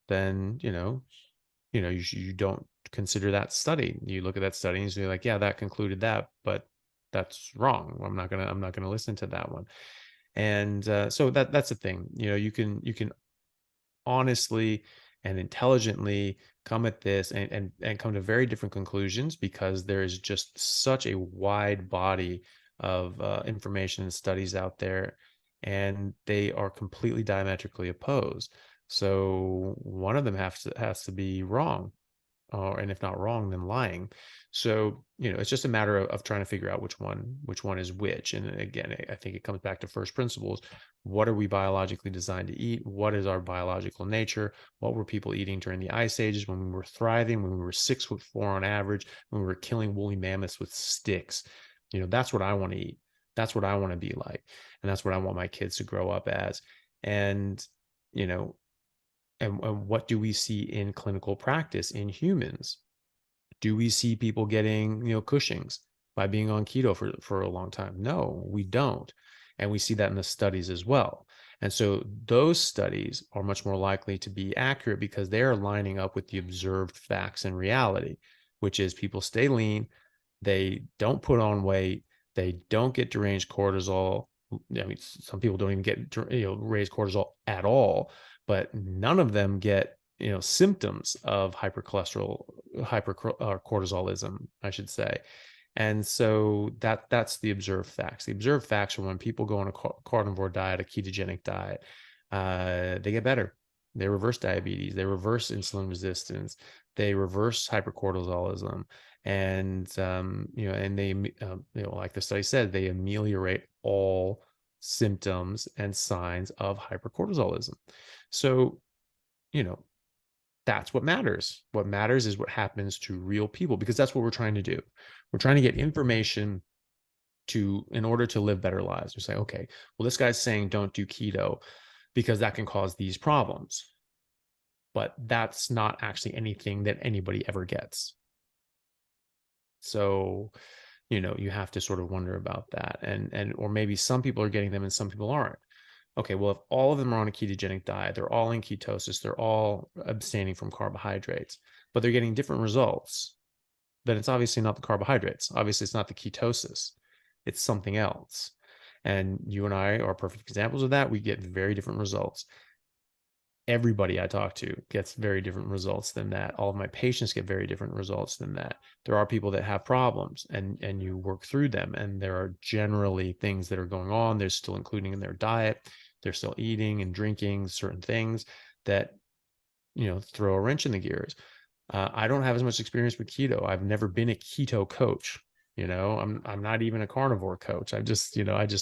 then you don't consider that study. You look at that study and you're like, yeah, that concluded that, but that's wrong. I'm not gonna listen to that one. And so that's the thing. You can honestly and intelligently come at this and come to very different conclusions, because there is just such a wide body of information and studies out there, and they are completely diametrically opposed. So one of them has to be wrong, and if not wrong, then lying. So, it's just a matter of trying to figure out which one is which. And again, I think it comes back to first principles. What are we biologically designed to eat? What is our biological nature? What were people eating during the ice ages, when we were thriving, when we were 6'4" on average, when we were killing woolly mammoths with sticks? That's what I want to eat. That's what I want to be like. And that's what I want my kids to grow up as. And, and what do we see in clinical practice in humans? Do we see people getting, Cushing's by being on keto for a long time? No, we don't. And we see that in the studies as well. And so those studies are much more likely to be accurate because they're lining up with the observed facts and reality, which is people stay lean, they don't put on weight, they don't get deranged cortisol. I mean, some people don't even get raised cortisol at all, but none of them get symptoms of hypercortisolism, I should say. And so that's the observed facts. The observed facts are when people go on a carnivore diet, a ketogenic diet, they get better. They reverse diabetes, they reverse insulin resistance, they reverse hypercortisolism, and and they like the study said, they ameliorate all symptoms and signs of hypercortisolism. So that's what matters. What matters is what happens to real people, because that's what we're trying to do. We're trying to get information in order to live better lives. We say, okay, well, this guy's saying don't do keto because that can cause these problems. But that's not actually anything that anybody ever gets. So, you have to sort of wonder about that. Or maybe some people are getting them and some people aren't. Okay, well, if all of them are on a ketogenic diet, they're all in ketosis, they're all abstaining from carbohydrates, but they're getting different results, then it's obviously not the carbohydrates. Obviously, it's not the ketosis. It's something else. And you and I are perfect examples of that. We get very different results. Everybody I talk to gets very different results than that. All of my patients get very different results than that. There are people that have problems, and you work through them, and there are generally things that are going on. They're still including in their diet. They're still eating and drinking certain things that, throw a wrench in the gears. I don't have as much experience with keto. I've never been a keto coach. I'm not even a carnivore coach. I just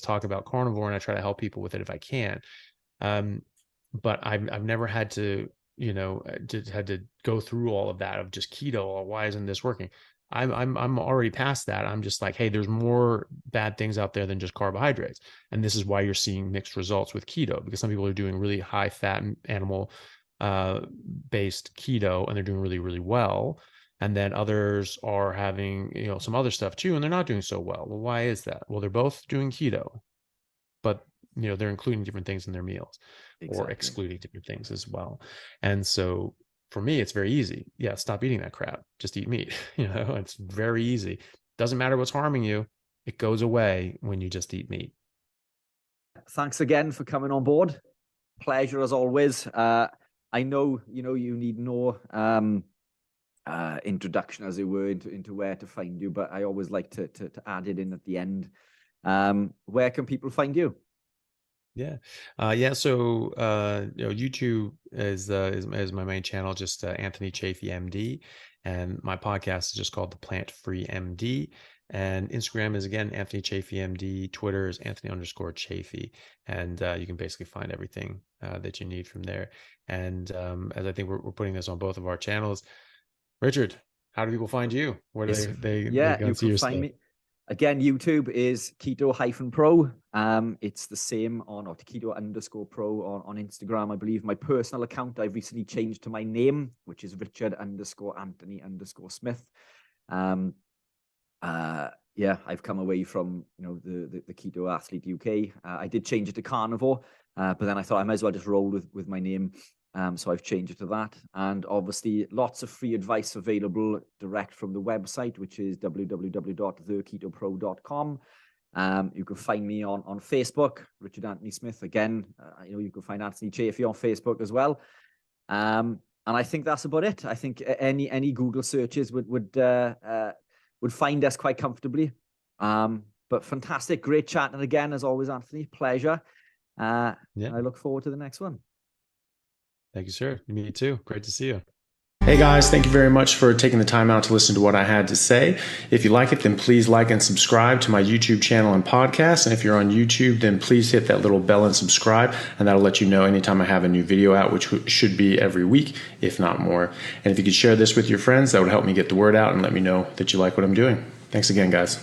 talk about carnivore and I try to help people with it if I can. But I've never had to, had to go through all of that of just keto. Or why isn't this working? I'm already past that. I'm just like, hey, there's more bad things out there than just carbohydrates. And this is why you're seeing mixed results with keto, because some people are doing really high fat animal based keto and they're doing really, really well. And then others are having, some other stuff too, and they're not doing so well. Well, why is that? Well, they're both doing keto, but they're including different things in their meals. Exactly. Or excluding different things as well. And so for me, it's very easy. Yeah, stop eating that crap. Just eat meat. It's very easy. Doesn't matter what's harming you. It goes away when you just eat meat. Thanks again for coming on board. Pleasure as always. I know, you need no introduction, as it were, into where to find you, but I always like to add it in at the end. Where can people find you? Yeah. So, YouTube is my main channel, just Anthony Chaffee, MD. And my podcast is just called The Plant Free MD. And Instagram is, again, Anthony Chaffee, MD. Twitter is Anthony_Chaffee. And you can basically find everything that you need from there. And as I think we're putting this on both of our channels, Richard, how do people find you? Where do they you can find me. Again, YouTube is Keto-pro. It's the same on Keto_pro on Instagram, I believe. My personal account, I've recently changed to my name, which is Richard_Anthony_Smith. I've come away from the Keto Athlete UK. I did change it to Carnivore, but then I thought I might as well just roll with my name. So I've changed it to that. And obviously lots of free advice available direct from the website, which is www.theketopro.com. You can find me on Facebook, Richard Anthony Smith. Again, you can find Anthony Chaffee on Facebook as well. And I think that's about it. I think any Google searches would find us quite comfortably. But fantastic, great chat. And again, as always, Anthony, pleasure. I look forward to the next one. Thank you, sir. Me too. Great to see you. Hey guys, thank you very much for taking the time out to listen to what I had to say. If you like it, then please like and subscribe to my YouTube channel and podcast. And if you're on YouTube, then please hit that little bell and subscribe, and that'll let you know anytime I have a new video out, which should be every week, if not more. And if you could share this with your friends, that would help me get the word out and let me know that you like what I'm doing. Thanks again, guys.